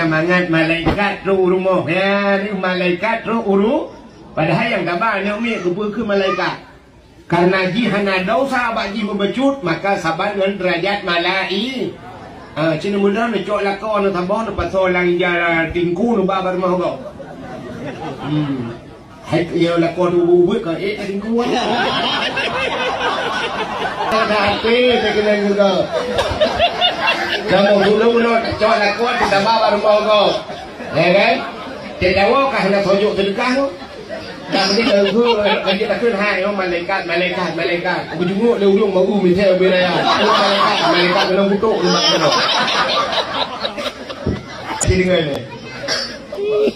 semangat malaikat ru rumah ya, ni malaikat ru uru. Padahal yang gambar ni umi ke malaikat. Karena jihana dosa bagi membecut maka saban dengan derajat malai. Cina muda ni cok lakon ni tambah ni pasal lang jalan tingku ni babar mah kau. Hai yang lakon tu buat kan tingku kan. Ada hati saya kena juga. Kamu dulu cok lakon kita babar mah kau. Ya kan? Tidak tahu kah nak tunjuk sedekah tu. Dan mungkin aku tak kena hai malaikat. Aku jenguk dia ujung baru misal beraya. Malaikat dalam kutuk rumah kena. Jadi dengar ni.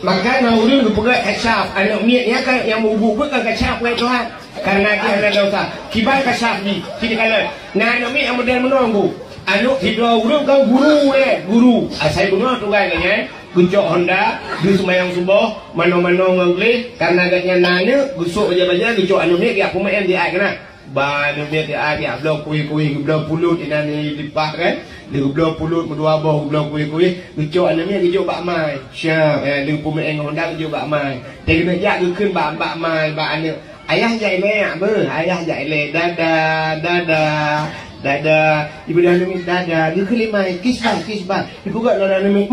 Maka naudun tu pegat kasyaf. Anak miat ni kan yang buat kan kasyaf kan Tuhan. Karena dia ada dosa. Kibar kasyaf ni. Kita kata, anak miat yang model menunggu. Anak tidur kan guru. Saya guna tu kan ni. Guncok Honda, di semayang subuh, mano-mano ngangklih, karena agaknya nanya, gusuk aja-aja, guncok anu ni, dia pemain dia kena. Anu ni dia blok kuih-kuih, blok pulut, ini lipat kan, dia blok pulut, berdua boh, blok kuih-kuih, guncok anu ni, guncok bak mai, syah, dia pemain Honda, guncok bak mai, dia kena jak, gukun bak mai, bak anu, ayah jai le, ayah jai le, dadah. Dada, ibu dah nami dada, dia kelimai, kisbah, ibu kat dah nami,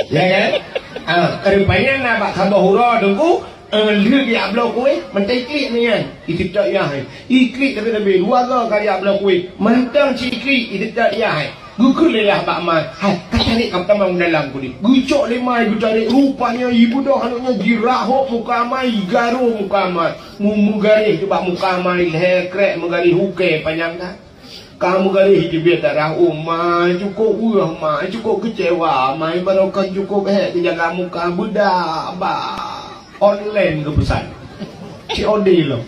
ya kan? Rupanya nak bak khabar hurah tunggu, dia blok kue, mentai klik ni kan, itu tak ya, iklik tapi dua kali blok kue, mentang ciklik itu tak ya. Gukul lelah bak mai. Hai, kata ni kau tamang dalam ku ni. Gucok lemai gutarik rupanya ibu dah anaknya jirahok muka mai, garu muka mai. Mugarih tu bak muka mai lekrek mugarih huke panjang dah. Kamu garih je biar tak rahu mai, cukup urah mai, cukup kecewa mai, barokah cukup jaga muka budak bak online ke pesan. COD loh.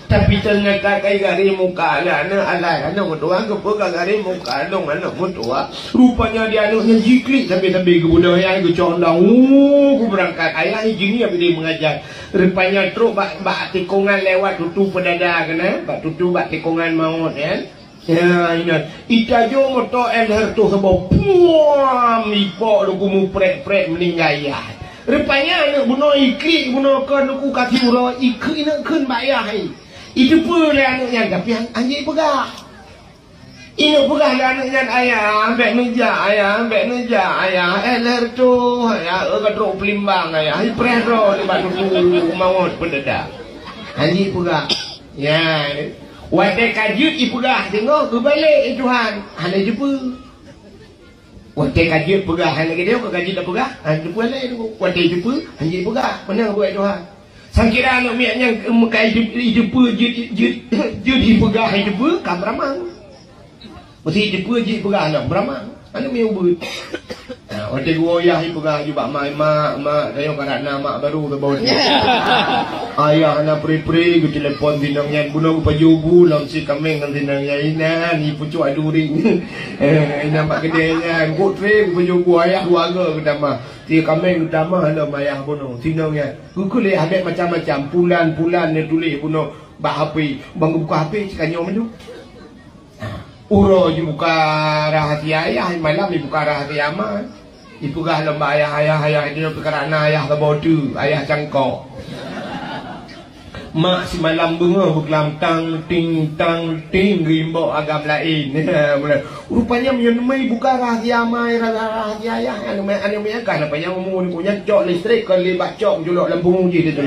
Tapi ternyata kai gari muka anak alai anak mutua ke pegang gari muka dong anak mutua rupanya dia anaknya jiklik sampai ke budaya ke condang ku berangkat ayah izin apa dia mengajar rupanya truk bak tikungan lewat tutu pedada kena bak tutu bak tikungan maut kan ya ingat itajo moto elher tu sebab puam ipok lu kumu prek meninggal ya rupanya anak bunuh iklik bunuh kan ku kaki uro iklik nak kun bayar itu pun anaknya tapi anjing pegah. Ini pegah anaknya ayah ambek meja ayah eler tu ayah kadrok pelimbang ayah prero di batu maut pendeda. Anjing pegah. Ya. Wate kajut ipegah tengok ke balik Tuhan. Hanya jumpa. Wate kajut pegah hanya dia ke kajut dah pegah. Hanya balik tu. Wate jumpa anjing pegah. Mana buat Tuhan? Sangkira anak miak yang mekai jumpa jadi pegah jumpa kam ramang. Mesti jumpa jadi pegah anak beramang. Anak miak ubud. Waktu gua ayah pegah juga mak saya karena mak baru ke bawah. Ayah anak peri ke telefon tinangnya bunuh pajubu lam si kameng kan tinangnya ini pucuk aduring. Nampak kedainya gua tre pajubu ayah keluarga utama. Si kameng utama ada ayah bunuh tinangnya. Gua lihat habis macam-macam pulan dia tulis bunuh bak HP. Bang buka HP sekanyo menu. Uro je buka rahasia ayah malam dia buka rahasia aman. Ipugah lembah ayah dia kerana ayah kebodu, ayah cangkok. Mak si malam bunga berkelam tang ting rimbok agam lain. Rupanya menyemai buka rahasia rahasia ayah anu kan apa yang umur ni punya cok listrik kan libat cok julok lembung uji dia tu.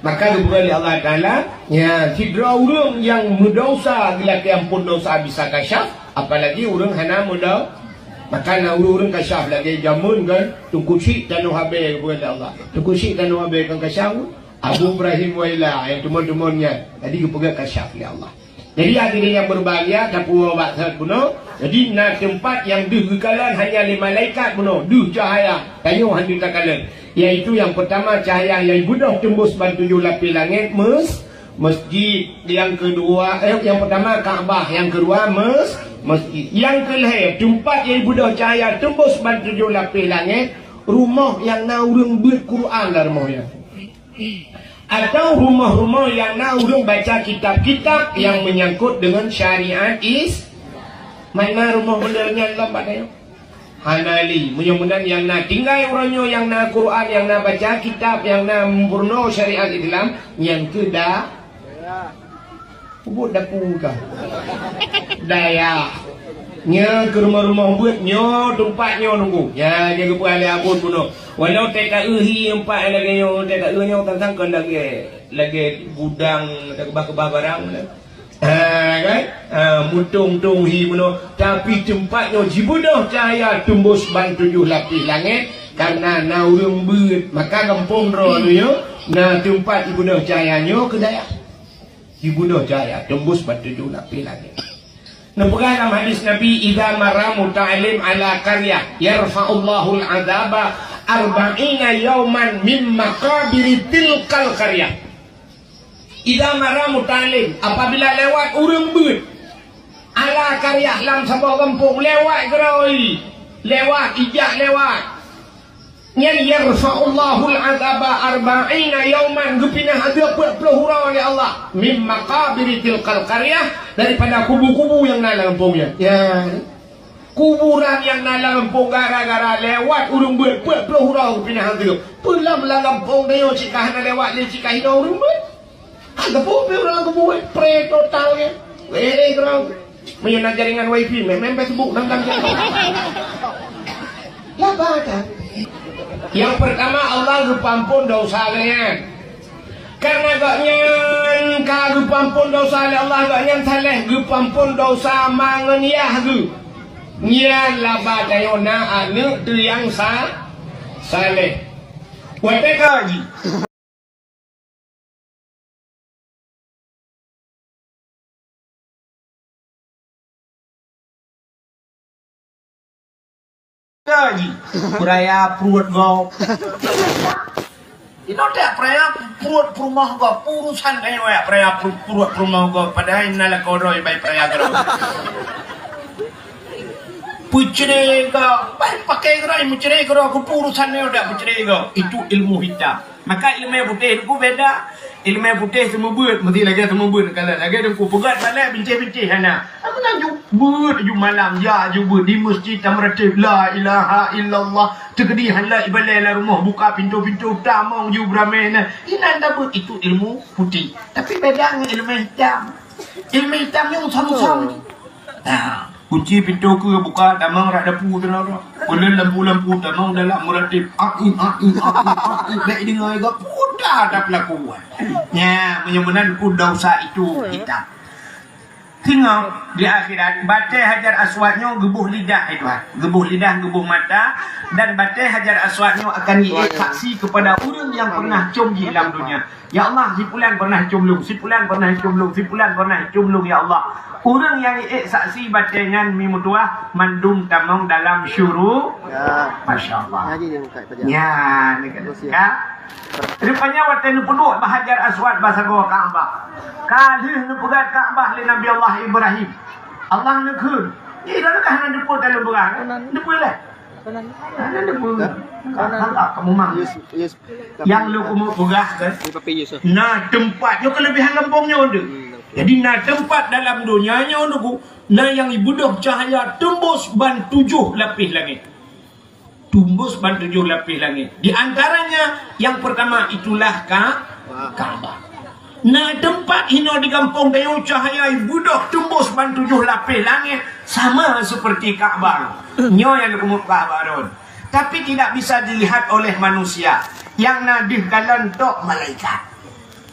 Maka diberi Allah Ta'ala ya, sidra orang yang berdosa bila ampun dosa bisa kasyaf, apalagi orang hana muda. Maka nak urun kasyaf lagi jamun kan tungku syik tanu habis kepada Allah. Tungku syik tanu habis kan kasyaf Abu Ibrahim Waila yang teman-temannya tadi kepada kasyaf ya Allah. Jadi hadirin yang berbahagia dapur baksat kuno. Jadi nak tempat yang dihekalan hanya 5 malaikat kuno, cahaya kayu handu takalan. Yaitu yang pertama cahaya yang budak tembus ban 7 lapis langit masjid, yang kedua yang pertama Kaabah, yang kedua masjid, yang kelihatan tempat yang budak cahaya tembus ban 7 lapis langit, rumah yang naurung buat Quran lah rumahnya. Atau rumah-rumah yang nak urung baca kitab-kitab yang menyangkut dengan syariat mana rumah benernya lambat ayo. Hanali, mudah-mudahan yang nak tinggal orangnya, yang nak Quran, yang nak baca kitab, yang nak memurno syariat Islam, yang kedah ubud dapur kah? Daya. Nya ke rumah-rumah buat nyo tempatnya nunggu. Ya jaga puan le abun puno. Walau TKE hi empat lagi nyo TKE nyo tentang kan lagi gudang kebah-kebah barang. Kan? Mutung-tung hi puno. Tapi tempatnya jibudah cahaya tembus ban 7 lapis langit karena na urang beut maka kampung ro tu yo. Na tempat ibudah cahayanya kedaya. Ibudah cahaya tembus ban 7 lapis langit. Nampaklah dalam hadis Nabi, idza marra muta'allim ala qaryah yarfa'ullahu al-'adzaba 40 yawman min maqabir tilkal qaryah. Idza marra muta'allim, apabila lewat urang beut ala qaryah lam sebuah kampung, lewat geroi, lewat ijak lewat. Yang yarfa'ullahu al-'adzaba 40 yawman, gepinah ada 40 hurau oleh Allah min maqabir tilkal qaryah, daripada kubu-kubu yang nalang kampungnya. Ya, kuburan yang nalang kampung gara-gara lewat urung beut 40 hurau gepinah ada. Pulang kampung dia cikah na lewat le cikah hina urung beut. Ada pun orang kubu pre totalnya. Gerau. Menyana jaringan wifi memang Facebook nang lah baca. Yang pertama Allah gepampun dosa kalian. Karena gaknya gepampun dosa Allah gaknya saleh gepampun dosa mangen yah ge. Nya laba dayona anu tu yang saleh. Wate kaji. Kaji peraya perut kau itu tak peraya perut rumah kau urusan kayak ya peraya perut rumah kau padahal nala koroi baik peraya kau pucere kau baik pakai gerai pucere kau aku urusannya udah pucere kau itu ilmu hitam maka ilmu putih itu beda. Ilmu putih semua buat mesti lagi semua buat kalau lagi ada ku pegat balik bincang-bincang hana apa nak buat ju malam ya ju buat di masjid tamratib la ilaha illallah tegedi hala ibalai la rumah buka pintu-pintu utama ju beramai ini anda buat itu ilmu putih tapi beda dengan ilmu hitam yang sama-sama nah kunci pintu ke buka tamang rak dapur tu lah boleh lampu-lampu tamang dalam meratib baik dengar juga mudah ada pelakuan ya menyembuhkan dosa itu kita tengok di akhirat batai hajar aswadnya gebuh lidah itu gebuh lidah gebuh mata dan batai hajar aswadnya akan saksi kepada orang yang pernah cium di dalam dunia. Ya Allah, si fulan pernah cium lu, si fulan pernah cium lu, si fulan pernah cium lu ya Allah. Orang yang saksi batengan mimutuah mandum tamong dalam syuru. Masya Allah. Ya, ni kan. Rupanya waktu ni penduk bahajar aswad bahasa gua Kaabah. Kali ni pegat Kaabah li Nabi Allah Ibrahim. Allah nak kun. Ini dah kah nak depo dalam berang? Depo lah. Ada depo. Kamu mang. Yang lu kamu pegah kan? Nah tempatnya kelebihan lambungnya ada. Jadi nah tempat dalam dunianya nunggu. Nah yang ibudah cahaya tembus ban 7 lapis langit. Tembus ban 7 lapis langit. Di antaranya yang pertama itulah Kaabah. Nah tempat hino di kampung dayu cahaya ibudah tembus ban 7 lapis langit sama seperti Kaabah. Nyo yang kumut Kaabah don. Tapi tidak bisa dilihat oleh manusia. Yang nadih kalan tok malaikat.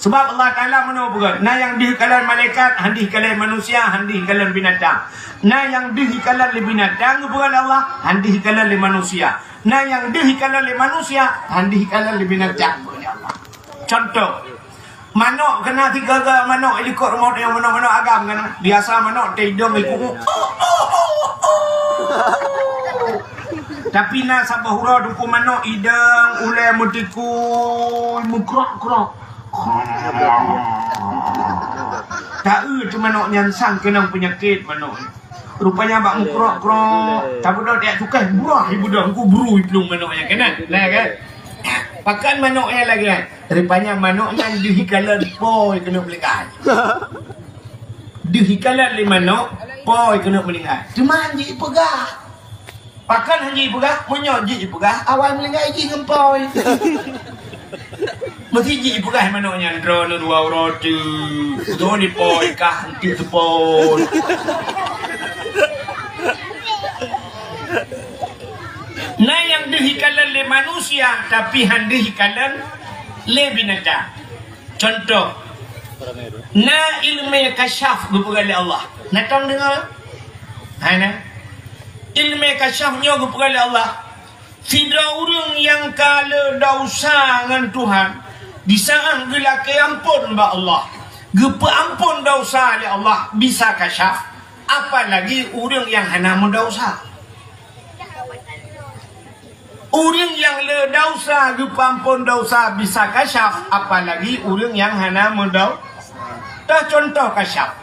Sebab Allah Ta'ala menurut nah yang di kalan malaikat, handih kalan manusia, handih kalan binatang. Nah yang di kalan binatang, bukan Allah, handih kalan manusia. Nah yang di kalan manusia, handih kalan binatang, bukan Allah. Contoh, manok kena 3 manok ikut rumah yang manok agam kan. Biasa manok tidung ikut. Tapi na sabah hura duku manok idang ulai mutiku mukrok-krok. Tak cuma nak nyansang kena penyakit manok. Rupanya bak mukrok-krok. Tak boleh dia tukar buah ibu dah aku buru belum manoknya kena. Lah kan? Pakan manuknya lagi kan. Rupanya manuknya dihikalan poi kena melingkar. Dihikalan li manuk poi kena melingkar. Cuma anjing pegah. Pakan anjing pegah, menyoji pegah, awal melingkar anjing ngempoi. Mesti ji pegah manuknya drone dua roti. Drone poi kah nanti sepoi. Nah yang dihikalan le manusia tapi han dihikalan le binatang. Contoh, nah ilmu kasyaf berpegang Allah. Nak tahu dengar? Hana ilmu kasyafnya berpegang Allah. Tidak orang yang kala dosa dengan Tuhan disaang gelak ampun ba Allah. Gepa ampun dosa oleh Allah bisa kasyaf. Apalagi orang yang hana mendosa. Orang yang le dosa gepampun dosa bisa kasyaf, apalagi orang yang hana mendau. Dah contoh kasyaf.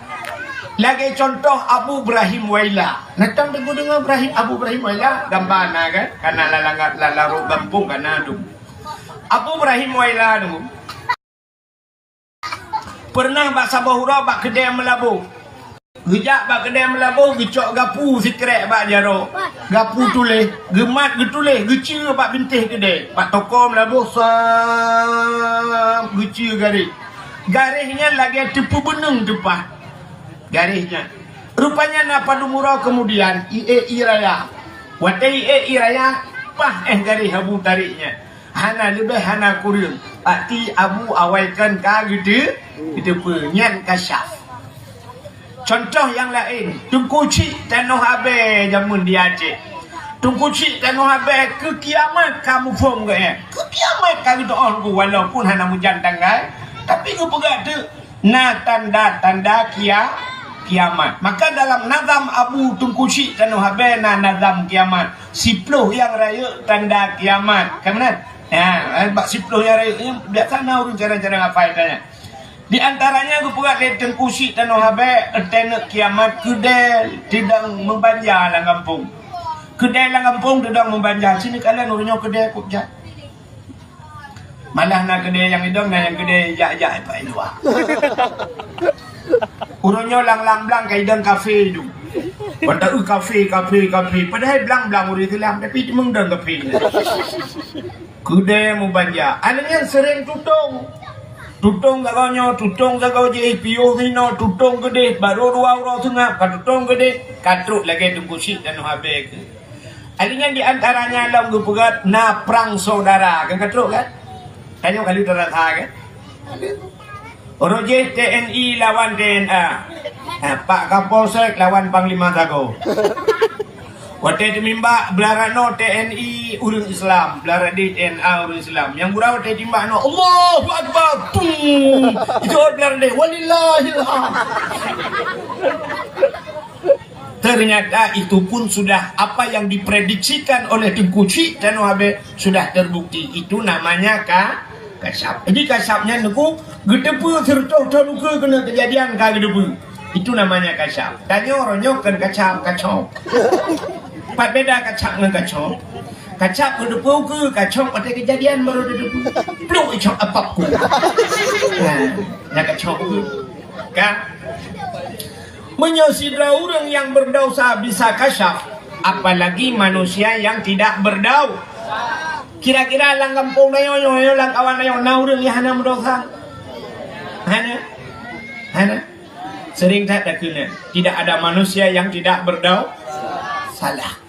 Lagi contoh Abu Ibrahim Waila. Natang dengar Abu Ibrahim Waila gambar kan? Karena lalangat lalaru gampung karena tu. Abu Ibrahim Waila tu. Pernah bak Sabahura bak kedai melabuh. Gejak bak kedai melabuh gecok gapu sikrek bak jaro. Gapu tulis, gemat getulis, gecia bak bintih kedai. Bak toko melabuh sam gecia garis. Garisnya lagi tepu benung depan. Garisnya. Rupanya napa dumura kemudian IE raya. Watai IE raya pah garis abu tariknya. Hana lebih hana kurang. Pakti abu awaikan ka gitu. Kita penyan kasyaf. Contoh yang lain, Tunku Cik Tanoh Habe jamun di Aceh. Tunku Cik Tanoh Habe ke kiamat kamu faham ke ya? Ke kiamat kamu doa ku walaupun hana mujan tanggal, tapi ku pegat tu na tanda-tanda kiamat. Maka dalam nazam Abu Tunku Cik Tanoh Habe na nazam kiamat. 10 yang raya tanda kiamat. Kemana? Ya, bak 10 yang raya biasa na urus cara-cara ngafai tanya. Di antaranya aku pegat leteng kusik Tanoh Habe tenek kiamat kedai tidak membanjar lang kampung. Kedai lang kampung tidak membanjar. Sini kalian urusnya kedai kupjat. Malah nak kedai yang hidung dan yang kedai jak-jak apa itu. Urusnya lang-lang blang ke hidung kafe itu. Pada kafe. Padahal blang-blang urus itu lang tapi mengdang kafe. Kedai membanjar. Anaknya sering tutung. Tutung gagawnya, tutung gagaw je piyo hino, tutung gede, baru dua orang tengah, tutung gede, katruk lagi tu kusik dan Habe ke. Alinya di antaranya dalam gupegat na perang saudara, kan katruk kan? Tanya kali terasa kan? Roje TNI lawan DNA, Pak Kapolsek lawan Panglima Dago. Waktu itu mimba belarano TNI urus Islam, belara di TNA urus Islam. Yang burau waktu timba no Allahu Akbar. Itu belara deh. Walillahilhamd. Ternyata itu pun sudah apa yang diprediksikan oleh Tunku Cik Tanoh Habe sudah terbukti. Itu namanya kasyaf. Jadi kasyafnya nuku gedepu serta luka kena kejadian ka gedepu. Itu namanya kasyaf. Tanya orangnya kan kacau. Pat beda kacak dengan kacau. Kacak berdepu ke kacau pada kejadian baru berdepu. Peluk icok apapun. Nah kacau kan? Menyosidra orang yang berdosa bisa kasyaf. Apalagi manusia yang tidak berdosa. Kira-kira lang kampung na yun, lang kawan na yun, na orang yang hana berdosa. Hana. Sering tak ada kena. Tidak ada manusia yang tidak berdosa. Salah.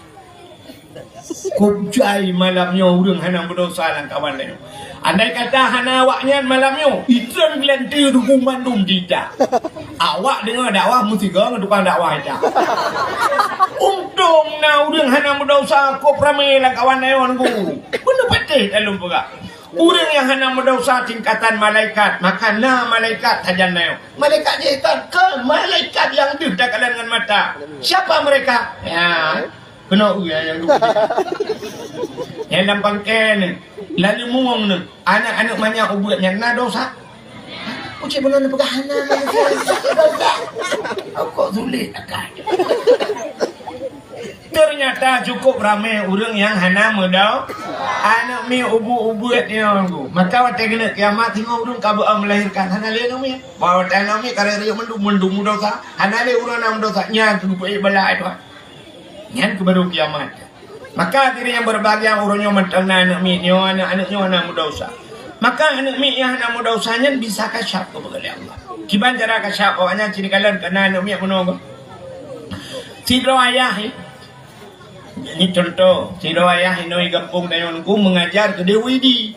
Kubjai malamnya urang hana berdosa lang kawan lain. Andai kata hana awaknya malamnya, itran gelantir hukuman dum tidak. Awak dengar dakwah mesti gak tukang dakwah itu. Untung na urang hana berdosa ko pramai lang kawan lain ku. Benar betul dalam pega. Urang yang hana berdosa tingkatan malaikat, maka na malaikat hajan lain. Malaikat dia ke malaikat yang di dekalan dengan mata. Siapa mereka? Ya. Kena yang dulu. Yang dampang ken, lalu muang ni, anak-anak banyak ubatnya na dosa. Ucap benar pegahan na dosa. Kok sulit akan. Ternyata cukup ramai orang yang hana medau. Anak mi ubu dia aku. Maka wate kena kiamat tengok urang ka ba melahirkan hanale no mi. Bawa tanah mi karere mendum dosa. Hanale urang nam dosa nya tu pe bala itu. Nyan ke baru kiamat. Maka diri yang berbahagia urangnya mentana anak mi nyo anak-anaknya nam dosa. Maka anak mi yang nam dosanya bisa kasyaf ke oleh Allah. Kiban cara kasyaf awaknya ciri kalian kena anak mi menunggu. Sidro ayah ini contoh, Ciro ayah inoi kampung dayonku mengajar gede Widi,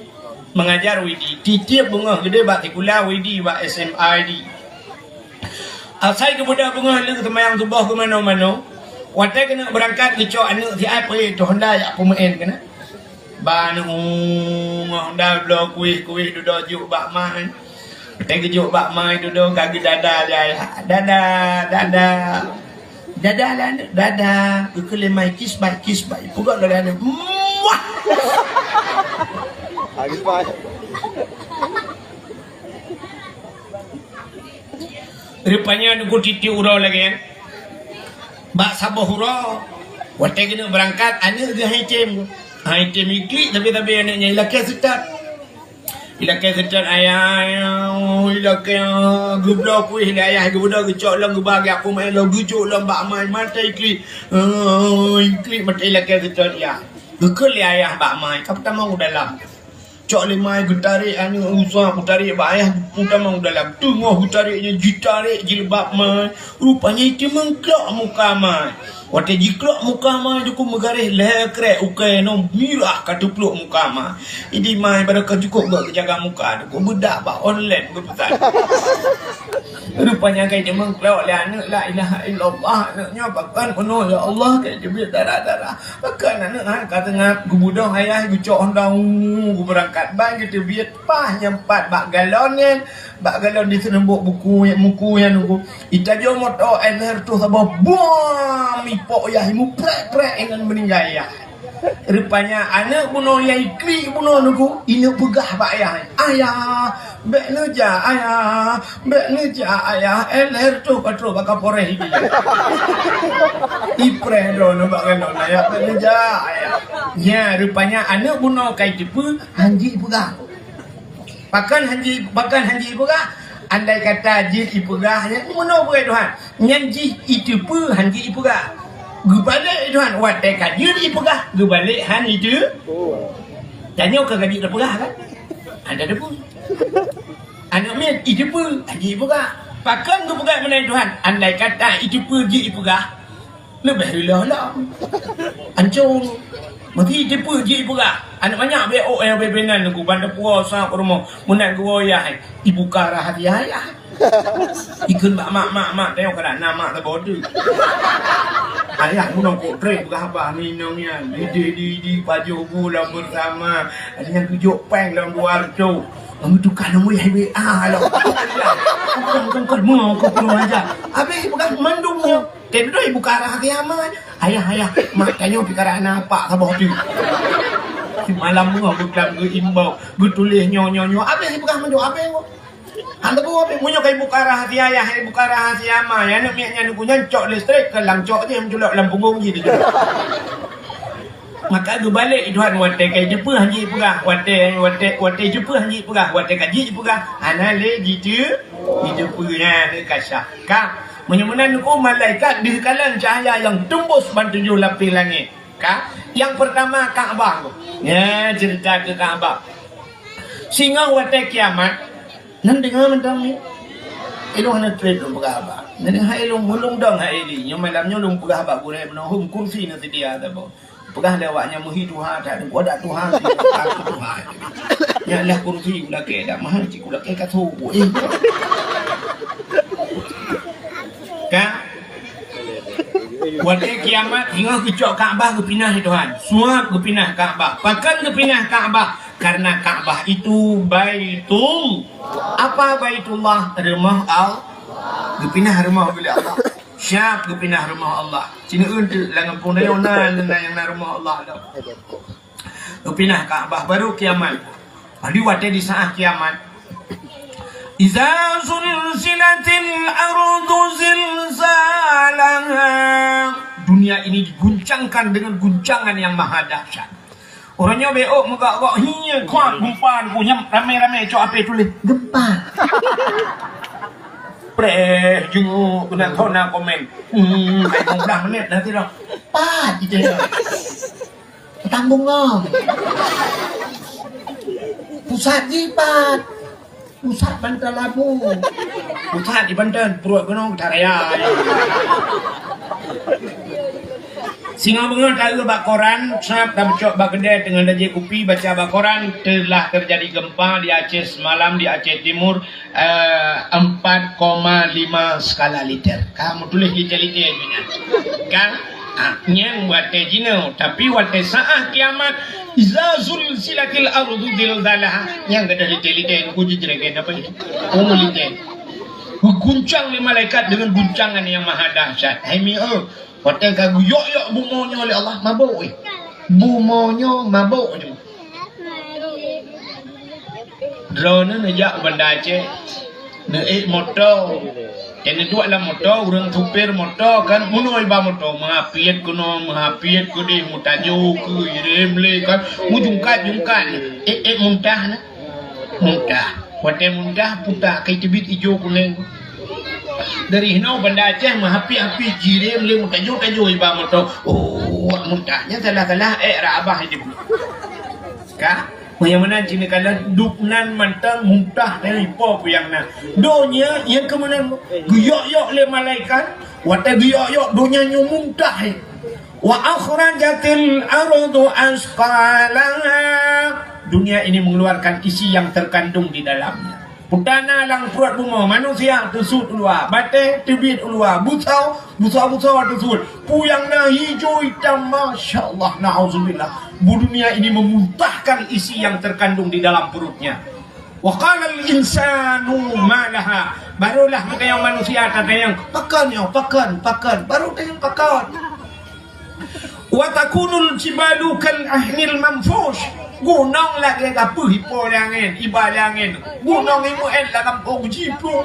mengajar Widi, titip bunga gede bak tikula Widi, bak SMA di. Asai kemudian bunga lu temayang tubuh ke mana-mana, watai kena berangkat ke cok anak si apa itu Honda ya pemain kena. Banu Honda blok kuih duduk juk bak mai, watai kejuk bak mai duduk kaki dada Dadah lah, dadah. Kelemai kiss by. Pukul dah ada. Wah. Kiss by. Rupanya ada titi urau lagi kan. Bak sabah urau. Watai kena berangkat, anak dia hitam. Hitam ikli, tapi anaknya ilaknya setat. Ilaknya setat ayah, ilaknya geblok kuih ayah gebudak gecok lang gebagi aku main lo gujuk lang bak main mata ikli mata ilaknya setat ya. Gekel ayah bak main, kau pertama dalam. Cok lemai getarik anu usah getarik bak ayah pertama dalam. Tengah getariknya jitarik jilbab main. Rupanya itu mengklok muka main. Waktu jiklok muka mai cukup megaris leher krek ukai no mirah kata peluk muka mai. Ini mai pada kau cukup gak jaga muka tu. Kau bedak bak online berpesan. Rupanya kayak dia mengklok le anak la ilaha illallah anaknya bahkan penuh ya Allah kayak dia biar darah. Bahkan anak kata ngap gubudong ayah gucok hondang gu berangkat bang kita biar pah nyempat bak galon kan. Bak galon di senembuk buku yang nunggu. Ita jo moto air tu sabah bom ipok ya himu prek dengan meninggal ya. Rupanya anak bunuh yang ikli bunuh nunggu. Ini pegah bak ayah bek neja ayah air tu patro bakal poreh ini. Ipreh do no bak galon ayah bek neja ayah. Ya rupanya anak bunuh kai tipu hanji pegah. Bahkan hanji pegah. Andai kata jil ipegah nya mono boleh Tuhan. Nyanji itu pun hanji ipegah. Gubalik Tuhan watai ka jil ipegah. Gubalik han itu. Tanya ke gadik ipegah kan? Ada depu. Anak min itu pun hanji ipegah. Bahkan gubalik mana Tuhan. Andai kata itu pun jil ipegah. Lebih lah. Ancung. Mesti tipu je pula. Anak banyak BOL bebenan aku bandar puasa ke rumah. Munat gua ya. Ibu kara hati ayah. Ikut mak tengok kada nama tak bodoh. Ayah munang kok trek berapa minumnya. Di baju bulan bersama. Ada yang tujuk peng dalam luar tu. Kamu tukar nombor HBA lah. Kau mau kau perlu aja. Habis bukan mandungnya. Tapi tu ibu kara hati amat. Ayah, makanya perkara anak apa sabah tu. Malam bunga bukan ke imbau, betulis nyo. Habis ibu kah menjo apa ngo? Anda buat apa? Munyo kai ibu kara hati ayah, ibu kara hati ama. Ya nak miaknya nak punya cok listrik ke lang cok je menculak dalam punggung je. Maka tu balik Tuhan watai kai jepa haji pegah, watai jepa haji pegah, watai kaji pegah. Anale gitu, itu pegah ni kasah. Kah? Menyembuhkan malaikat di sekalian cahaya yang tembus bantuju lapis langit. Kah? Yang pertama Kaabah. Ya, cerita ke Kaabah. Singa watai kiamat. Nan dengar mentang ni. Elong nak trade dong Kaabah. Nan hai elong hulung dong hai ini. Yang malamnya ulung Kaabah boleh menahum kursi nanti dia tak boleh. Pegah lewatnya muhi Tuhan tak ada kuat Tuhan. Tuhan. Ya lah kursi pula ke dak mahal cik pula ke katu. Kan? Watai kiamat hingga kecok Kaabah kepinah Tuhan. Semua kepinah Kaabah. Bahkan kepinah Kaabah karena Kaabah itu Baitul. Apa Baitullah? Rumah Allah. Kepinah rumah Allah. Siap kepinah rumah Allah. Cina untuk langan pun dayonan yang rumah Allah dah. Kepinah Kaabah baru kiamat. Di watai di saat kiamat. Iza sulsilatil ardu zilzalaha. Dunia ini diguncangkan dengan guncangan yang maha dahsyat. Orangnya beok muka kok hiya kuat gumpan punya rame-rame cok apa tulis gempa. Jenguk kena tahu nak komen. Kayak 15 menit nanti dah. Pat gitu ya. Tanggung ngom. Pusat jipat. Pusat Banten Labu. Pusat di Banten, Purwok Gunung Taraya. Singa bengal tahu bak koran, sap dah bercok bak kedai dengan dajai kopi baca bak koran telah terjadi gempa di Aceh semalam di Aceh Timur 4,5 skala liter. Kamu tulis di liter kan? Yang buat jino tapi waktu saat kiamat iza zulzilatil ardu zilzalaha yang ada liter-liter uji jeregen apa ini? Liter. Guncang ni malaikat dengan guncangan yang maha dahsyat. Hai hotel kagu yok bumonyo oleh Allah mabuk bumonyo mabuk je. Drone nejak benda Aceh naik motor yang kedua lah motor orang supir motor kan munoi ba motor mengapiat kuno mengapiat ku deh mutaju ku iremle kan mujungkat muntah na muntah hotel muntah putar kai tibit hijau kuning dari hino benda Aceh mengapi-api jirim le mutaju ba motor muntahnya salah abah hidup kah yang mana Cina kala dupnan mantang muntah dari pop yang na donya yang kemudian guyok le malaikat wata guyok donya nyu muntah wa akhrajatil ardu asqalaha dunia ini mengeluarkan isi yang terkandung di dalamnya putana lang perut bunga manusia tersud ulua bate tebit ulua busau tersud puyang na hijau hitam masyaallah na'udzubillah dunia ini memuntahkan isi yang terkandung di dalam perutnya wa qala al insanu ma laha barulah kita yang manusia kata yang pakan baru yang pakan wa takunul jibalu kal ahnil manfush gunung lagi apa hipo angin ibal angin gunung imu lah kampung jiplung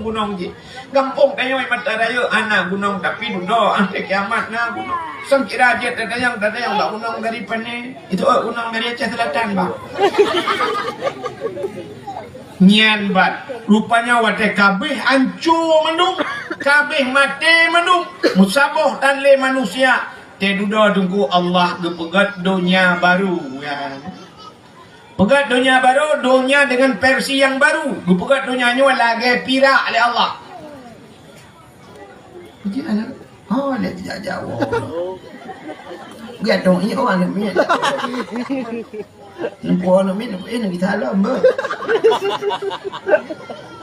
gunung je kampung kayo mata raya anak gunung tapi dudo sampai kiamat na gunung sangkira je ada yang tak gunung dari pane itu gunung dari Aceh Selatan bang nyan bat rupanya wate kabeh hancur mendung kabeh mati mendung musaboh tan le manusia tedudo tunggu Allah gepegat dunia baru ya. Pegat dunia baru, dunia dengan versi yang baru. Gepegat dunia nyu lagi pirak oleh Allah. Jadi anak, dia tidak jawab. Dia dong ini orang ni. Nampak orang ni, nampak kita salam ber.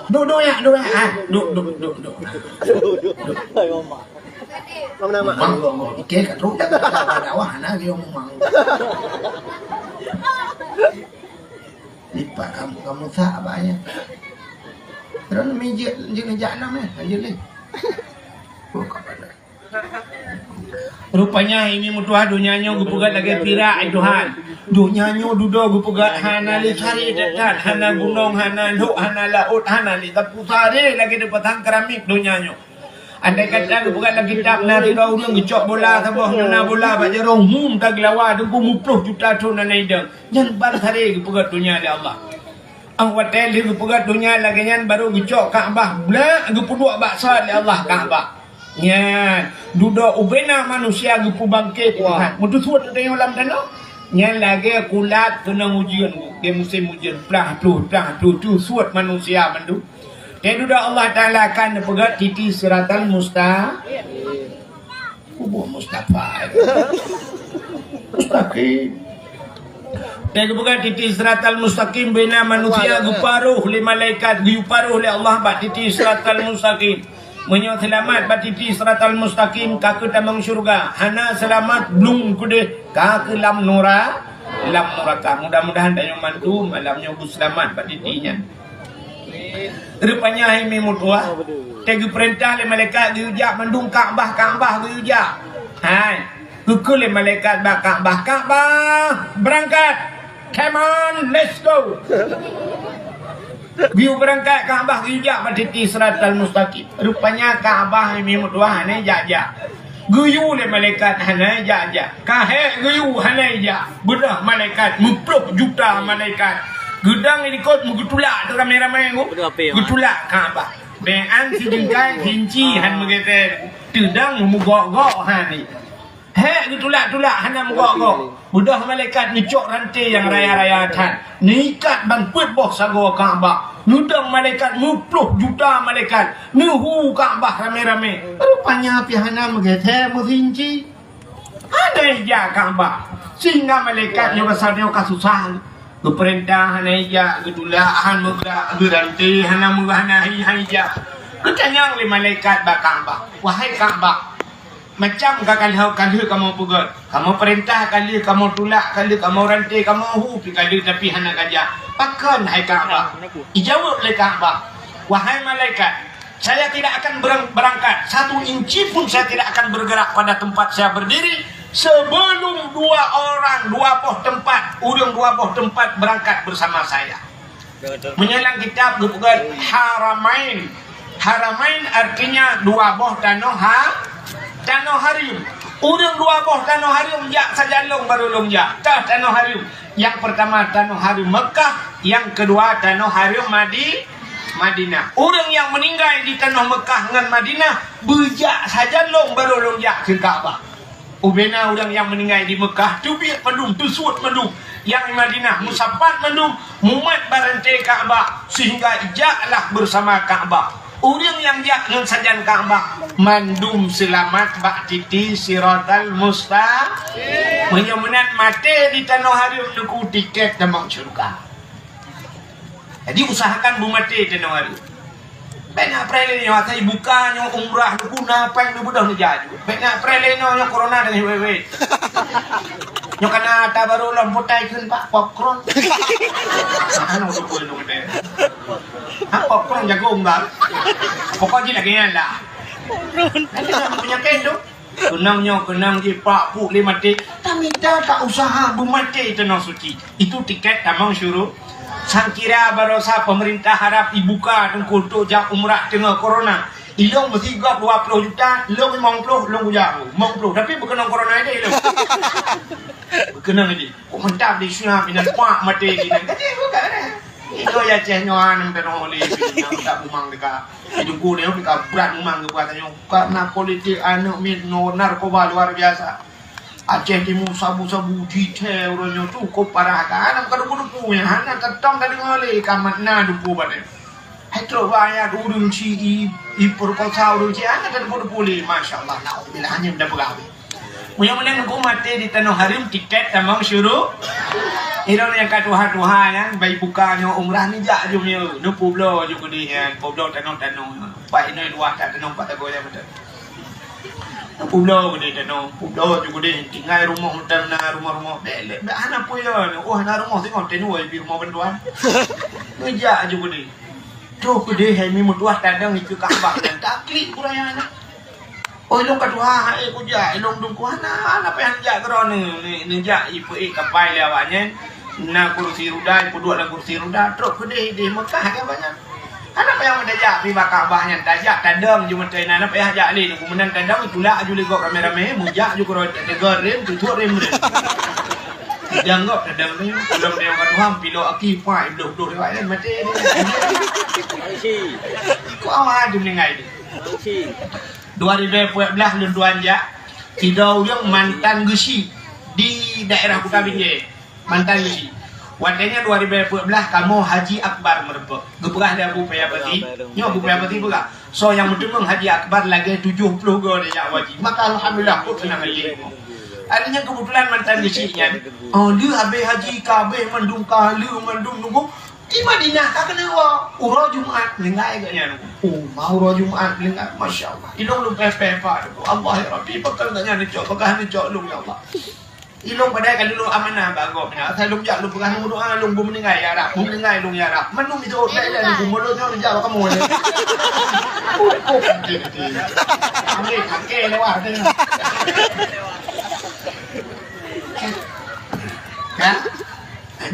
Duduk. Mang ike kat ru dak dakwah na dia ngomong. Lipat kamu tak banyak. Terus meja jana aja le. Rupanya ini mutuah dunianya gupugat lagi pirak Tuhan. Dunianya dudo gupugat hana li cari dekat hana gunung hana laut hana li tapusare lagi di petang keramik dunianya. Andai kata bukan lagi kitab nari kau orang gecok bola sabah nana bola baca rohum tak lawa tu 10 juta tu nana idang jangan balas hari kepegat dunia di Allah ang watel di kepegat dunia lagi nyan baru gecok Kaabah bela gepuduk baksa di Allah Kaabah nyan duduk ubena manusia gepu bangkit Tuhan mutu suat tengok dalam tanah nyan lagi kulat kena ujian dia musim ujian pelah tu suat manusia mandu. Dan sudah Allah Ta'ala akan pegat titi siratal mustaqim. Dan pegat titi siratal mustaqim bina manusia guparuh li malaikat guparuh li Allah bat titi siratal mustaqim. Menyo selamat bat titi siratal mustaqim ka ke tamang syurga. Hana selamat belum kude ka ke lam neraka. Mudah-mudahan dan yang mantu malamnya selamat bat titinya. Rupanya ini mutua tegi perintah le malaikat diujak mendung Kaabah diujak hai kukul le malaikat Kaabah berangkat come on let's go biu berangkat Kaabah diujak matiti siratal mustaqim rupanya Kaabah ini mutua ne jajak Guyu le malaikat hanai ja. Kahe guyu hanai ja. Bedah malaikat 10 juta malaikat. Gedang ini kot mugutulak tu ramai-ramai ku. Gutulak Kaabah. Bean si jengkai hinci han mengete. Tedang mugok-gok han ni. He gutulak-tulak han mugok-gok. Bedah malaikat ngecok rantai yang raya-raya tan. Nikat ban put boh sago Kaabah. Nudang malaikat 10 juta malaikat nuhu Kaabah rame-rame. Rupanya pihana megete merinci. Ada ya Kaabah. Sehingga malaikat yang besar dia kasusahan. Keperintah hanaija gedulahan muga geranti hana muga hanahi haija. Ketanyang li malaikat ba Kaabah. Wahai Kaabah, macam kakal hau kali kamu pugot. Kamu perintah kali kamu tulak kali kamu rantai kamu hupi kali tapi hana gajah. Pakon hai Kaabah. Ijawab oleh Kaabah. Wahai malaikat, saya tidak akan berangkat 1 inci pun saya tidak akan bergerak pada tempat saya berdiri sebelum 2 orang 2 boh tempat urang 2 boh tempat berangkat bersama saya. Menyelang kitab bukan haramain. Haramain artinya 2 boh tanah harim. Urang 2 boh tanah harim jak saja long baru long jak. Tanah harim. Yang pertama tanah harim Mekah, yang kedua tanah harim Madinah. Orang yang meninggal di tanah Mekah dengan Madinah bejak saja long baru long jak ke Kaabah. Ubena orang yang meninggal di Mekah tu biar mendung, tu suat mendung. Yang di Madinah musapat mendung, mumat barantai Kaabah sehingga jaklah bersama Kaabah. Orang yang jak dengan sajan Kaabah mandum selamat bak titi siratal mustaqim. Menyemenat mati di tanah harim nuku tiket tambang syurga. Jadi usahakan bu mati di tanah harim. Banyak perelenya saya buka nyo umrah nuku napang nu budak nu jaju. Banyak perelenya nyo corona dan wewe. Nyo kana ta baru lamputai keun Pak popcorn. Anu tu pun nu gede. Popcorn jago enggak. Pokoknya lagi lah. Nanti kamu punya kendo. Kenang je Pak Pu 5 mati. Tapi tak usaha bu mati tanah suci. Itu tiket tamang syuruh. Sangkira barosa pemerintah harap dibuka untuk jak umrah tengah corona. Ilong mesti gap 20 juta, ilong 50, ilong jauh. 50 tapi bukan corona aja ilong. Kenang aja. Kok mentap di sini minat pak mati di nang. Kata bukan dah. Itu ya cenyoan memang oleh tak umang dekat. Hidupku dia dekat berat umang kebuatannya karena politik anu minum narkoba luar biasa. Aceh Timur sabu-sabu detail orangnya tu kau parah kan kan dupu ya hana tetang tadi ngale kamat na dupu bade hetro baya urung ci i perkosa urung ci hana tadi dupu le masyaallah naudzubillah hanya ndak begawe mudah-mudahan kau mati di tanah harim tiket tamang syuruh irang yang katuha-tuha yang baik bukanya umrah ni jak jumnya nu publo juga di publo tanah-tanah pak ini luar tak tanah pak tagoya betul. Pulau gede dan pulau juga deh tinggal rumah hotel na rumah belek anak punya oh anak rumah tengok tenu di rumah bantuan kerja juga deh tu gede hemi mutuah tandang itu Kaabah dan taklik kurang anak oh ilong kedua kerja ilong dungku anak apa yang jak kerana ni jak ibu kapal lewatnya na kursi roda ibu 2 kursi roda terus gede di Mekah kan banyak. Anak yang ada jak di Kaabahnya tajak tandang cuma tena anak yang jak li kemudian tandang itulah ajuli kok rame-rame mujak juga ro tegar rem tutup rem rem. Janggap tandang ni belum dia kat Tuhan pilo aki pai duk lewat mati ni. Kau awak ada meninggal ni. 2014 lunduan jak tidak yang mantan gesi di daerah Kota Binjai mantan gesi. Wadanya 2014 kamu Haji Akbar merebut. Geperah dia Abu Payapati. Nyo Abu Payapati pula. So yang mendengar Haji Akbar lagi 70 go dia wajib. Maka alhamdulillah aku tenang haji. Adanya kebetulan mantan gesinya. Oh dia habis haji kabeh mendung kalu mendung nunggu di Madinah tak kena urah Jumaat lengai agaknya. Oh mau urah Jumaat lengai masya-Allah. Ilong lu pepe-pepe. Allah ya Rabbi bakal tanya ni cok bakal ni cok lu ya Allah. Ilong pada kan dulu amanah bagok nya saya lumjak lu pegang doa lu bum meninggal ya Arab bum meninggal lu ya Arab menung itu dah lu mulutnya menjawab kamu ni oh ambil kakek lewat ni kan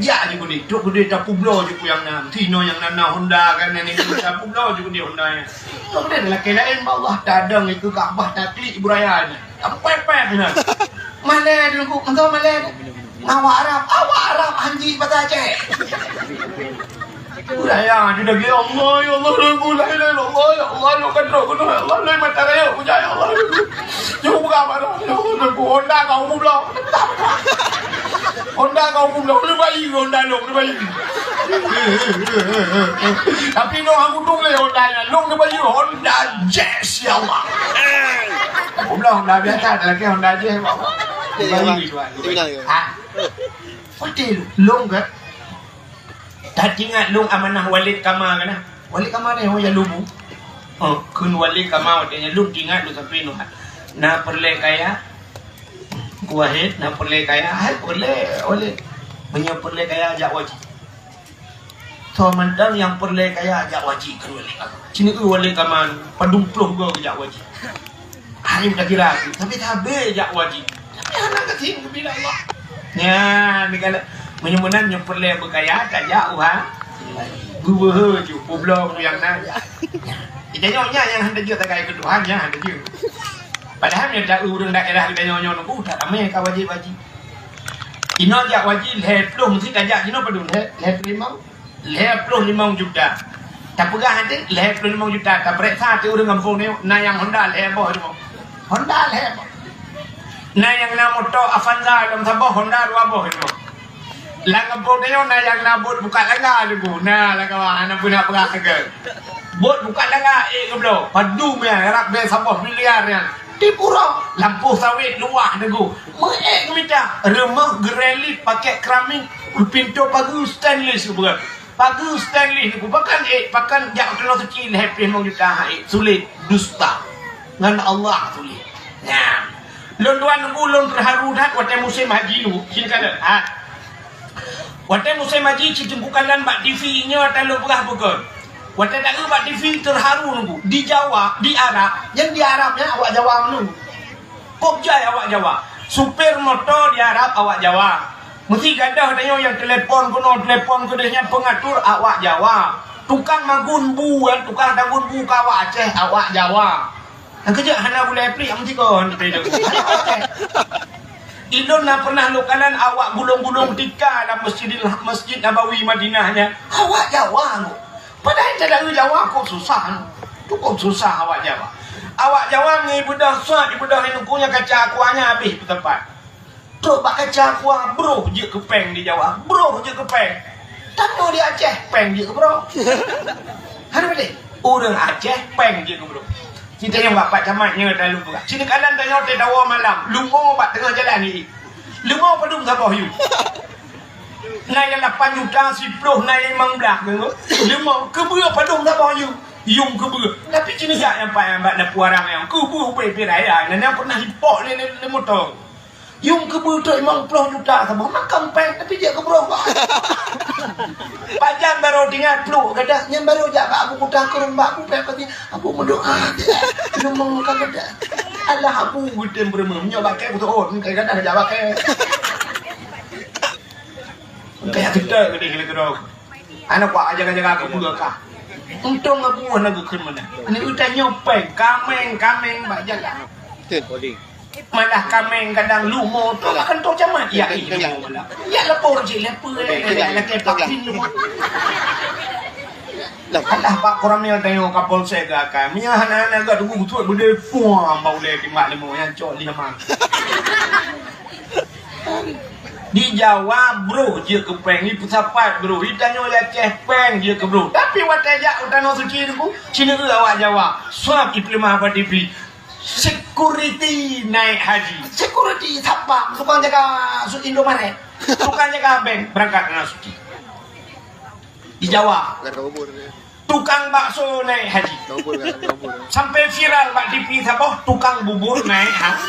ya je gede. Duk gede tak publo je ku yang nam. Tino yang nana Honda kan ni tak publo je gede Honda nya. Duk gede dah kelain Allah dadang itu Kaabah taklik Ibu Raya ni. Apa pepet ni. Mana dulu ku entah mana. Awak Arab hanji patah Aceh. Raya dia dah gila Allah ya Allah la ilaha illallah ya Allah lu kan roh ya Allah lu mata raya ku ya Allah. Yo buka mana ya Allah ku Honda kau publo. Honda kau publo lu bayi Honda lu bayi. Tapi no aku tung le Honda nya lu bayi Honda Jazz ya Allah. Publo Honda biasa ada lagi Honda Jazz. Bayi gitu. Ha. Hotel long ke? Tadi ingat long amanah Walid Kamal kan? Walid Kamal ni yang lubu. Kun Walid Kamal dia long ingat lu sampai nu. Na perle kaya. Kuahid na perle kaya. Hai oleh. Banyak perle kaya ajak wajib. So mandang yang perle kaya ajak wajib kan Walid Kamal. Sini tu Walid Kamal padung ploh go ajak wajib. Hari dah kira tapi tak habis ajak wajib. Tapi anak kecil bila Allah. Ya, ni kalau menyemunan yang perlu berkaya tak jauh ha. Gua je publok yang nak. Ijanyonya yang hendak je tak kaya kedua nya hendak je. Padahal dia tak urang daerah kita nyonya nunggu tak ramai ka wajib-wajib. Ino jak wajib leploh mesti tajak ino padun leploh 5 juta. Tak pegah ada leploh 5 juta tak periksa tu urang kampung ni na yang Honda leboh tu. Honda leboh. Na yang na motor Avanza dalam Sabah Honda 2 boh itu. Lang bot dia na yang na bot buka langgar dulu. Nah lah kawan anak pun nak perah ke. Bot buka langgar ke bro. Padu me harap be Sabah miliar yang. Di pura lampu sawit luah dulu. Meek minta rumah gerelit pakai keramik pintu bagus stainless bukan. Bagus stainless dulu. Pakan jak kena suci happy mau juga sulit dusta. Ngan Allah sulit. Nah. Londuan ulun terharu dah waktu musim haji lu. Sini kata, waktu musim haji citungkukan dan bak TV nya tak lu perah bukan. Waktu tak lu bak TV terharu nunggu. Di Jawa, di Arab, yang di Arabnya awak Jawa menunggu. Kok jai awak Jawa. Supir motor di Arab awak Jawa. Mesti gadah tanya yang telefon kedahnya pengatur awak Jawa. Tukang magun bu kan, tukang tagun bu kawak Aceh awak Jawa. Yang kerja hana boleh apply am tiga pedang. Idon nak pernah lokalan awak gulung-gulung tika dalam Masjid Nabawi Madinahnya. Awak Jawa tu. Padahal tak ada Jawa kok susah. Cukup susah awak Jawa. Awak Jawa ni budak suat budak ni punya kaca akuanya habis tempat. Tu bak kaca akuah bro je kepeng di Jawa. Bro je kepeng. Tanya di Aceh peng je ke bro. Hana boleh. Orang Aceh peng je ke bro. Kita yang bapak camatnya dah lupa. Sini kanan tanya hotel dawa malam. Lumau bak tengah jalan ni. Lumau padung Sabah you. Nai yang 8 juta 10 nai 15. Lumau kebua padung Sabah you. Yung kebua. Tapi sini jak yang pak yang bak nak puarang yang kebua pe raya. Nana pernah hipok ni motor. Yung kebua tu 50 juta Sabah makan peng tapi dia keburu. Pajak baru tinggal peluk kata yang baru jak aku kutang kurung aku pekati aku mendoa memang kata Allah aku gudem bermem nyoba pakai betul kayak kata jak pakai kayak kita gede kerong anak pak jaga aku buka untung aku nak ke mana ini udah nyopeng kameng bak jaga malah kameng kadang lumo tu akan tu macam mana? Ya lumo malah. Ya lapor je lapor lagi pakin lumo. Alah pak korang ni tengok kapal saya ke akan. Mia hana agak tunggu betul bude puang bau le timbak lemo yang cok dia mang. Di Jawa bro je ke peng ni pesapat bro. Ditanya Aceh peng je ke bro. Tapi watajak utano suci tu sini tu awak Jawa. Suap diploma apa TV. Security naik haji. Security siapa? Tukang jaga Indomaret. Tukang jaga bank berangkat ke suci. Di Jawa. Tukang bakso naik haji. Sampai viral Pak TV siapa? Tukang bubur naik haji.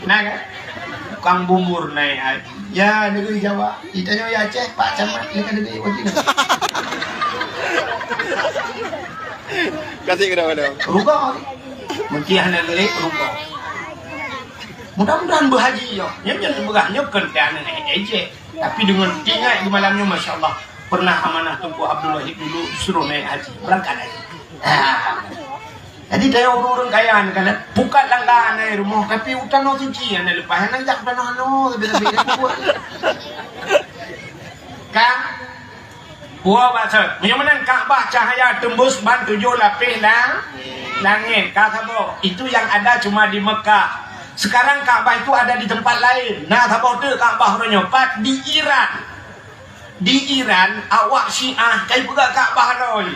Nah kan? Tukang bubur naik haji. Ya negeri Jawa. Ditanya ya Aceh Pak Camat ni kan negeri wajib. Kasih ke dah. Ruga. Mungkin hanya beli rupa. Mudah-mudahan berhaji yo. Yang berahnya kendaraan ejek. Tapi dengan ingat di malamnya Masya Allah pernah amanah Tunku Abdullah dulu suruh naik haji, berangkat haji. Jadi dia orang kaya kan, bukan langganan dari rumah, tapi utang no cinci yang lepas nanti tak pernah no, tapi kan, buah bahasa, macam Kaabah cahaya tembus ban 7 lapis langit, kata bo, itu yang ada cuma di Mekah. Sekarang Kaabah itu ada di tempat lain. Nah, tahu tu Kaabah nyopat di Iran. Di Iran, awak Syiah kayak buka Kaabah roy.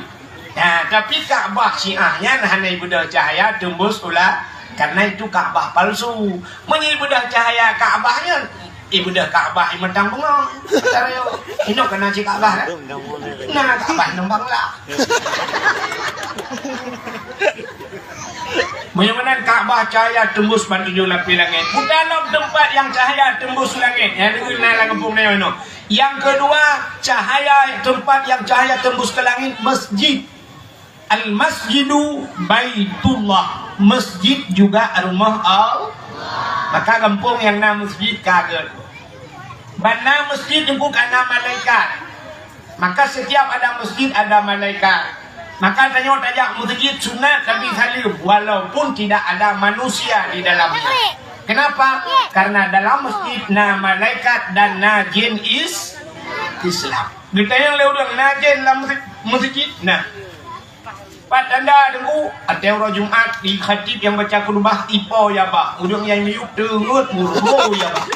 Nah, tapi Kaabah Syiahnya hanya ibadah cahaya tembus ulah karena itu Kaabah palsu. Menyibadah cahaya Kaabahnya ibadah Kaabah mentang bengong. Tarayo, ini kena si Kaabah. Nah, Kaabah nembanglah. Menyamanan Kaabah cahaya tembus ban 7 lapis langit. Dalam tempat yang cahaya tembus langit. Yang kenal kampung Neono. Yang kedua, cahaya tempat yang cahaya tembus ke langit masjid. Al-Masjidu Baitullah. Masjid juga rumah Allah. Maka kampung yang nama masjid kaget. Bana masjid itu karena malaikat. Maka setiap ada masjid ada malaikat. Maka tanya masjid sunat tapi salim walaupun tidak ada manusia di dalamnya. Kenapa? Karena dalam masjid na malaikat dan na jin Islam. Ditanya oleh orang na jin dalam masjid. Nah, Pat anda dengu ada orang Jumat di khatib yang baca khutbah ipo ya pak. Udang yang miuk dengut murmo ya pak.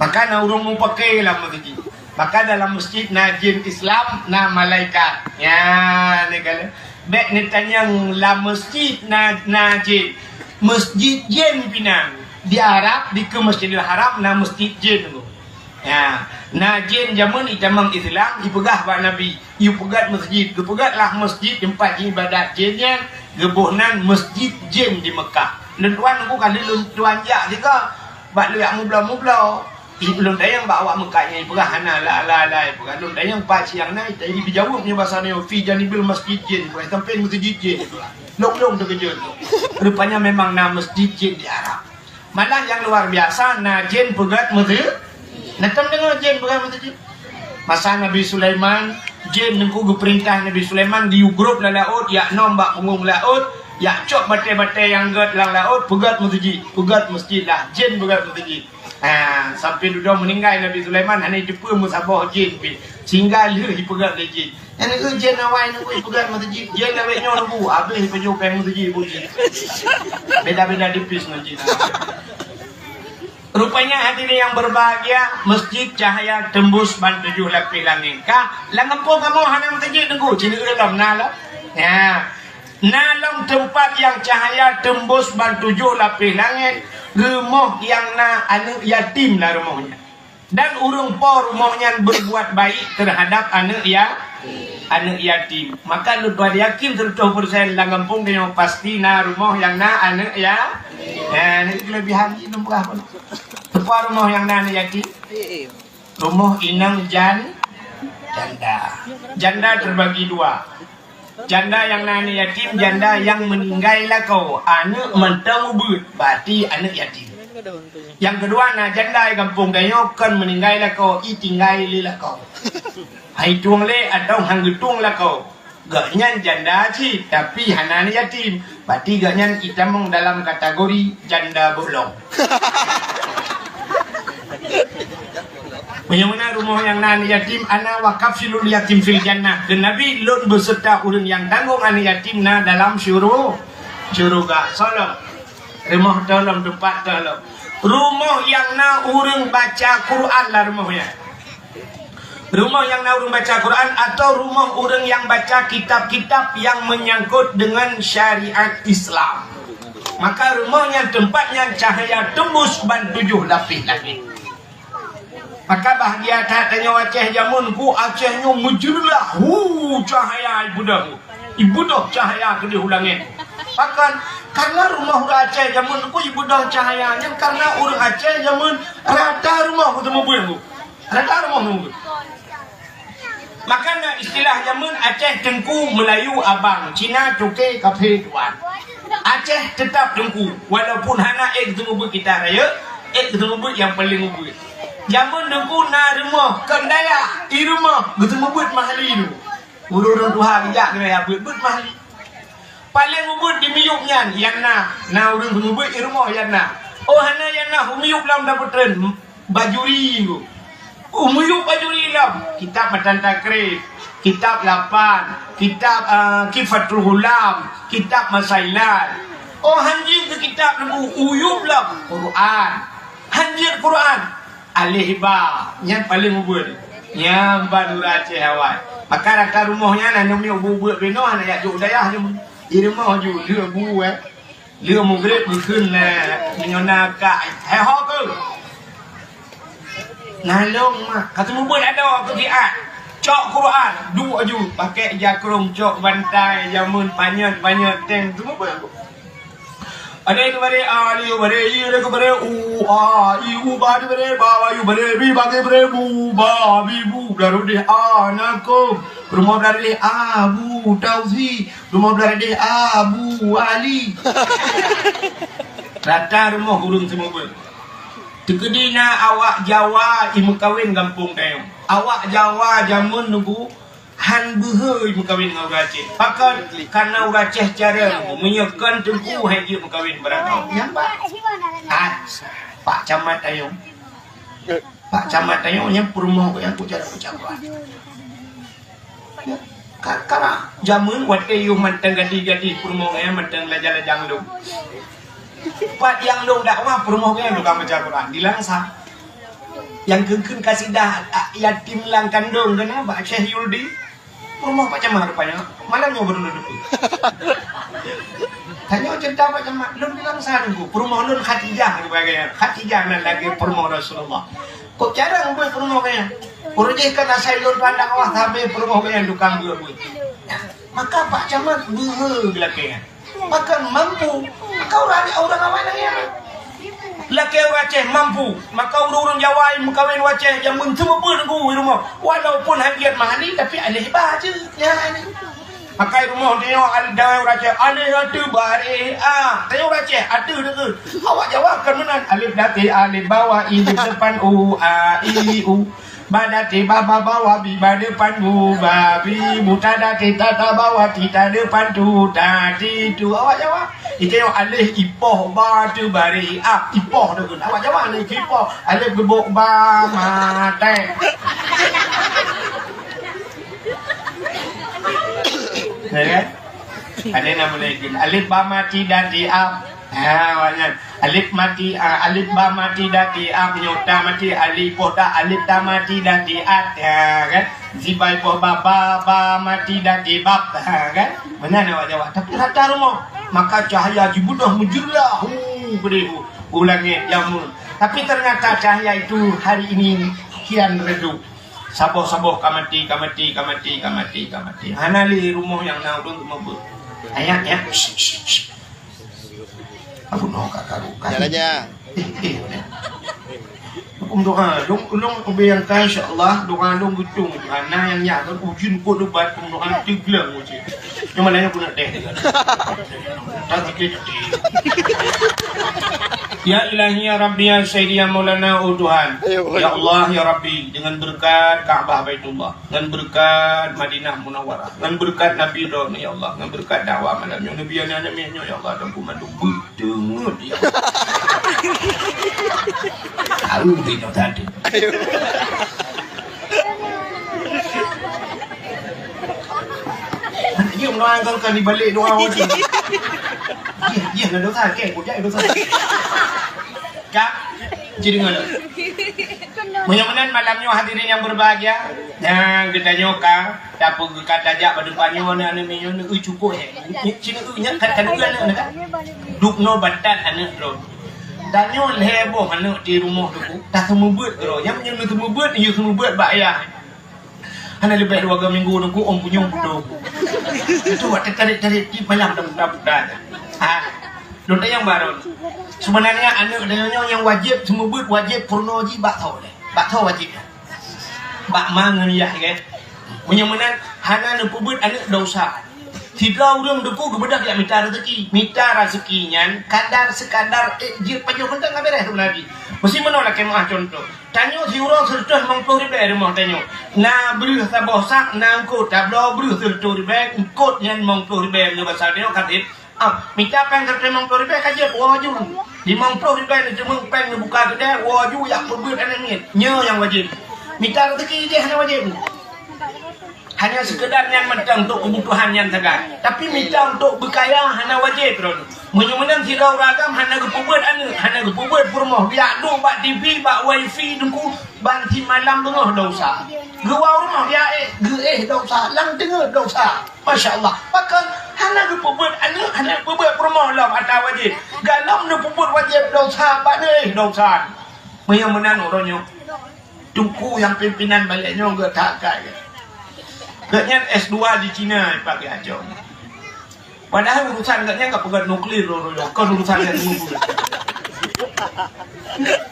Maka na urung mau pakai lah masjid. Maka dalam masjid na jin Islam na malaikat. Ya, negara. Bek ni tanya la masjid na jin. Masjid jin pinang. Di Arab di ke Masjidil Haram na masjid jin tu. Ya, na jin zaman itamang Islam dipegah pak Nabi. You pegat masjid, pegatlah masjid tempat ibadat jinnya, gebuhnan masjid jin di Mekah. Lentuan aku kan lentuan jak juga. Bak liak mubla-mubla. Belum dayang bawa Mekahnya perahana la pegat belum dayang pak siang naik tadi dijawab punya bahasa neo fi janibil masjid jin, bukan sampai masjid jin itu. Long terkejut. Rupanya memang nama masjid jin di Arab. Malah yang luar biasa na jin pegat masjid. Natam dengar jin pegat masjid. Masa Nabi Sulaiman jin nengku perintah Nabi Sulaiman di grup la laut ya nombak punggung laut ya cok bate-bate yang gat lang laut pegat masjid lah jin pegat masjid. Sampai duduk meninggal Nabi Sulaiman hanya jumpa musabah jin sehingga dia dipegat oleh jin. Yang jin awal nengku pegat masjid jin awak nyo nengku habis peju peng masjid bunyi. Beda-beda tipis nanti. Rupanya hadirin yang berbahagia, masjid cahaya tembus ban 7 lapis langit. Kah, langempung kamu hanam masjid tengku, sini dalam nala. Ya. Dalam tempat yang cahaya tembus ban 7 lapis langit, rumah yang na anak yatim lah rumahnya. Dan urung po rumahnya berbuat baik terhadap anak yatim. Maka lu tuan yakin 100% langempung dia pasti na rumah yang na anak ya. Ini kelebihan ini berapa? Apa rumah yang nana yatim? Rumah inang janda. Janda terbagi 2. Janda yang nana yatim, janda yang meninggal lah kau. Anak mentang ubud, berarti anak yatim. Yang kedua na janda yang kampung dayo kan meninggal lah kau, tinggal lah kau. Hai tuang le atau hang getung lah kau. Gaknya janda sih, tapi hanana yatim. Berarti gaknya kita meng dalam kategori janda bolong. Bagaimana rumah yang nana yatim, ana wakaf silul yatim fil jannah. Dan Nabi Lut beserta orang yang tanggung anak yatim na dalam syurga. Salam. Rumah dalam tempat dalam. Rumah yang na orang baca Quran lah rumahnya. Rumah yang na orang baca Quran atau rumah orang yang baca kitab-kitab yang menyangkut dengan syariat Islam. Maka rumahnya tempatnya cahaya tembus ban 7 lapis langit. Maka bahagia tanya Aceh jamun ku Acehnya menjerlah cahaya ibudah cahaya ke di langit. Bahkan karena rumah Aceh jamun ku ibudah cahayanya karena orang Aceh jamun rata rumah ku temu bu rata rumah ku. Maka istilah jamun Aceh tengku Melayu abang, Cina cukai kafe tuan. Aceh tetap dengku walaupun hana ketemu ber kita raya ketemu ber yang paling ubut zaman dengku na rumah kendaya di rumah ketemu ber mahali tu urun Tuhan jak kena ber mahali paling ubut di miyuknya yang na urun ketemu ber di rumah yang na oh hana yang na miyuk lam dapat tren bajuri tu miyuk bajuri lam kitab matan takrib kitab 8, kitab Kifatul Hulam, kitab Masailat. Oh hanjir ke kitab lembu uyub lah Quran. Hanjir Quran. Alih ba, yang paling ubud. Yang baru Aceh awal. Maka raka rumahnya nak ni ubud beno nak yak juk dayah je. Di rumah ju dia bu Dia mugrib mungkin menyona ka heho ke. Nalong mah kata ubud ada ke kiat. Cok Quran, dua ju pakai jakrung cok bantai jamun panyat teng semua apa? Ada itu bare ali bare i ada bare u a i u ba bare ba yu bare bi ba bare bu ba bi bu daru de anakum rumah dari Abu Taufi rumah dari Abu Ali rata rumah urung semua apa? Tegedina awak Jawa imu kawin kampung kayu. Awak Jawa jamun nunggu han behe imu kawin dengan orang Aceh. Pakan karena orang Aceh cara menyekan tengku haji imu kawin berangkau. Nampak? Pak Camat Ayong. Pak Camat Ayong yang perumah yang aku cara bercakap. Karena jamun waktu you manteng gadi perumah yang manteng lajang lu. Pak yang dong dakwah perumah yang tukang baca Quran di Langsa yang kengkeng kasih dah yatim lang kandung kenapa Syekh Yuldi perumah Pak Camat rupanya malam ngobrol dulu tanya cerita Pak Camat lun di Langsa dulu perumah lun Khadijah Khadijah nan lagi perumah Rasulullah kok jarang buat perumah kaya urujih kan asal lun pandang awak sampai perumah kaya tukang buat maka Pak Camat buhe belakangnya maka mampu maka orang awal yang laki orang Aceh mampu maka orang Jawa yang kawin Aceh yang semua pun di rumah walaupun hakikat mahali tapi alih baca ya ini maka rumah dia ada orang Aceh alih ada bare tanya orang Aceh ada tu awak jawab kan mana alif dati alif bawah i depan u a i u badati baba bawa bi depan bu babi mutadati tata bawa tita depan tu tadi tu awak jawab itu yang alih ipoh ba tu bari ipoh tu awak jawab ni ipoh alih gebuk ba mate kan ada nama lagi alif ba mati dan di awaknya alif mati alif ba mati dati nyota mati alif poda alif ta mati dati kan zibai po baba ba mati dati bab kan mana awak jawab tapi rata rumah maka cahaya jibudah mujurlah beribu ulangnya jamun tapi ternyata cahaya itu hari ini kian redup saboh kamati hanali rumah yang naudun mabut ayatnya aku nak kakak jalannya doa dong kebayangkan insyaallah doa dong gutung mana yang nyak ujin ko debat doa tiglang uji cuma lain aku nak teh tak sikit ya ilahi ya rabbi ya sayyidi ya maulana Tuhan ya Allah ya rabbi dengan berkat Ka'bah Baitullah dengan berkat Madinah Munawwarah dengan berkat Nabi Ron ya Allah dengan berkat dakwah malamnya Nabi ana namanya ya Allah dan kumandu dengut ya tahu dino tadi dia melanggar di balik doa wajib dia nak dosa ke aku jadi dosa kak jadi ngono mudah-mudahan malamnya hadirin yang berbahagia dan kita nyoka dapat kata jak pada panyo na anu minyo nu cukup cina nya kan kan dukno batat anak ro danyo lebo anak di rumah tu tak semua buat ro yang semua buat you semua buat bayar hana lebih 2 minggu nunggu om punyong tu itu waktu tarik di malam dah Lho yang baru. Sebenarnya anak yang wajib semua buat wajib purno ji bak tahu deh. Bak tahu wajib. Bak mangan ya kan. Punya menan hana nu pubut anak dosa. Tidak orang deku kebedak ya minta rezekinya kadar sekadar jir pajak hendak enggak beres lagi. Mesti menolak kemah contoh. Tanyo si urang serta mangko ribe rumah tanyo. Na beruh sabosak na angkut tablo beruh serta ribe angkut yang mangko ribe nu bahasa dia katip. Minta peng serta mangko ribe kaje wajib. Di mangko ribe ni cuma peng buka kedai wajib yang berbut anak ni. Nyo yang wajib. Minta rezeki je hanya wajib. Hanya sekedar yang mentang untuk kebutuhan yang tegak. Tapi minta untuk berkaya hanya wajib bro. Menyemenang tidak ragam hanya kepubuat anu, hanya kepubuat rumah biak dong bak TV, bak wifi dengku banti malam tengah dosa. Gua rumah biak dosa, lang tengah dosa. Masya-Allah. Maka hanya kepubuat anu, hanya kepubuat rumah lah atau wajib. Galam nu kepubuat wajib dosa, bak dosa. Menyemenang orangnya. Tungku yang pimpinan baliknya enggak takai. Katanya S2 di Cina pakai aja. Padahal urusan katanya enggak pegang nuklir loh. Kan urusannya semua.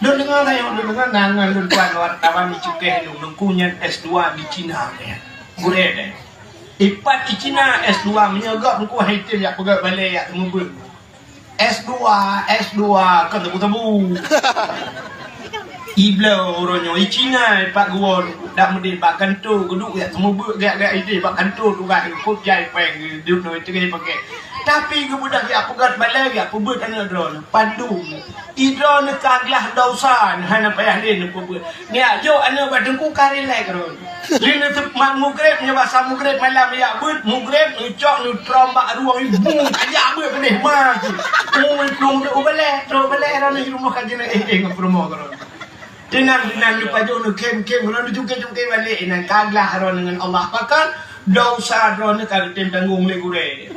Lu dengar saya, lu dengar nangan lu tuan wartawan di Cukeh lu nungkunya S2 di Cina ya. Boleh deh. Ipat di Cina S2 menyegak nungku haitil ya pegang balik ya semua. S2 kan tebu-tebu. Iblau orangnya di Cina pak gua dak mesti pak kantor geduk ya semua buat gak ide pak kantor tu kan kut jai peng duduk no itu pakai tapi kemudian ya pegat balai ya pebut anak drone pandu idron kaglah dausan hana payah ni pebut ni ajo anak badengku kari lai kron lini mak mugreb nya bahasa mugreb malam ya but mugreb ucok nu trombak ruang ibu aja but benih mah plong tu balai ran di rumah kajina ngapurmo kron Tenang lupa jono kem kalau jungke balik nan kaglah haron dengan Allah pakan dosa haron kan tanggung le gure.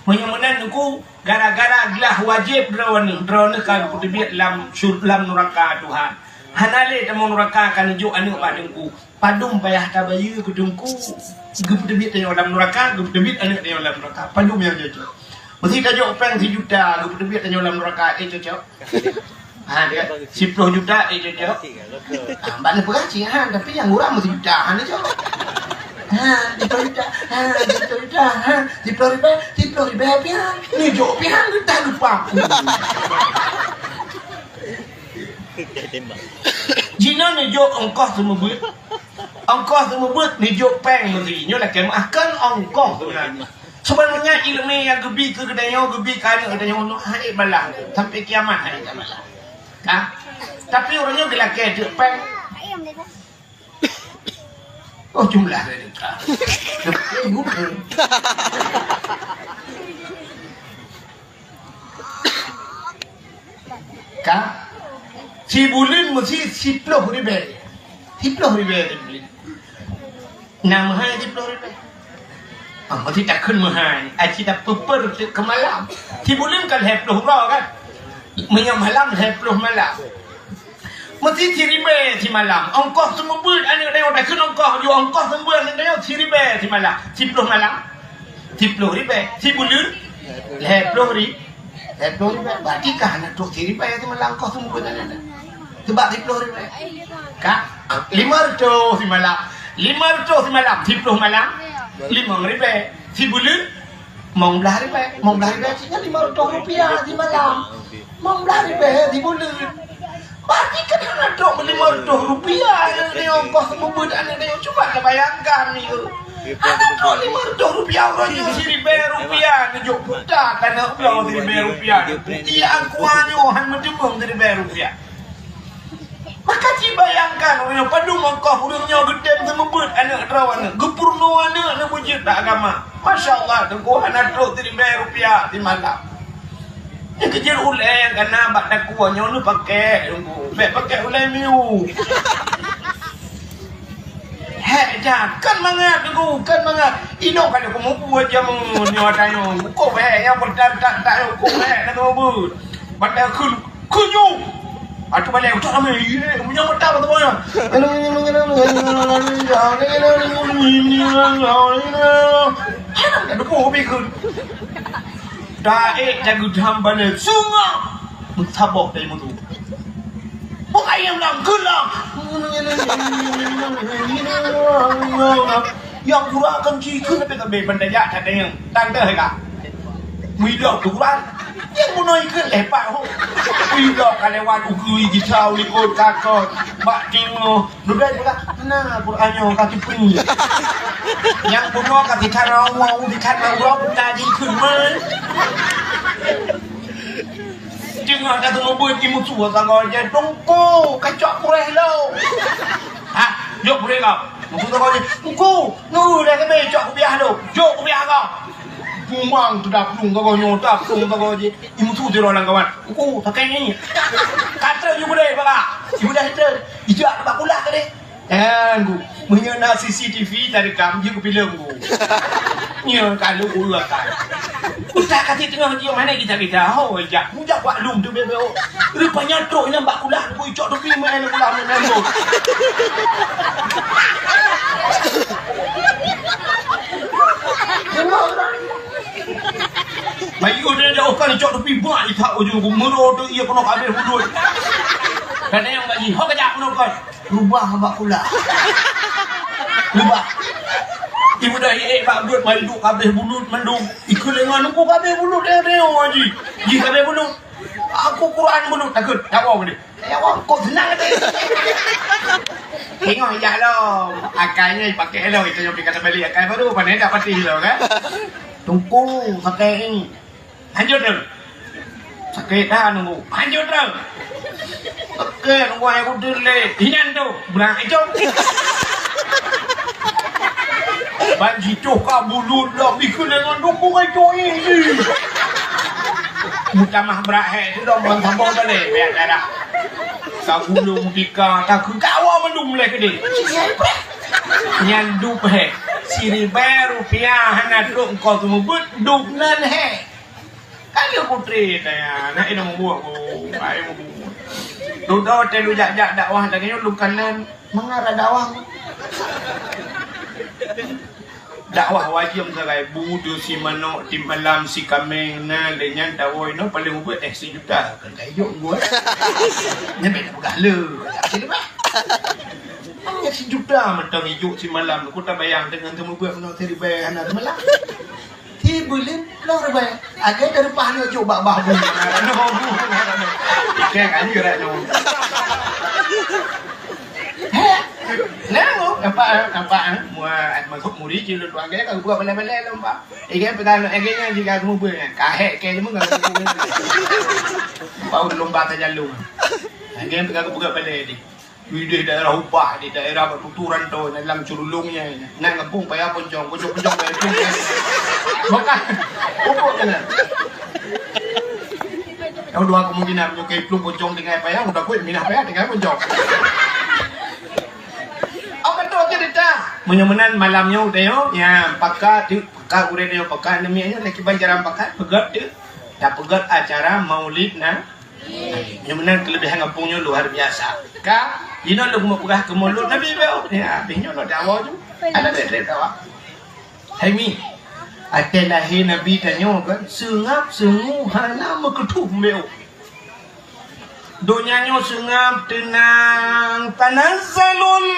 Menyemenan nuku gara-gara glah wajib drone kan kutibit lam neraka Tuhan. Hanale temu neraka kan ju anu padengku. Padum payah tabayu kudungku. Gupdebit tanya lam neraka, gupdebit anu tanya lam neraka. Padum yang jojo. Mesti tajuk peng 1 juta, gupdebit tanya lam neraka cocok. Dia 10 juta cocok. Mbak berapa sih tapi yang murah mesti jutaan aja. 10 juta. 10 ribu pian. Ni jo pian kita lupa. Jina ni jo ongkos semua buat. Ongkos semua buat ni jo peng mesti. Nyo lah kemah kan ongkos sebenarnya. Sebenarnya ilmu yang gebi ke kedainya gebi kan kedainya ono hai balang sampai kiamat hai balang. Tapi orangnya bila kaya peng. Oh jumlah mereka. Si bulan mesti 10 ribu. 10 ribu. Nama hai 10 ribu. Mesti tak kun mahal. Aci tak peper ke malam. Si bulan kan 10 kan. Menyam malam 10 malam. Mesti ciribe si malam. Ongkos semua buat anak dia dah kena ongkos juga ongkos semua anak dia ciribe si malam. 10 malam. 10 ribu. Si bulan 10 ribu. 10 ribu. Berarti kah anak tu ciribe si malam ongkos semua buat anak dia. Sebab 10 ribu. Kak 500 si malam. 500 si malam. 10 malam. 5 ribu. Si bulan 15 ribu. 15 ribu sehingga 500 rupiah di malam. 15 ribu di bulan. Berarti kan anak dok 500 rupiah dia ongkos semua buat anak dia. Cuba bayangkan ni. Anak dok 500 rupiah orangnya 1,000 rupiah. Ni jok buta karena ulang 1,000 rupiah. Ia angkuannya han menjebung 1,000 rupiah. Maka si bayangkan orangnya padu ongkos urangnya gede semua buat anak rawan. Gepurno anak wujud tak agama. Masya Allah tengku anak dok 1,000 rupiah di malam. Yang kejar ulai yang kena bak dakuannya lu pakai pakai ulai miu. Heh dah kan mangat tu kan mangat. Ino kan aku mau buat jam ni watanya. Kau yang berdan tak kau nak buat. Pada kunyu. Atu balik utak ramai. Punya mata apa tu boya. Hendak ada kau pikir. Daik jaga hambane sungai mutabok dari mutu. Bukan ayam lam kulang. yang kurang jika lebih bendaya ada yang tanda hega video kurang yang munoi ke lepak ho video kalewat ukui gitau likut kakot mak timo nudai pula nah Qurannya kaki pun yang puno kaki karau mau dikarau rob tadi kunman jangan ada tu mobil timu tua sangat je tunggu kacau kureh lo ha jok kureh kau maksud kau je tunggu nu dah kebe cok biah lo jok biah kau kumang tu dah pung kau nyotak pung kau je imu tu dia orang kawan tunggu tak ni kata you boleh bapa you dah itu ada bakulah ke deh aku mengenal CCTV dari kami aku bilang aku ni kalau ulah kan udah kata tengah dia mana kita oh ya mujak buat lum tu bebe rupanya truk ni mbak kulah aku icok tu main kulah menambo bayi udah ada orang icok tu buat ikak ujung kumero tu ia kena habis hudud dan yang bayi ho kejap menokon rubah mbak kulah rubah ibu dah pak buat manduk habis bulut mendung ikut dengan aku habis bulut dia haji ji habis bulut aku Quran bulut takut jawab dia jawab kau senang dia tengok ya lo akalnya pakai lo itu yang dikata beli akal baru pandai dapat lo kan tunggu pakai ini hancur dah sakit dah nunggu hancur dah oke nunggu aku dulu hinan tu berang itu banji cokak bulut lah bikul dengan dukung itu ini mutamah berakhir tu dah mentambang balik biar tak ada sabulung dika tak kawa mendung lagi dia nyandu pe siri baru rupiah hana duk kau tu mubut duk nan he kali putri dah nak ina membuat ko ai membuat tu dah telu jak dakwah lagi lu kanan mengarah dakwah dakwah wajib sebagai budu si manok tim malam si kameng na dengan dawai no paling ubet 1 juta kan kayuk gua nyampe dah begala sini bah hanya 1 juta mentang hijuk si malam aku tak bayang dengan temu buat no teri bayar anak malam ti boleh lo bayar agak dari pahnya coba babu no bu ikan kan gerak no nampak muat masuk muri je lu tuan ke kau buat balai-balai lomba ikan petang agaknya jika kamu buat kahek ke cuma enggak bau lomba tak jalu ikan pegang buat balai ni di daerah upah di daerah pertuturan tu dalam curulungnya nak ngepung payah poncong bayar tu makan pupuk kena kau dua kemungkinan menyukai plung poncong dengan payah udah kuat minah payah dengan poncong menyemenan malamnya udah yo ya pakai udah yo pakai namanya lagi banjaran pakai pegat tu dah pegat acara maulid nah menyemenan kelebihan kampungnya luar biasa kak ini lu mau pegah ke mulut nabi beo ya habisnya lo dakwah tu ada betul dakwah hai mi ada lahir nabi tanya kan sengap sengu hana meketuh beo dunianya sengap tenang tanazzalul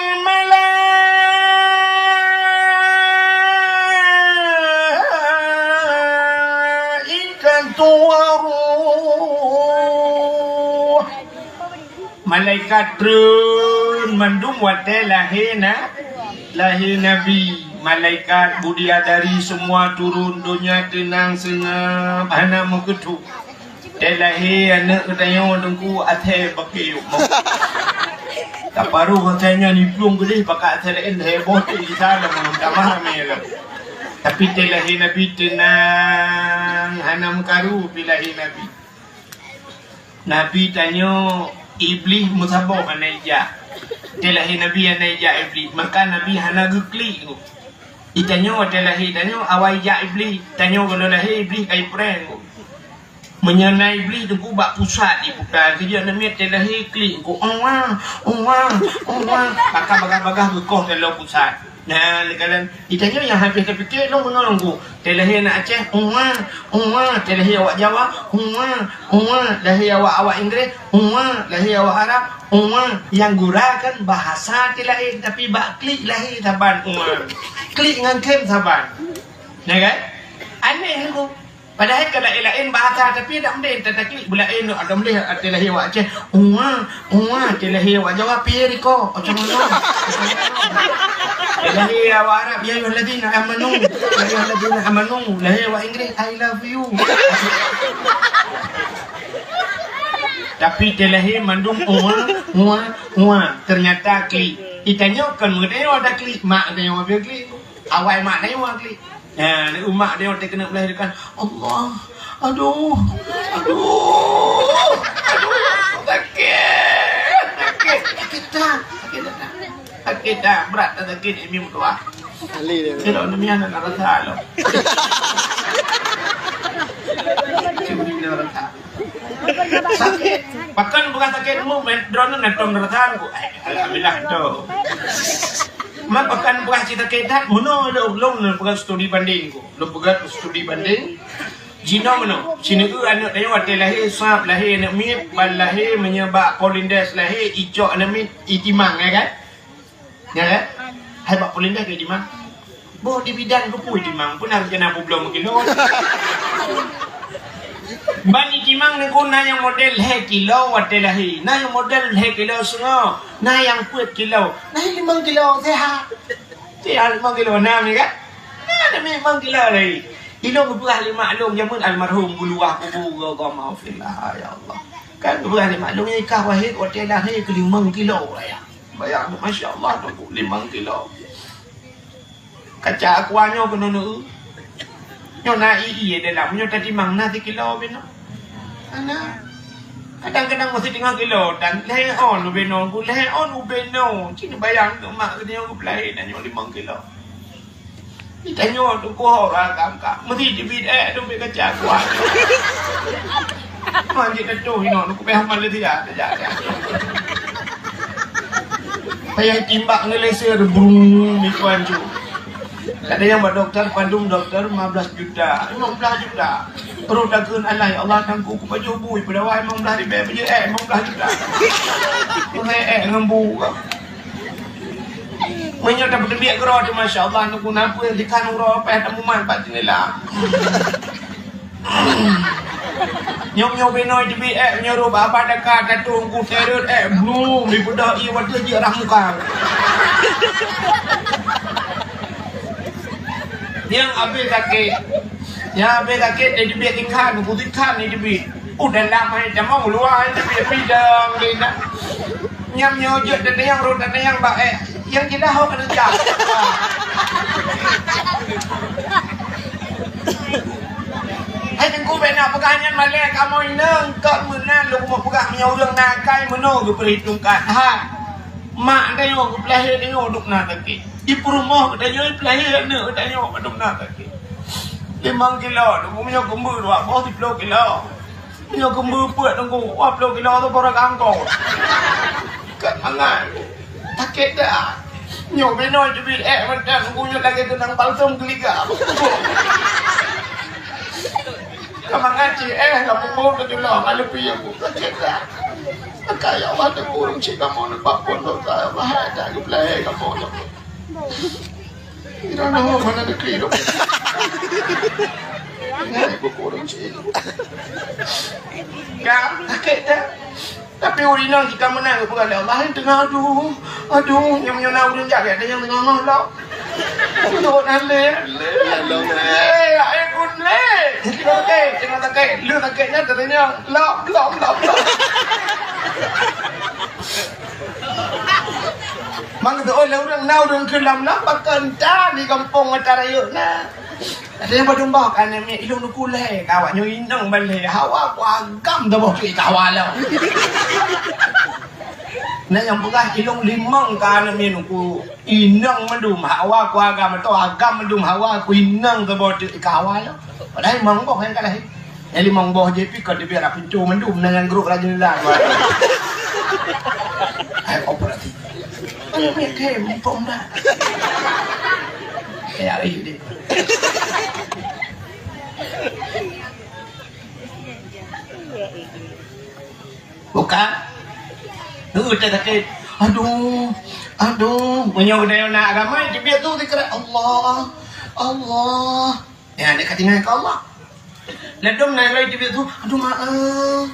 malaikat turun mendung wate lahir nabi malaikat budiadari semua turun dunia tenang sengap anak mengetuk lahir anak katanya dengku athe pakai tak baru katanya ni pelung gede pakai athe lain heboh di sana mengamah mela tapi lahir nabi tenang hanam karu lahir nabi tanya iblis musabok anaija telahi nabi anaija iblis maka nabi hana gukli itanyo telahi tanyo awai ja iblis tanyo kalau lahi iblis kai prank menyenai iblis tu bak pusat di bukan kerja nabi telahi klik ko maka bagah-bagah bekoh dalam pusat Nah, kalau ditanya yang habis terfikir long menolongku. Terlahir nak Aceh, terlahir awak Jawa, lahir awak Inggeris, lahir awak Arab, yang gurakan bahasa terlahir tapi bak klik lahir saban klik dengan kem saban. Nah kan? Aneh aku. Padahal kalau lain bahasa tapi tak mending tetaklik bulain ada mending terlahir awak Aceh, terlahir awak Jawa piye riko macam mana? Lahir awak Arab ya ayyuhalladzina amanu lahir awak Inggeris I love you. Tapi terlahir mandung ternyata klik. Ditanya kan dia ada klik mak dia apa klik. Awal mak dia apa klik. Nah, mak dia kena melahirkan Allah. Aduh. Sakit dah, berat dah sakit ini mutua. Kalau demi anak rasa lo. Sakit, bahkan bukan sakit mu, drone nentong rasa aku. Alhamdulillah tu. Mak bahkan bukan cerita ketat, mana lo bukan studi banding ku, lo bukan studi banding. Jina mana? Sini tu anak dia waktu lahir sahab lahir anak mit, bal lahir menyebab polindes lahir icok anak mit itimang kan? Ya kan? Hai bak polindes ke itimang? Boh di bidan ku pun itimang pun harus kena belum kilo. Ban itimang ni ku na yang model he kilo waktu lahir, na yang model he kilo semua, na yang kuat kilo, na 5 kilo sehat. Sehat 5 kilo na ni kan? Na 5 kilo lagi. Ilmu berah li maklum jamun almarhum buluah kubur ga maafillah ya Allah. Kan berah li maklum ni kah wahid waktu lahir ke 5 kilo ya. Bayang masya-Allah tu 5 kilo. Kaca akuanyo ke nono. Nyo na iya dalam nyo tadi mang na 3 kilo beno. Ana. Kadang-kadang mesti 3 kilo dan lahir on beno ku lahir on beno. Cini bayang tu mak dia ku lahir dan nyo 5 kilo. Ditanya tu ku orang kam mesti dibid tu be kerja kuat. Manjit tu hino ku pe hamal dia aja. Payah timbak ngeleser brung di kuanju. Ada yang buat doktor pandung doktor 15 juta, 15 juta. Perut dagun alai Allah tangku ku baju bui pedawai 15 ribu baju 15 juta. Tu ngembu. Menyok dapat biak gero di masya-Allah nu kunapa dikan uro apa temu man pat nila. Nyom benoi di biak nyoro bapa dekat katung ku terut belum di budak i wad je rah muka. Yang habis sakit. Yang habis sakit di biak tingkan ku tingkan ni di biak. Udah lama dah mau luar di biak bidang ni nak. Nyam nyojot dan yang rot dan yang baik. Yang kita hau kena jam. Hai tengku benar pegangan malek kamu inang kau menan lu mau pegang punya orang nakai meno ke perhitungkan. Ha. Mak dia yo ke pelahir dia yo duk nak taki. Di rumah dia yo pelahir ne dia yo duk nak taki. 5 kilo lu punya kembu 20 kilo. Punya kembu puat tengku 20 kilo tu orang angkau. Kat mangan. Sakit dah. Nyo benoi tu bil macam punya lagi tenang balsam geliga. Kamang ngaji kamu mau ke dulu kalau pi aku sakit dah. Kaya Allah tu kurang cik kamu nak papun tu kaya Allah ada ke play kamu tu. Ira nak mana nak kiri. Aku kurang cik. Kau sakit dah. Tapi original jika menang bukan Allah yang tengah aduh yang menyonau dia jaga ada yang tengah lah. Lo nale. Aku le. Jangan tak lu taknya katanya lo. Mang tu orang nau orang kelam bakal dah di kampung antara yuk na. Ada yang berdomba kan ni ilung nu kulai kawan nyu indang balik hawa ku agam dah bawa kawan lah. Nah yang pegah ilung limang kan ni nu indang mendum hawa ku agam mendum hawa ku indang dah bawa kawan lah. Padahal mang boh yang kalah. Yang limang boh JP kan dia biar pintu mendum dengan grup rajin lah. Hai operasi. Kempong dah. Kayak ini. Buka. Tak sakit. Aduh. Menyong dia nak agama dia tu dikira Allah. Ya, dia katingan ke Allah. Ledom naik lagi dia tu. Aduh maaf.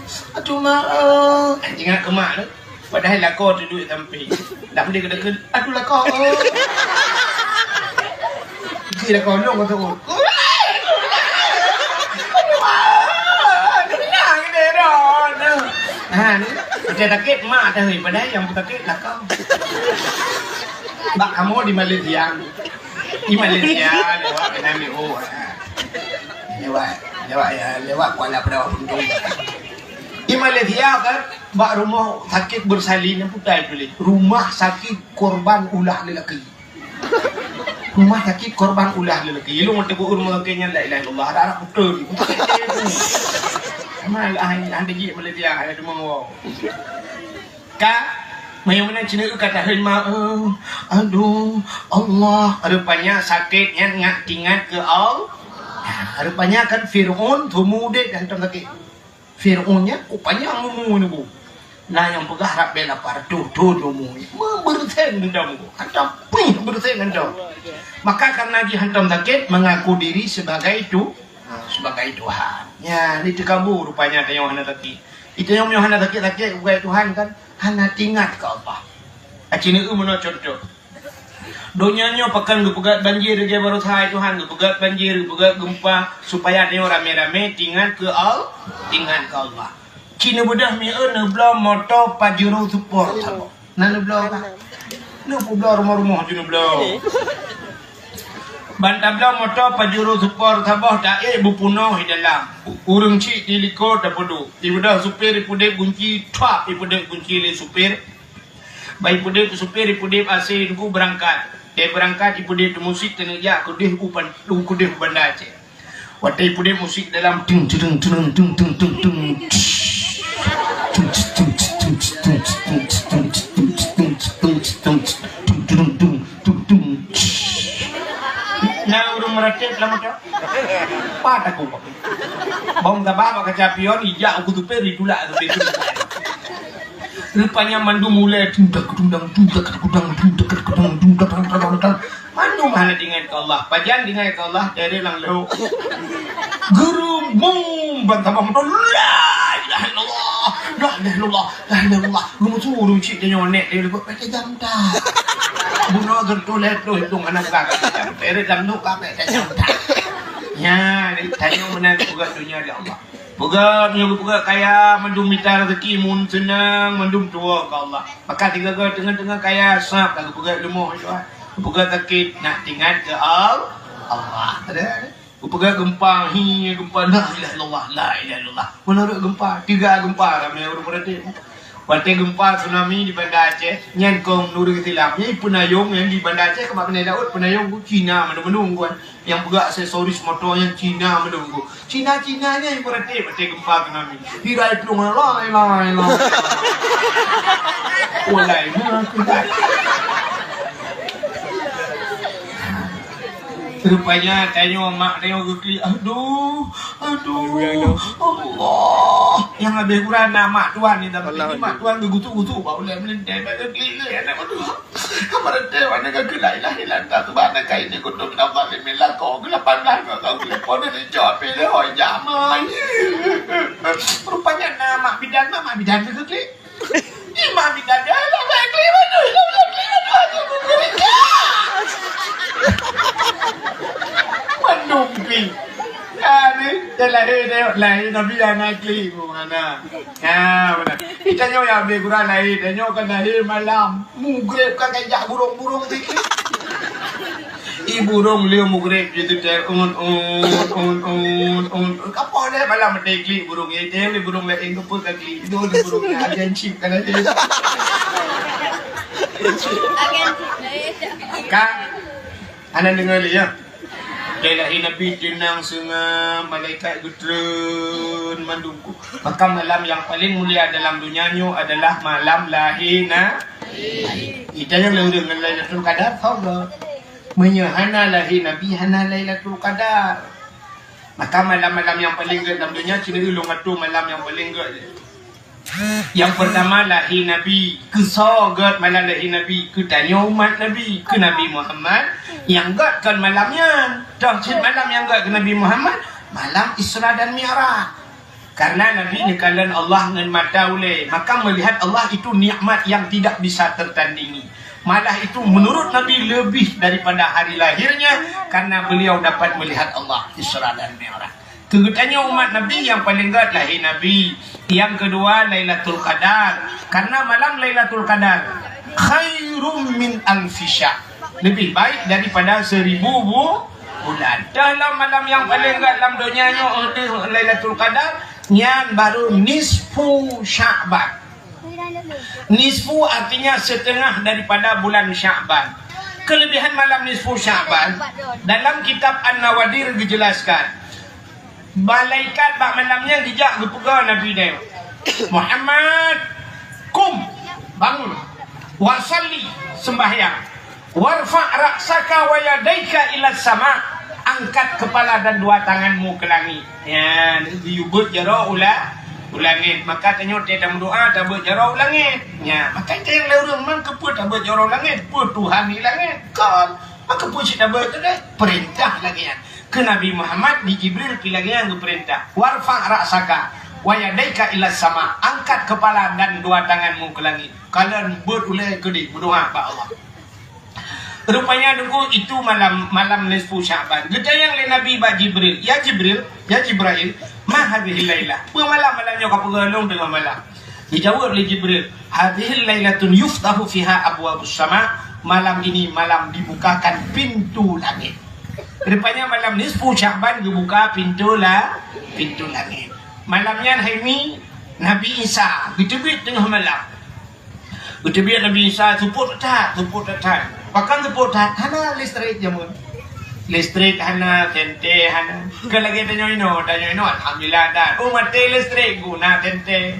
Jangan ke mak tu. Padahal lakor tu duduk sampai. Dak dia kena aduh lakor. Kira kolong tu. Dia sakit mak dah padahal yang sakit lah kau. Bak kamu di Malaysia. Lewat NMO. Lewat Kuala Pedawat Puntung. Di Malaysia kan bak rumah sakit bersalin yang putih boleh. Rumah sakit korban ulah lelaki. Rumah sakit korban ulah lelaki. Lu mau tegur rumah lakinya la ilaha illallah ada betul. Mal anda ji Malaysia ada demang. Kak, mana Cina kata maaf. Aduh, Allah. Rupanya sakitnya ingat ke Allah. Rupanya kan Fir'aun tumude dan sakit. Fir'aunnya rupanya ngomong ni bu. Nah yang pegah harap bela par tu ngomong. Bersen gendam bu. Hantam bersen gendam. Maka karena dihantam sakit mengaku diri sebagai Tuhan. Ya, ini kabur rupanya ada yang hana sakit. Itu yang hana sakit bukan Tuhan kan. Hana tingkat ke Allah. Acina mana contoh. Donyanya pakan gepegat banjir dia baru thai Tuhan gepegat banjir, gepegat gempa supaya dia rame-rame tingkat ke Allah. Cina bedah mi nebla motor pajero support sabo. Nebla ka. Nebla rumah-rumah cina nebla. Bantabla motor pajero support sabo dak bupuno di dalam. Urang cik di liko dak podo. Ibudah supir ipude kunci twap ipude kunci le supir. Baik ipude supir ipude ase nunggu berangkat. Dia berangkat ipude tu musik tenaga kudih upan kudih bandar Aceh. Waktu ipude musik dalam ting. Nah, urung meratip lah macam. Patah aku. Bom tabak kaca pion ijak aku tu peri tulak tu betul. Rupanya mandu mulai tundang. Mandu mana dengan ke Allah. Pajan dengan ke Allah dari lang lo. Guru bum bantabam tu la ilaha illallah. Guru suruh cik dia nyonek dia buat pakai jam dah. Bunuh tertulis tu hitung anak kakak. Peri jam tu kakak jam dah. Ya, tanya mana juga dunia di Allah. Pegat kaya mendum mita rezeki mun senang mendum tua ke Allah. Maka tengah kaya sap kalau pegat lemah itu. Pegat sakit nak tinggal ke Allah. Ada. Pegat gempa gempa la ilaha illallah. Menurut gempa 3 gempa ramai orang berarti. Waktu gempa tsunami di Bandar Aceh, nyangkong nuri ketilam. Ini penayung yang di Bandar Aceh kemana Bandar Daud penayung ku Cina menunggu kan. Yang pegang aksesoris motornya Cina menunggu. Cina-Cinanya yang berarti gempa tsunami. Hirai pelung la. Walai rupanya tanya mak dia kekli aduh Allah yang habis kurang mak tuan ni tapi mak tuan gegutu bau le melentai kekli le anak aduh kamar dia anak kelai lah hilang tak bana kai ni kutuk nama le melako 18 kau telepon ni jawab le hoi jamai rupanya nama bidan kekli ni mak bidan dia lah kekli aduh Menunggu, ni lahir tapi anak kli mana? Ya benar. Kita yang ambil kurang lahir, dan kan lahir malam. Mugrib kan kayak burung tu. Burung dia mugrib gitu ter on. Apa dia malam kli burung ini? Dia burung lain ke pun kli. Itu burung agen chip kan ada. Kak, anda dengar ya? Delahi Nabi jenang sungai malaikat gudrun mandungku. Maka malam yang paling mulia dalam dunianya adalah malam lahir Kita yang lalu dengan Lailatul Qadar tahu menyahana lahir Nabi hana Lailatul Qadar. Maka malam-malam yang paling gede dalam dunia cina ulung atu malam yang paling gede. Yang pertama lahir Nabi, kesogat malam lahir Nabi, ke tanya umat Nabi, ke Nabi Muhammad. Yang gede kan malamnya, dah malam yang gede ke Nabi Muhammad, malam Isra dan Mi'raj. Karena Nabi dikalian Allah dengan mata oleh, maka melihat Allah itu nikmat yang tidak bisa tertandingi. Malah itu menurut Nabi lebih daripada hari lahirnya, karena beliau dapat melihat Allah Isra dan Mi'raj. Kegetanya umat Nabi yang paling gede lahir Nabi. Yang kedua Lailatul Qadar, karena malam Lailatul Qadar khairum min alfi syahr, lebih baik daripada 1000 bulan. Dalam malam yang paling gede dalam dunia Lailatul Qadar, yang baru nisfu Sya'ban. Nisfu artinya setengah daripada bulan Sya'ban. Kelebihan malam nisfu Sya'ban dalam kitab An-Nawadir dijelaskan. Malaikat bak malamnya dijak berpegang Nabi dia. Muhammad, kum, bangun. Wasalli, sembahyang. Warfa' ra'saka wa yadaika ila sama'. Angkat kepala dan dua tanganmu ke langit. Ya, diubut jaro ulangit. Maka tanya dia doa tak buat jaro ulangit. Ya, maka kita yang lalu memang keput tak buat jaro langit. Put Tuhan di langit. Kan, maka put tak buat tu dah perintah lagi ya. Ke Nabi Muhammad di Jibril lagi yang perintah. Warfa' ra'saka wa yadaika ila sama. Angkat kepala dan dua tanganmu ke langit. Kalian buat ulai kedai berdoa kepada Allah. Rupanya dulu itu malam nisfu Sya'ban. Kita yang le Nabi ba Jibril, ya Jibril, ma hadhihi lailah. Malam-malamnya kau pegalong dengan malam. Dijawab oleh Jibril, hadhihi lailatun yuftahu fiha abwabus sama. Malam ini malam dibukakan pintu langit. Rupanya malam nisfu Sya'ban dibuka pintu langit. Malamnya hari ini Nabi Isa ditebit tengah malam. Ditebit Nabi Isa tuput tak. Pakan tepuk hana listrik jamun. Listrik hana tente hana. Kalau kita tanya ino alhamdulillah dah. Oh mati listrik guna tente.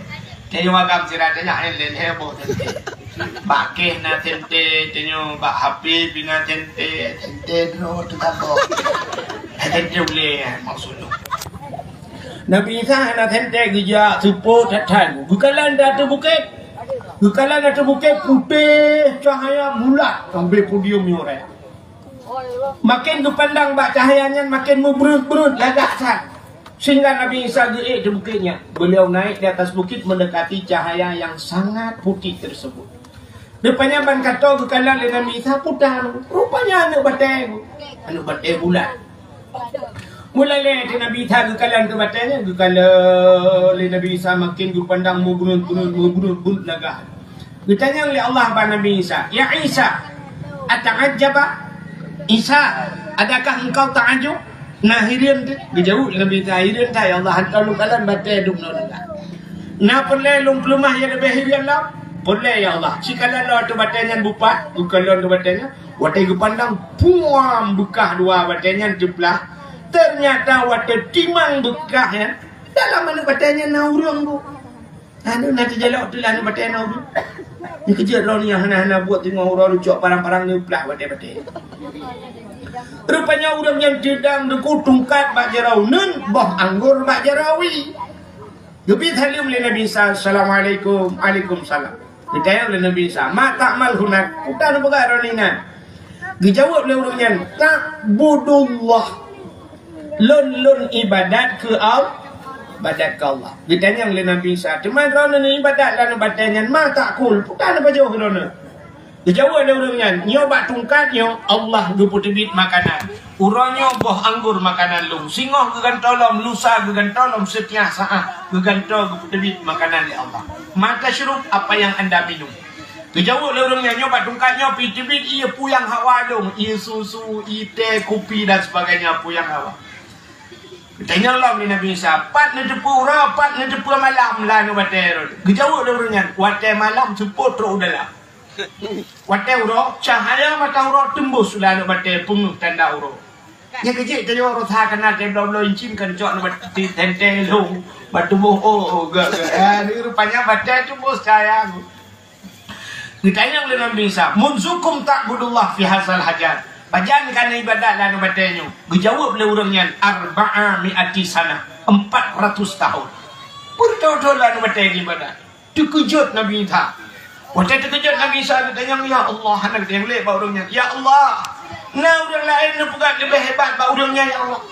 Tanya wagam sirah tanya elen hebo tente. Bakeh na tente tanya bak HP bina tente no tukako. Tente boleh maksudnya. Nabi Isa hana tente gija tepuk tatan. Bukanlah dah terbukit. Bukanlah ada bukit putih cahaya bulat sampai podium orang. Makin dipandang bak cahayanya makin berut-berut lagaksan. Sehingga Nabi Isa di bukitnya. Beliau naik di atas bukit mendekati cahaya yang sangat putih tersebut. Depannya ban kata bukanlah Nabi Isa putih. Rupanya anak batai bulat. Mulai le Nabi Isa gekalan ke batanya, gekalan le Nabi Isa makin dipandang berut lagah. Ditanya oleh Allah kepada Nabi Isa, ya Isa, ata'ajjaba? Isa, adakah engkau ta'ajub? Nah hirian tu, dijawab Nabi Isa, hirian tak ya Allah hantar lu kalan batai duk nolak. Nah perle lung pelumah yang lebih hirian lah, perle ya Allah. Si kalan lo tu batainya bupat, gekalan tu batainya, watai gepandang puam bekah dua batainya jeplah. Ternyata waktu timang bekah ya dalam mana batanya naurung bu. Anu nanti jalak tu lah anu batanya naurung. Ni kerja lo ni yang hana buat tengok orang lucuk parang-parang ni pelak batai-batai. Rupanya orang yang sedang deku tungkat bak jarau nun boh anggur bak jarawi. Gebit halim oleh Nabi Isa, Assalamualaikum, Waalaikumsalam. Ditanya oleh Nabi Isa, ma ta'mal hunak. Kita nak buka roninan. Dijawab oleh orangnya, ta'budullah. Lun ibadat ke ibadat ke Allah. Ditanya oleh Nabi Isa, "Teman rona ni ibadat lan batanya ma takul." Putan apa jauh rona? Dijawab oleh orangnya, "Nyoba tungkatnya Allah gupu tebit makanan. Uronyo boh anggur makanan lu. Singoh gegantolom, lusa gegantolom setiap saat gegantol gupu tebit makanan di Allah. Maka syurub apa yang anda minum." Dijawab oleh orangnya, "Nyoba tungkatnya pi tebit ia puyang hawa dong, ia susu, teh, kopi dan sebagainya puyang hawa." Tanya Allah ni Nabi Isa, pat ni depu rapat ni depu malam lah ni batai. Dijawab dia orangnya, watai malam seput ro dalam. Watai ro cahaya mata ro tembus lah ni batai penuh tanda ro. Ya kecil tanya ro tha kana tem lo incin kan jok ni batai tente lo batu boh oh ga. Ni rupanya batai tembus cahaya. Ditanya oleh Nabi Isa, munzukum ta'budullah fi hasal hajat. Bajan kana ibadat lah nu batenyo. Dijawab oleh orangnya 400 sana, 400 tahun. Berdoa lah nu baten ibadat. Terkejut Nabi Isa. Waktu terkejut Nabi Isa ditanya, ya Allah, anak yang lek ba orangnya. Ya Allah, nah orang lain nu pegat lebih hebat ba orangnya ya Allah.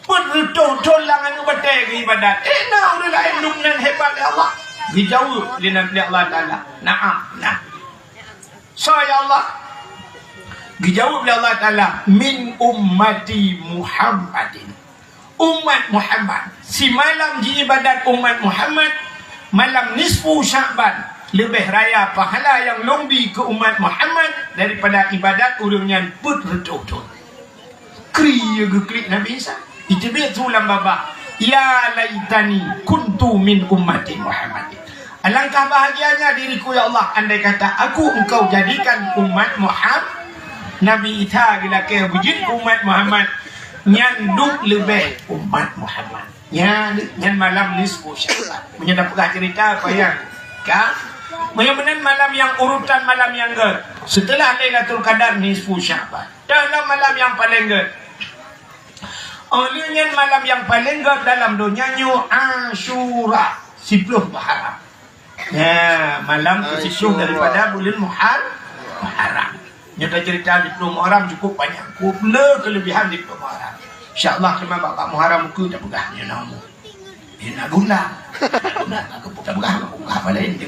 Berdoa lah nu baten ibadat. Nah orang lain nu hebat ya Allah. Dijawab oleh Nabi Allah Taala, na'am, nah. So ya Allah, dijawab oleh Allah Taala, min ummati Muhammadin. Umat Muhammad. Si malam di ibadat umat Muhammad, malam nisfu Sya'ban, lebih raya pahala yang lebih ke umat Muhammad daripada ibadat urangnya betul-betul. Kriya geklik Nabi Isa. Itu betul lambaba. Ya laitani kuntu min ummati Muhammadin. Alangkah bahagianya diriku ya Allah, andai kata aku engkau jadikan umat Muhammad. Nabi Isa gila ke wujud umat Muhammad nyanduk lebih umat Muhammad. Nyan malam nisfu Sya'ban. Punya dapat cerita apa yang kan? Mudah-mudahan malam yang urutan malam yang ke setelah Lailatul Qadar nisfu Sya'ban. Dalam malam yang paling ke. Olehnya malam yang paling ke dalam dunianya Asyura 10 Muharram. Ya, malam ke-10 daripada bulan Muharram. Nyata cerita di bulan Muharram cukup banyak. Kupla kelebihan di bulan Muharram. InsyaAllah kena bapak Muharram muka tak pegahnya nama. Dia nak guna. Aku tak pegah. Aku pegah pada ini.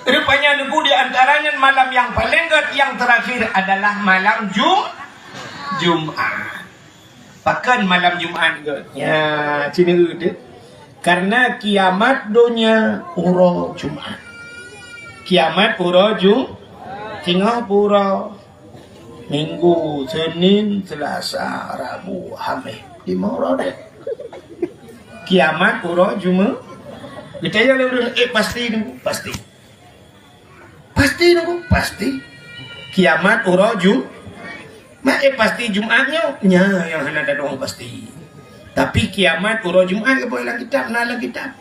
Rupanya nunggu di antaranya malam yang paling yang terakhir adalah malam Jumat. Bahkan malam Jumat ke. Ya, sini ke. Karena kiamat dunia uro Jumat. Kiamat uro tinggal pura Minggu, Senin, Selasa, Rabu, Khamis. 5 uro deh. Kiamat uro Jumat. Kita ya udah pasti nih, pasti. Pasti nih, pasti. Kiamat uro Jumat. Pasti Jumatnya yang hendak ada dong pasti. Tapi kiamat uro Jumat ke boleh lah kitab, nalah kitab.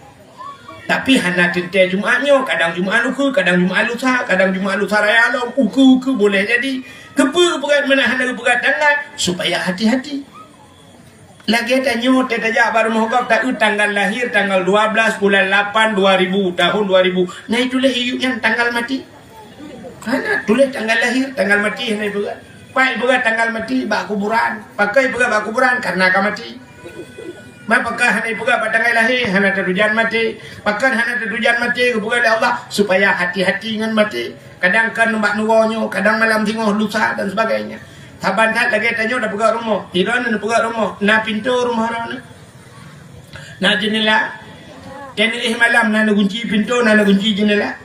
Tapi hana tente Jumatnya, kadang Jumat luka, kadang Jumat lusa, kadang Jumat lusa raya alam, uku boleh jadi. Keperat mana hana keperat tanggal supaya hati-hati. Lagi tanya tetap baru mohon tak tanggal lahir tanggal 12 bulan 8 2000 tahun 2000. Nah itulah hidup yang tanggal mati. Hana tulis tanggal lahir, tanggal mati hana berat. Pai berat tanggal mati bak kuburan. Pakai berat bak kuburan karena akan mati. Mapakah hana ibuga batangay lahir hana tertujuan mati. Pakan hana tertujuan mati kebuga oleh Allah supaya hati-hati dengan mati. Kadang kan nombak nuwonyo, kadang malam tengok lusa dan sebagainya. Saban tak lagi tanya dah buka rumah. Iran dah buka rumah. Na pintu rumah orang. Na jendela. Kenilih malam na kunci pintu, na kunci jendela.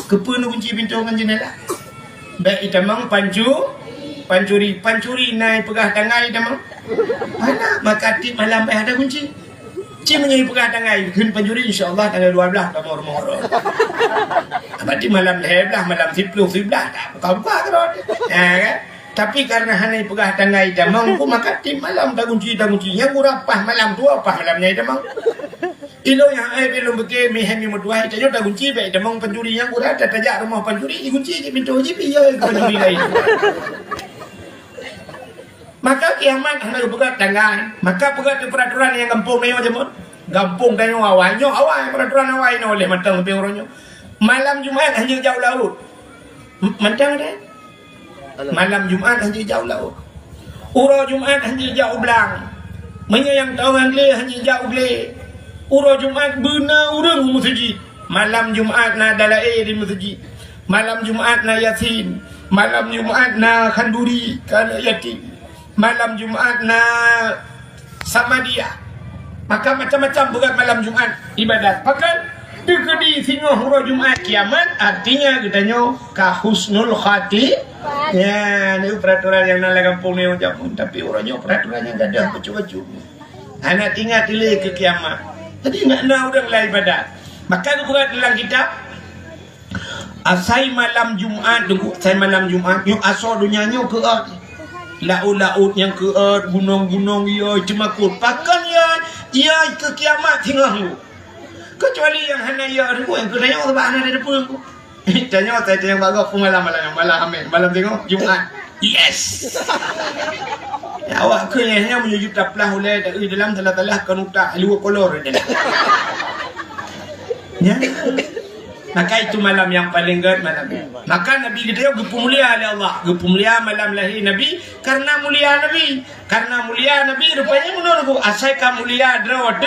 Kepu na kunci pintu dengan jendela. Baik itamang pancuri naik pegah tangai itamang. Mana makati malam ada kunci. Cik menyai pegah tangai kun pancuri insyaallah tanggal 12 kamu rumah orang. Berarti malam heblah malam 10 tak buka kan. Kan? Tapi karena hanya pegah tangai itamang ku makati malam tak kunci yang kurapah malam tu apa malamnya itamang. Ilo yang belum beke mehemi mutuai tayo tak kunci baik itamang pancuri yang kurap tajak rumah pancuri kunci pintu je piye pancuri lain. Maka kiamat hendak berat tangan. Maka berat peraturan yang kampung nayo jemut. Kampung tayo awalnya awal peraturan awal no oleh matang lebih orangnya. Malam Jumat hanya jauh laut. Matang deh. Malam Jumat hanya jauh laut. Uro Jumat hanya jauh belang. Menyayang tahu angle hanya jauh ble. Uro Jumat benar urang masjid. Malam Jumat na dalae di masjid. Malam Jumat na yasin. Malam Jumat na khanduri kana yatim. Malam Jumat na sama dia. Maka macam-macam berat malam Jumat ibadat. Bahkan dekedi singoh hura Jumat kiamat artinya katanya kahusnul khati. Ya, ini peraturan yang nala kampung ni jamun tapi orangnya peraturannya enggak ada baju-baju. Anak tinggal tilai ke kiamat. Jadi enggak ada orang lain ibadat. Maka berat dalam kitab asai malam Jumat tunggu asai malam Jumat yo asal dunianya ke laut-laut yang ke gunung-gunung ya cemakut pakan ya ke kiamat tinggal kecuali yang hanya ya ribu yang kedaya orang hanya ada depan Tanya saya yang bagus malam tengok Jumaat. Yes. Ya, awak kenyanya menuju taplah oleh dari dalam telah kanuta luar kolor dia. Ya. Maka itu malam yang paling gad malam. Maka Nabi kita gepu mulia oleh Allah. Gepu mulia malam lahir Nabi karena mulia Nabi. Karena mulia Nabi rupanya menurutku asai ka mulia drawat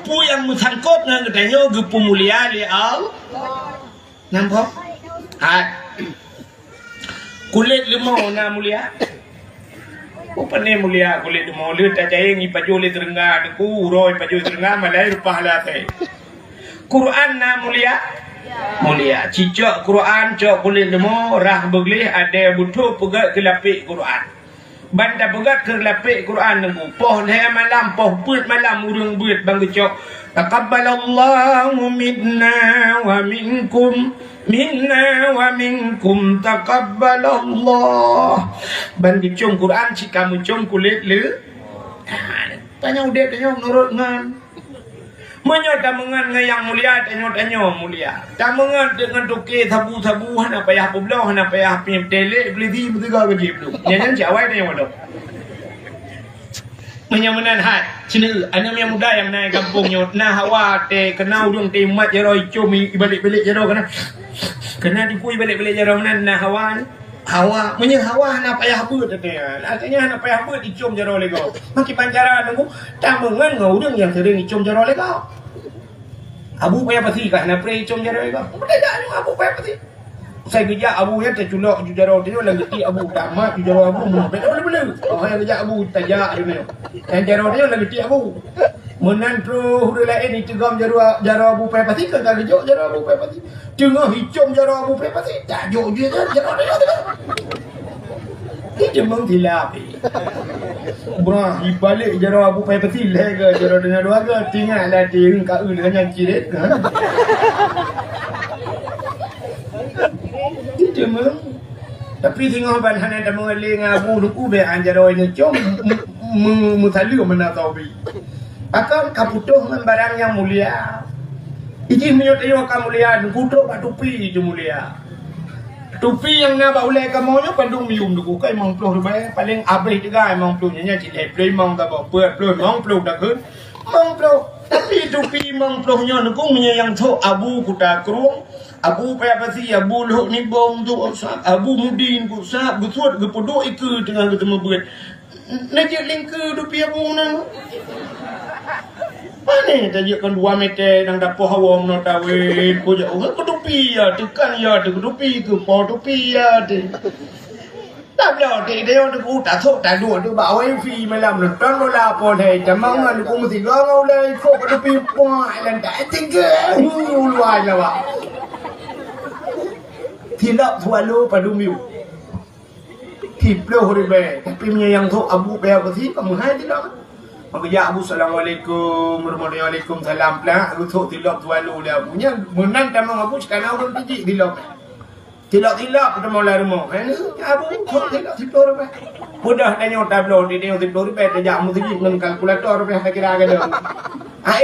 pu yang musangkot nang katanya gepu mulia oleh Allah. Nampak? Kulit lemau na mulia. Upane mulia kulit lemau le ta jaya ngi pajole terengah deku uroi pajole terengah malai pahala te. Quran na mulia. Mulia. Cicak Quran cok kulit lemau rah beglih ada butuh pegat ke lapik Quran. Banda pegat ke lapik Quran nengku. Poh le malam poh put malam urung buit bang cok. Taqabbalallahu minna wa minkum taqabbalallah. Bagi cung Quran si kamu cung kulit le. Tanya udah tanya nurut ngan. Menyo tamungan yang mulia tanya mulia. Tamungan dengan toke sabu-sabu hana payah peblau hana payah pim tele beli di bertiga gaji belum. Nyanyian jawai tanya waduh. Menyamanan hat sini anak yang muda yang naik kampungnya nah hawa te kenal dong te mat jaro cumi balik-balik jaro kena dipui balik-balik jaro nan nah hawa hawa na payah beut teh artinya na payah beut dicum jaro lego maki pancara nunggu tamungan ngau dong yang sering dicum jaro lego abu payah pasti kah na pre dicum jaro lego udah abu payah pasti saya kerja abu ya terculok jujaro dia lagi ti abu tamat jujaro abu boleh oh yang kerja abu tajak dia yang jaro dia lagi ti abu menan pro huru lain itu gam jaro abu payah pasti kan kerja jaro abu payah pasti tengah hicum jaro abu payah pasti tajuk dia jaro dia itu memang hilap brah dibalik jaro abu payah pasti lega jaro dengan dua ke tinggal lah ting kau dengan ciret kan memang tapi tengok bahan ada mengeling abu duku be anjaro nya com mutalu mana tahu bi akan kaputuh barang yang mulia iki menyot yo kamulia kuto patupi itu mulia tupi yang na baulai kamonya pandung mium duku kai mong ploh bae paling abai juga mong ploh nya cilai plei mong ta bo peut ploh mong ploh dak keun mong ploh tapi tupi mong ploh nya nuku yang tho abu kuta krung abu payah pasti abu luk ni bom tu abu mudin ku sab gusut gepodo iku tengah ketemu buat najak lingke dupi abu nang mana tajak kan 2 meter nang dapoh awam no tawin ko ja ko dupi ya tekan ya tu dupi ku po dupi ya tu tak lo dia tu tak thok tak dua tu bawa fi malam lu tan lo la po thei jamang ngan ku mesti ngau le ko dupi po lan ta tinggal luai la wa tidak selalu pada miu. Tiplo horibe, tapi yang tu abu payah pasti kamu hai tidak. Maka ya abu assalamualaikum warahmatullahi salam lah. Aku tu tidak selalu dia punya menang tamang abu sekarang orang pergi tidak. Tidak kita mau lari mau. Abu tu tidak tiplo horibe. Mudah tanya tablo di dia tiplo horibe. Dia amu segi dengan kalkulator horibe kira agak dah.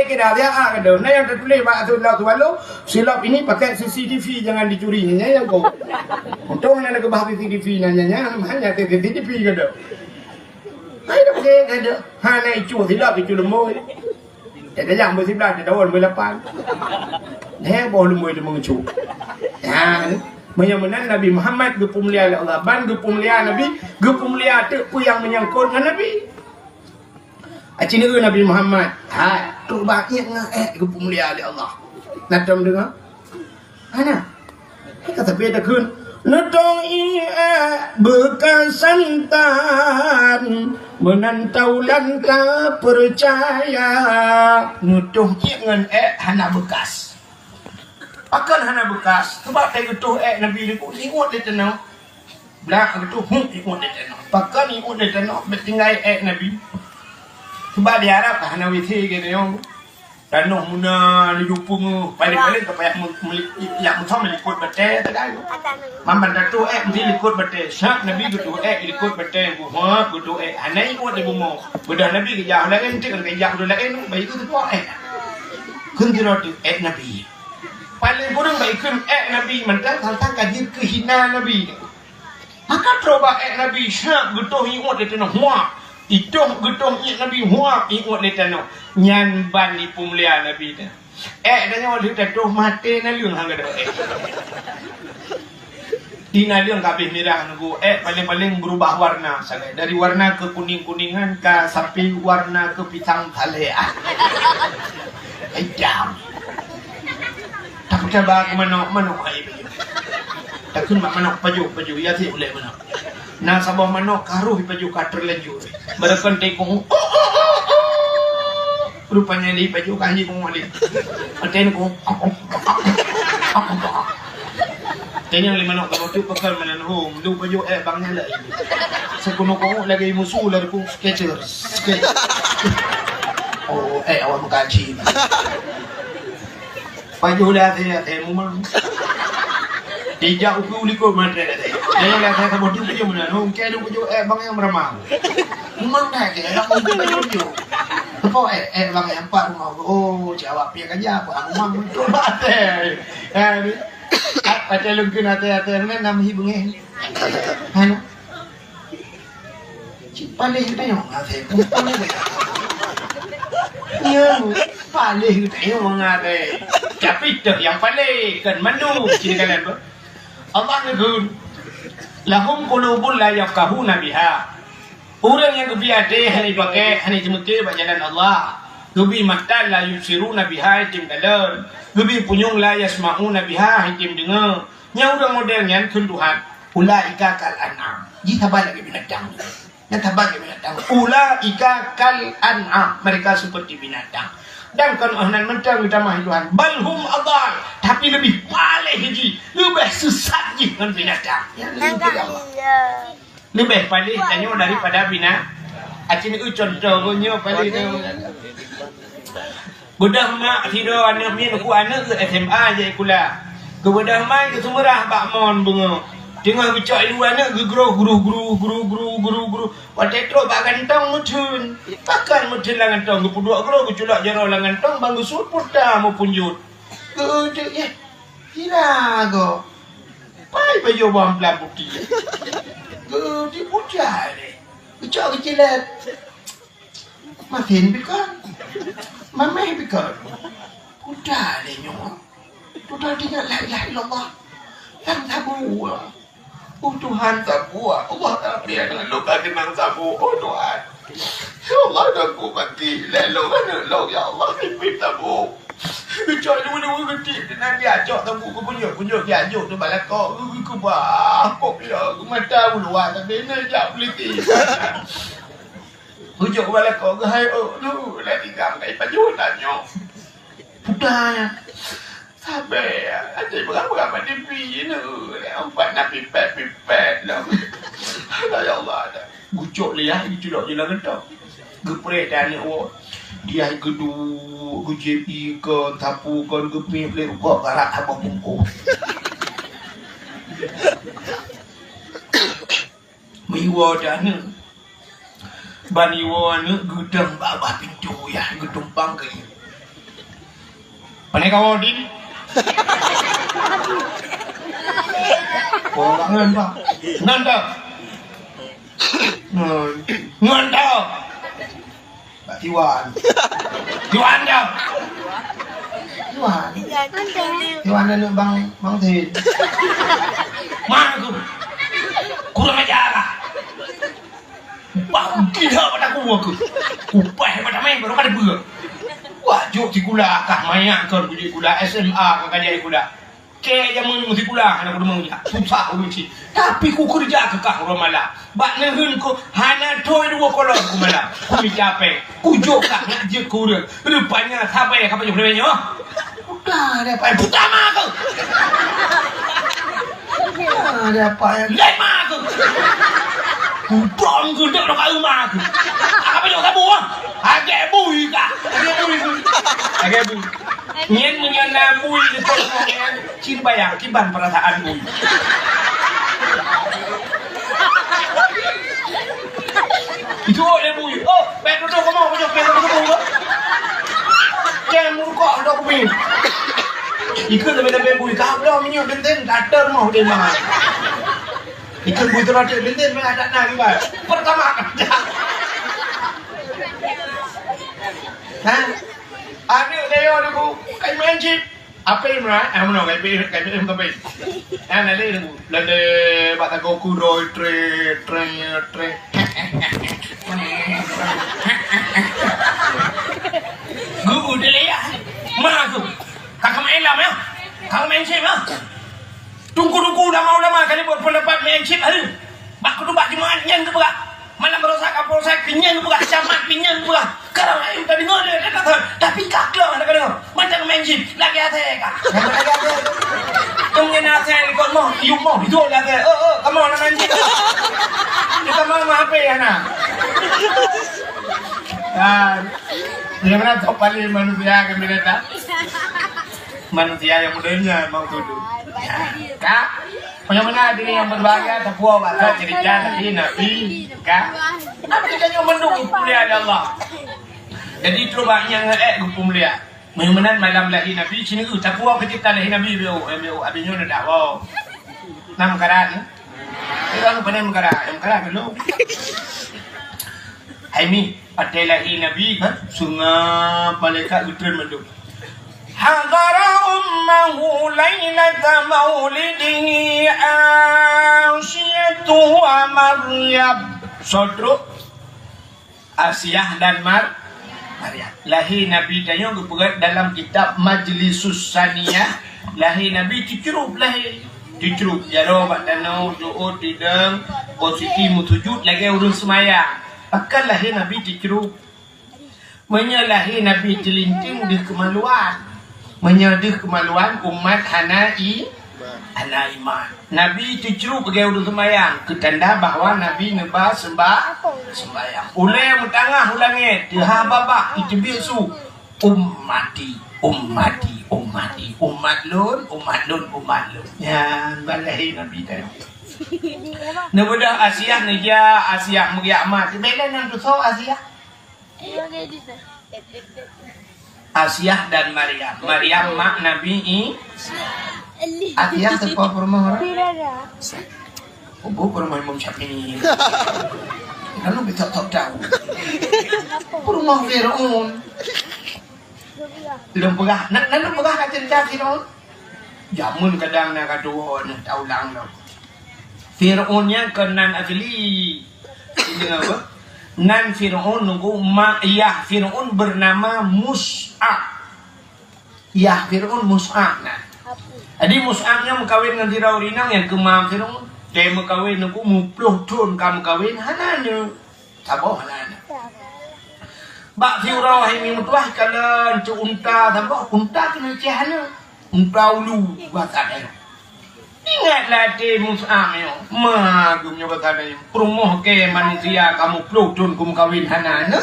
Kira dia agak dah. Nah yang tertulis pak tu tidak selalu. Silap ini pakai CCTV jangan dicuri nya ya kau. Untung nak bahas CCTV nanya hanya CCTV kada. Hai dah boleh kada. Hana icu silap icu lemoi. Tak ada yang bersiblah tak ada 18. Dah boleh lemoi tu mengecu. Dan menyamanan Nabi Muhammad gepumulia oleh Allah ban gepumulia Nabi gepumulia tu yang menyangkut dengan Nabi. Acini Nabi Muhammad. Ha tu banyak ngah gepumulia oleh Allah. Nadam dengar? Ana. Kata beda kun. Nutong bekas santan menantau lanta percaya. Nutong ngan hana bekas. Akan hana bekas. Sebab saya getuh Nabi ni ku ingat dia tenang. Belak getuh ingat dia tenang. Pakan ingat dia tenang bertinggal Nabi. Sebab dia harap hana wisi ke dia. Tanah muna ni dupung paling-paling kepayah yang mutam likut bete tak ada. Mamban datu mesti likut bete. Syak Nabi gitu likut bete buah gitu anai ko de bumo. Bedah Nabi ke jah lain tik ke jah do lain baik itu tu kun dirot Nabi. paling kurang baikkan Nabi mentang tentang dia kehina Nabi. Maka coba Nabi syak getuh ingat dia tanah huak. Itu getuh Nabi huak ingat dia tanah. Nyan ban di pemulihan Nabi dah. Dan yang dia tanah mati naliung hang ada. Di naliung kabeh merah nunggu. Paling-paling berubah warna. Dari warna ke kuning-kuningan ke sampai warna ke pisang thaleh. Jam. Tak coba ke manok ai baju. Tak kun manok baju ya ti boleh manok. Na sabah manok karuh baju ka terlanjur. Berakan tekong. Rupanya di baju kanji kong wali. Aten kong. Tanya lima manok kalau tu pakal manan home, lu baju bangnya lah. Sekuno kong lagi musuh lagi kong Skechers. Oh, awak mengkaji. Baju dah saya memang tidak ukur ulikur mana dah. Saya lihat saya kamu tu baju mana? Mungkin ada baju bang yang meramah. Memang dah ke? Aku baju. Apa bang yang empat rumah? Oh, jawab dia kerja apa? Memang betul betul. Apa celung kena hati-hati ni nama hibungnya. Hano. Paling kita yang hati. Paling. Yang paling kita yang mengatai. Tapi yang paling kan mandu cerita kalian ber. Allah negur lahum qulubun la yafqahuna biha. Orang yang kebiade hani pakai hani jemute jalan Allah. Gebi mata la yusiruna biha tim dalam. Gebi punyung la yasmauna biha tim dengar. Nya orang model nyan kun Tuhan. Ulaika kal an'am. Jika balik binatang. Yang tabak binatang. Ulaika kal an'am. Mereka seperti binatang. Dan kan ahnan mentang utama Tuhan balhum adal tapi lebih paling haji lebih sesat dengan binatang lebih paling tanya daripada binatang acin itu contohnya paling budak mak tidur anak min aku anak ke SMA je kula ke budak mak ke sumerah bakmon bunga tengah bicak luar anak ke guru Watetro bak gantong mutun. Pakan mutun lah gantong. Gepuduk gero geculak jaro lah gantong. Bang gesut putah mau punjut. Gede ya. Kira go. Pai baju bang pelan putih. Gede putih ni. Bicak kecilat. Maafin bikan. Mamai bikan. Putih ni nyok. Putih tinggal la ilaha illallah. Yang tabu. Oh Tuhan sabu, Allah tak biar dengan luka kenang sabu. Oh Tuhan, ya Allah aku mati. Lalu mana lo ya Allah pipit sabu. Bicara dulu kecil dengan dia ajak sabu ke punyuk dia ajak tu balak kau. Aku bah, kok ya aku mata uluan tapi ni jap liti. Punyuk balak kau ke hai lu dah tinggal kai paju tanya. Putanya. Sabar, ada berapa dia pergi ni? Empat nak pipet lah. Ya Allah ada. Gucuk liah, guculak je lah kata. Geprek dan ni awak. Dia geduk, gujepi ke, tapu ke, gepin, pelek rukuk, garak abang bungkuk. Miwa dan ni. Baniwa ni gedang bawah pintu ya, gedung pangkai. Pandai kau din? Oh, ngantau. Ngantau. Pak Tiwan. Tiwan dah. Tiwan ada bang Tin. Mana tu? Kurang ajar. Bang gila pada aku. Upah pada main baru pada ber. Wah, jok si gula kah mayak kan puji gula SMA kan kajai gula. Ke yang mesti gula anak kudu maunya. Susah urusi. Tapi ku kerja ke kah orang malam. Bak nehun ku hana toy dua kolor ku malam. Ku micape. Ku jok kah ngajak ku dia. Rupanya sampai kapan jok namanya? Udah ada apa? Pertama ku. Ada apa ya? Lima ku. Bom ku dak nak rumah ku. Apa jok sabu? Agak bui kah? Agak bui. Nyen menyana bui di tengah cin bayang kiban perasaan bui. Itu ada bui. Oh, betul tu kamu macam betul tu. Jangan murkok dok bui. Ikan tapi bui kabel minyak benten datar mau dia mah. Ikan bui terus benten mah ada nak gimana? Pertama kerja. Hah? Ada dia tu kai main chip. Apa yang mana? Mana kai PM tapi. Nanti tu lade batago kuroi tre. Guru dia ya. Mana tu? Kakak main lah, kakak main chip lah. Tunggu dah mau kali buat pendapat main chip hari. Bak tu bak di mana yang tu berak. Malam berosak kapolsek kenyang tu berak, camat kenyang tu berak. Kalau main tadi dengar dia kata, tapi kakak nak dengar. Macam main chip lagi ada kak. Lagi ada. Tunggu nasi ni kau mau, you mau itu lagi. Kamu nak main chip? Kita mau apa ya nak? Bagaimana top paling manusia kami kata? Manusia yang mudanya mau tuduh. Kak, bagaimana diri yang berbahagia terpuas baca cerita Nabi Kak? Apa kita yang mendung mulia Allah? Jadi itu banyak mulia. Bagaimana malam lahir Nabi sini tu terpuas ketika lahir Nabi abinya dah wow. Nam karat. Orang pandai mengkarat dulu. Haimi ada lahir Nabi kan? Sungai malaikat utran mendung. حضر أمه ليلة مولده آسية ومريم Saudara Asiyah dan Maryam. Lahir Nabi tanya kepegat dalam kitab Majlisus Saniyah. Lahir Nabi dicerup lahir. Dicerup. Jaro bak danau doa tidang posisi mutujud lagi urus semayang. Akan lahir Nabi dicerup. Menyalahir Nabi celinting di kemaluan. Menyedih kemaluan umat Hanai iman. Nabi dicerup bagi urus semayang. Ketanda bahawa Nabi nebah sembayang. Ulai mutangah ulangnya. Diha babak itu bisu. Ummati. Umat lun. Ya, balai Nabi tadi. Nabudah Asiyah Nija Asiyah Mugiamat. Bela yang tu so Asiyah. Asiyah dan Maryam. Maryam mak Nabi Asiyah sebuah permohonan. Oh, permohonan Imam Syafi'i. Lalu kita tak tahu. Permohonan Fir'aun. Belum pegah. Nanti pegah kat cerita Fir'aun. Jamun kadang nak kadua nak tahu lang lo. Fir'aunnya kenan afili. Ini apa? Nan Fir'aun nunggu Yah Fir'aun bernama Mus'ab. Yah Fir'aun Mus'ab nah. Jadi Mus'abnya mengkawin dengan Fir'auninang yang kemam Fir'aun. Dia mengkawin nunggu mupluh tun kamu kawin hananya. Sabar hananya. Bak Fir'au ini mutuah kalau cuk unta sabar unta kena cihana. Unta ulu batanya. Ingatlah di Mus'ab yo, magumnya berkata perumoh ke manusia kamu pelutun kamu kawin hanana,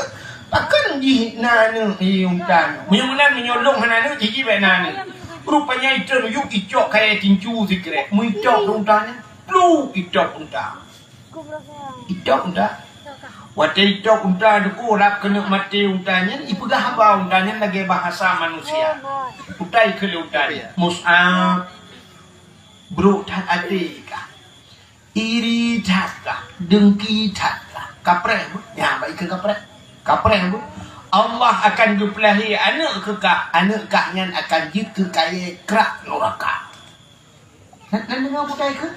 akan dihnana untan. Menyulan menyolong hanana jadi benana. Rupanya itu yuk icok kayak tinju sikre, muicok untannya, pelu icok untan. Icok untan. Waktu icok untan itu rap kena mati untannya, ibu dah hamba untannya lagi bahasa manusia. Utai ke untannya, Mus'ab. Bro tak adikah, iri tatkah, dengki tatkah, kapreh, ya baik ke kapreh bu. Allah akan dupelahi anak kahnya akan jid ke kaya kerak neraka. Nanti dengar bukai ke?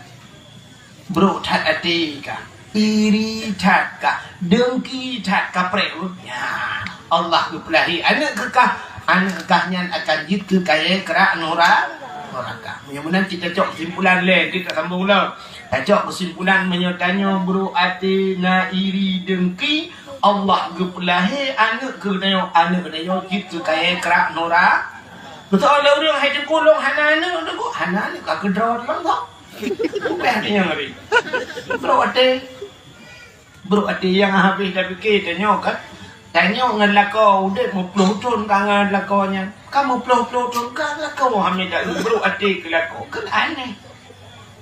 Bro tak adikah, iri tatkah, dengki tatkah, kapreh bu. Ya Allah dupelahi anak kahnya akan jid ke kaya kerak neraka. Mudah-mudahan kita cok kesimpulan lain. Kita sambung ulang. Kita cok kesimpulan menyertanya bro ati na iri dengki Allah gepelahi anak kedayo gitu kaya kerak nora. Betul ada orang hai kulong hanana tu hanana ka kedrot lang tau. Bukan yang ngari. Bro ati yang habis dah fikir tanya kan. Tanya ngelako udah mau pelutun kangen lakonya. Kamu pelutun kan lakau Muhammad dah bro adik kelako kan aneh.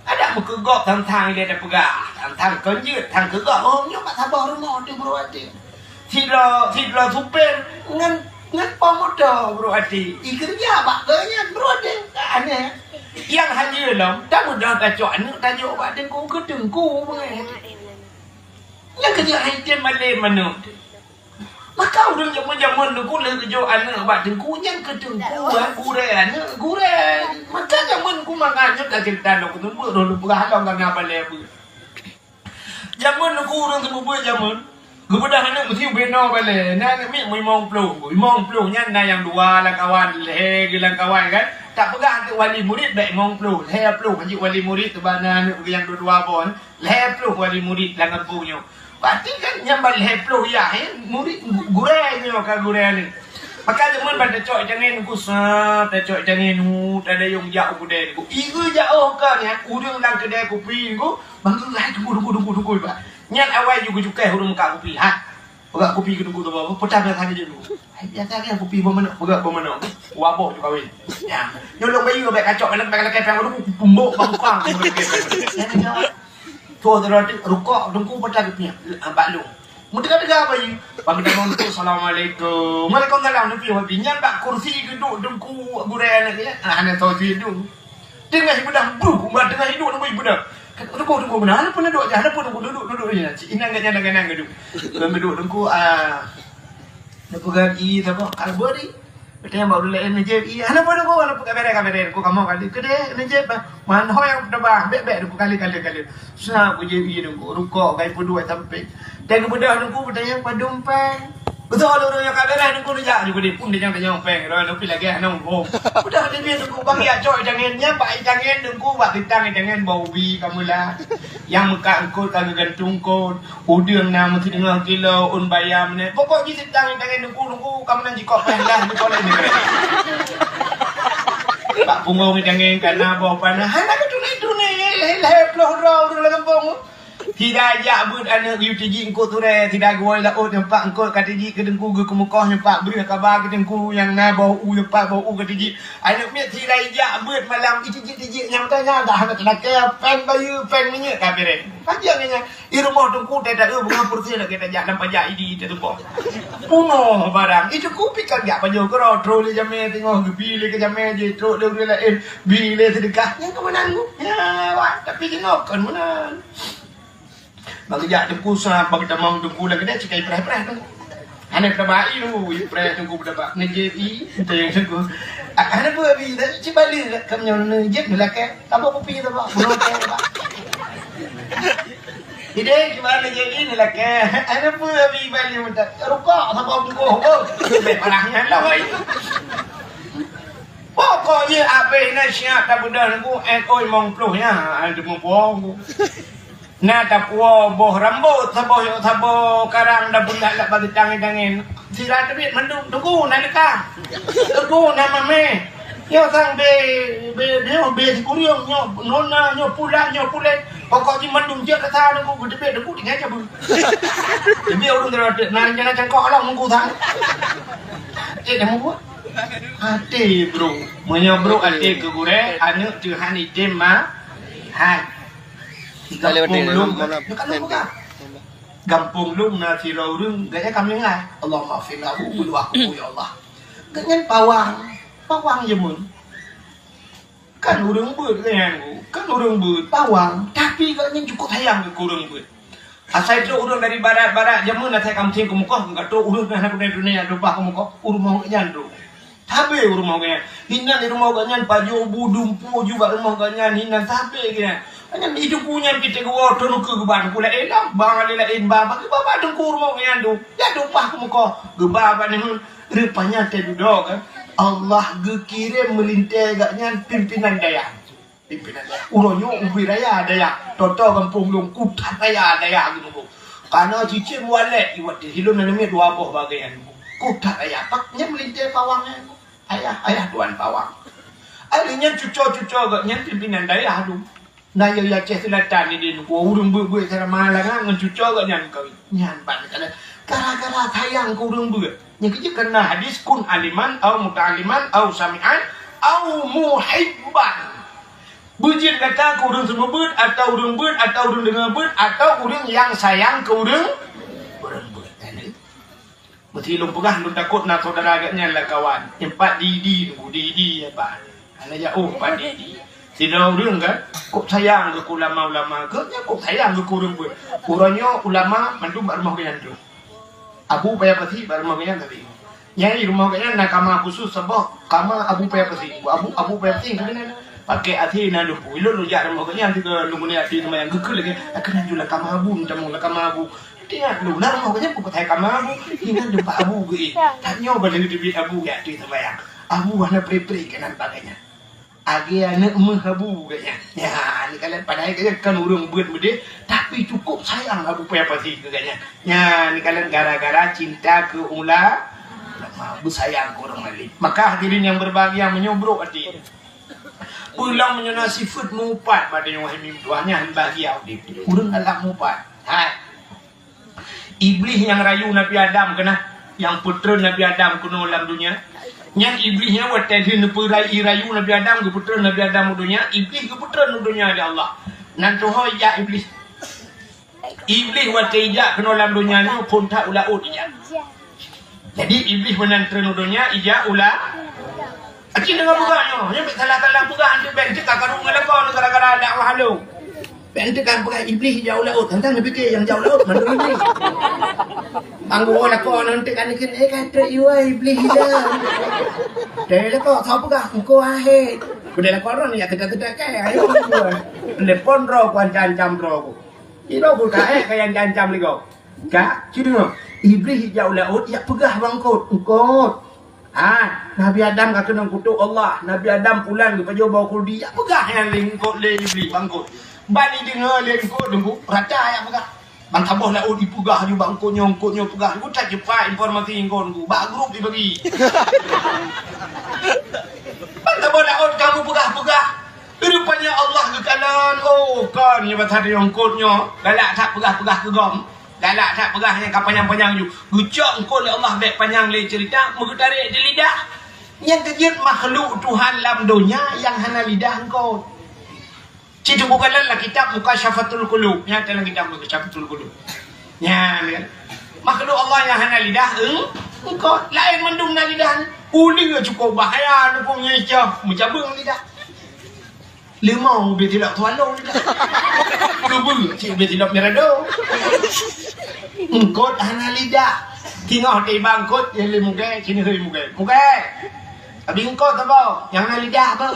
Ada berkegok tentang dia dah pegah tentang konjut tentang kegok oh nyo mak sabar rumah tu bro adik. Sidra super ngan pomodo bro adik. I kerja bak ganya bro adik. belum. Tak mudah kacau anak tajuk buat dengku ke dengku pengen. Yang kerja item malay mana. Maka orang zaman-zaman dengku lah kerja anak buat dengku yang ke dengku gure anak gure. Maka zaman ku mangannya tak cerita dok tu dulu berhalang kan apa lebu. Zaman dengku orang semua zaman. Kemudian anak mesti beno balik. Nak mi mong plu nya na yang dua lang kawan leh lang kawan kan. Tak pegang tu wali murid baik mong plu. Leh plu haji wali murid tu bana yang dua pun. Leh plu wali murid lang kampunya. Berarti kan yang leh plu ya murid gurenya ka gurenya ni. Maka zaman pada cok jangan ku sa, cok jangan hu, ada yang jauh kedai ku. Igu jauh kan ya, urang lang kedai kopi ku. Bangku lah tunggu ba. Nyan awal juga hurung muka kopi. Ha. Pegak kopi ke tunggu tu apa? Pecah biasa je dulu. Biasa kan kopi bermana? Pegak bermana? Wabok juga kahwin. Ya. Nyolong bayi ke baik kacok kan kepeng tu pumbok bangkang. Tu ada rukuk tunggu pecah kopi. Baklung. Mudah-mudahan bayi. Bagi dah montu assalamualaikum. Waalaikumsalam nabi wa binyan bak kursi duduk tunggu burai ni ya. Ana tahu tu. Tengah ibadah bu, tengah hidup tunggu ibadah. Tunggu benar pun duduk je, ada pun duduk je. Inang ganang duduk. Duduk tunggu nak pergi apa? Albori. Betul baru lain je. Ana pun tunggu ana kamera ku kamu kali kede je. Man ho yang tebang bek tunggu kali. Sa ku je tunggu rukuk gai pun dua sampai. Dan kemudian tunggu bertanya pada dompet. Betul orang yang kamera tunggu dia juga dia pun dia jangan peng. Orang lebih lagi anak umum. Udah dia tunggu bagi acok jangannya pak jangan tunggu buat titang jangan bau bi kamu lah. Yang muka engkau kagak gantung kau. Udang nama mesti dengar kilo un bayam ni. Pokok ji titang jangan tunggu kamu nanti kok peng dah di kolej ni. Pak punggung jangan kena bawa panah. Anak tu ni leploh raw dalam kampung. Tidak ajak buat anak UTG engkau tu re. Tidak gua lah nampak engkau KTG ke dengku ke Mekah nampak beri khabar ke dengku yang na bau nampak bau KTG. Anak miat tidak ajak buat malam ITG yang tanya dah nak nak pen bayu pen minyak kabere. Panjangnya di rumah dengku tak ada bunga putih nak kita ajak nampak ajak ID tu tu. Puno barang itu kupi kan ajak baju kau troli jamnya tengok bili ke jamnya je trol dia lain bili sedekah yang kemenang tu. Ya tapi tengok kan mana. Bagi jak tengku sah bagi tamang tengku lagi dah cikai perah tu. Anak terbaik tu, perah tengku berdebat nejepi tu yang tengku. Anak apa bi dah cibali kamu nejet belakang. Tak apa kopi tu pak. Belum tak pak. Ide gimana jadi ni lelaki? Anak apa bi balik minta rukuk sama tengku. Parahnya lah itu. Pokoknya apa nak siap tak benda tengku oi mong ploh ya, ada mong na tapwo boh rambut sabo karang dah bunda nak bagi tangan sila tebit mendung tunggu nalika tunggu nama me yo sang be sikuriong nyo nona nyo pula pokok ji mendung je kata tunggu tebit tunggu tinggal je bu demi urung derot na jana cangkok lah tunggu sang dah mau buat ate bro menyobro ate ke gure anu Tuhan item ma hai Gampung lung na sirau rung gaya kami ngah Allah maafin aku berdua aku ya Allah ganyan pawang je mun kan urung beut kan urung beut pawang tapi ganyan cukup sayang ke urung beut asal itu urung dari barat jamun saya kamcing ke muka enggak tahu urung dari dunia lupa ke muka urung mau ganyan tu tapi urung mau ganyan hinan di rumah ganyan paju budumpu juga rumah ganyan hinan tapi ganyan Anyan itu punya kita gua tonu ke geban kula elam bang lain baba ke baba dengkur mau ngandu ya dumpah ke muka gebaba ni rupanya tedudok kan Allah gekirim melintai gaknya pimpinan daya uronyo ubi raya daya toto kampung lung kutat raya daya gitu karena cicit walet iwat hilun namanya dua boh bagian kutat raya paknya melintai pawangnya ayah tuan pawang adanya cucu gaknya pimpinan daya aduh nah ya Aceh Selatan ni dia gua urung buat cara malang ngan cucu gak nyan kau nyan ban gara-gara sayang ku urung buat nya kerja kena hadis kun aliman au muta'aliman au sami'an au muhibban bujin kata ku urung semua buat atau urung dengar buat atau urung yang sayang ke urung buat mesti lu pegah lu takut nak saudara agaknya lah kawan empat didi apa ana ya Pak Didi Tidak orang kan, kok sayang ke ulama-ulama ke, kok sayang ke kurung gue. Kurangnya ulama mantu rumah kalian tu. Abu payah pasti rumah kalian tadi. Nyai rumah kalian nak kamar khusus sebab kamar abu payah pasti. Abu payah pasti kan pakai hati nak dulu. Ilo lu jar rumah kalian juga lu punya hati sama yang gekal lagi. Akan jual kamar abu, macam mana kamar abu. Dia lu nak rumah kalian bukan kamar abu. Ini jumpa abu gue. Tanya balik di abu ya di sama yang abu warna pre-pre kanan bagainya. Agi anak menghabu kayaknya. Ya, ni kalian padahal kalian kan urung buat bede, tapi cukup sayang abu payah pasti kayaknya. Ya, ni kalian gara-gara cinta ke ulama, sayang ke orang lain. Maka hadirin yang berbahagia menyobrok hati. Pulang menyana sifat mupat pada yang wahai tuahnya bahagia udip. Urang alam mupat. Ha. Iblis yang rayu Nabi Adam kena, yang putra Nabi Adam kena dalam dunia. Yang iblisnya waktu dia rayu Nabi Adam ke putra Nabi Adam dunia, iblis ke putra dunia ada Allah. Nanti ya iblis. Iblis waktu ijak kena dalam dunia ni pun tak ulah ijak. Jadi iblis menantre dunia ijak ulah. Acik dengan buganya, dia salah-salah bugan dia ben cekak karung ngelakon gara-gara dakwah halu. Ben tekan bukan iblis jauh laut, tentang dia fikir yang jauh laut mana iblis. Manggu lakon nanti kan kata iblis dah. Dah kau tahu bukan engkau ahad. Sudah lakon orang ni tidak ayo. Telepon roh kuan cancam roh. Iro bukan kayak cancam lagi. Kak, cuma iblis jauh laut ya pegah bangkot, engkau. Nabi Adam kata nak kutuk Allah. Nabi Adam pulang ke pajo bawa kurdi. Ya pegah yang lengkot le iblis bangkot. Bani dengar lengkot dengku rata ya pegah. Bang taboh laut dipegah ju bangkotnya pegah. Ku tak cepat informasi engkau ku. Bak grup dibagi. Bang taboh laut kamu pegah. Rupanya Allah ke kanan. Oh kan ni batar engkotnya. Galak tak pegah ke gom. Galak tak pegah yang panjang-panjang ju. Gucok engkau oleh Allah baik panjang le cerita, mengutarik di lidah. Yang kejut makhluk Tuhan dalam dunia yang hana lidah engkau. Cerita bukanlah kitab Mukasyafatul Qulub. Ya dalam kitab Mukasyafatul Qulub. Ya, makhluk Allah yang hana lidah engkau lain mendung na lidah. Uli cukup bahaya nak punya ijah, mencabung lidah. Lemau dia tidak tualong lidah. Kubu dia tidak merado. Engkau hana lidah. Tengok di bangkot yang le mugai, sini hei mugai. Abi engkau tu apa? Yang hana lidah apa?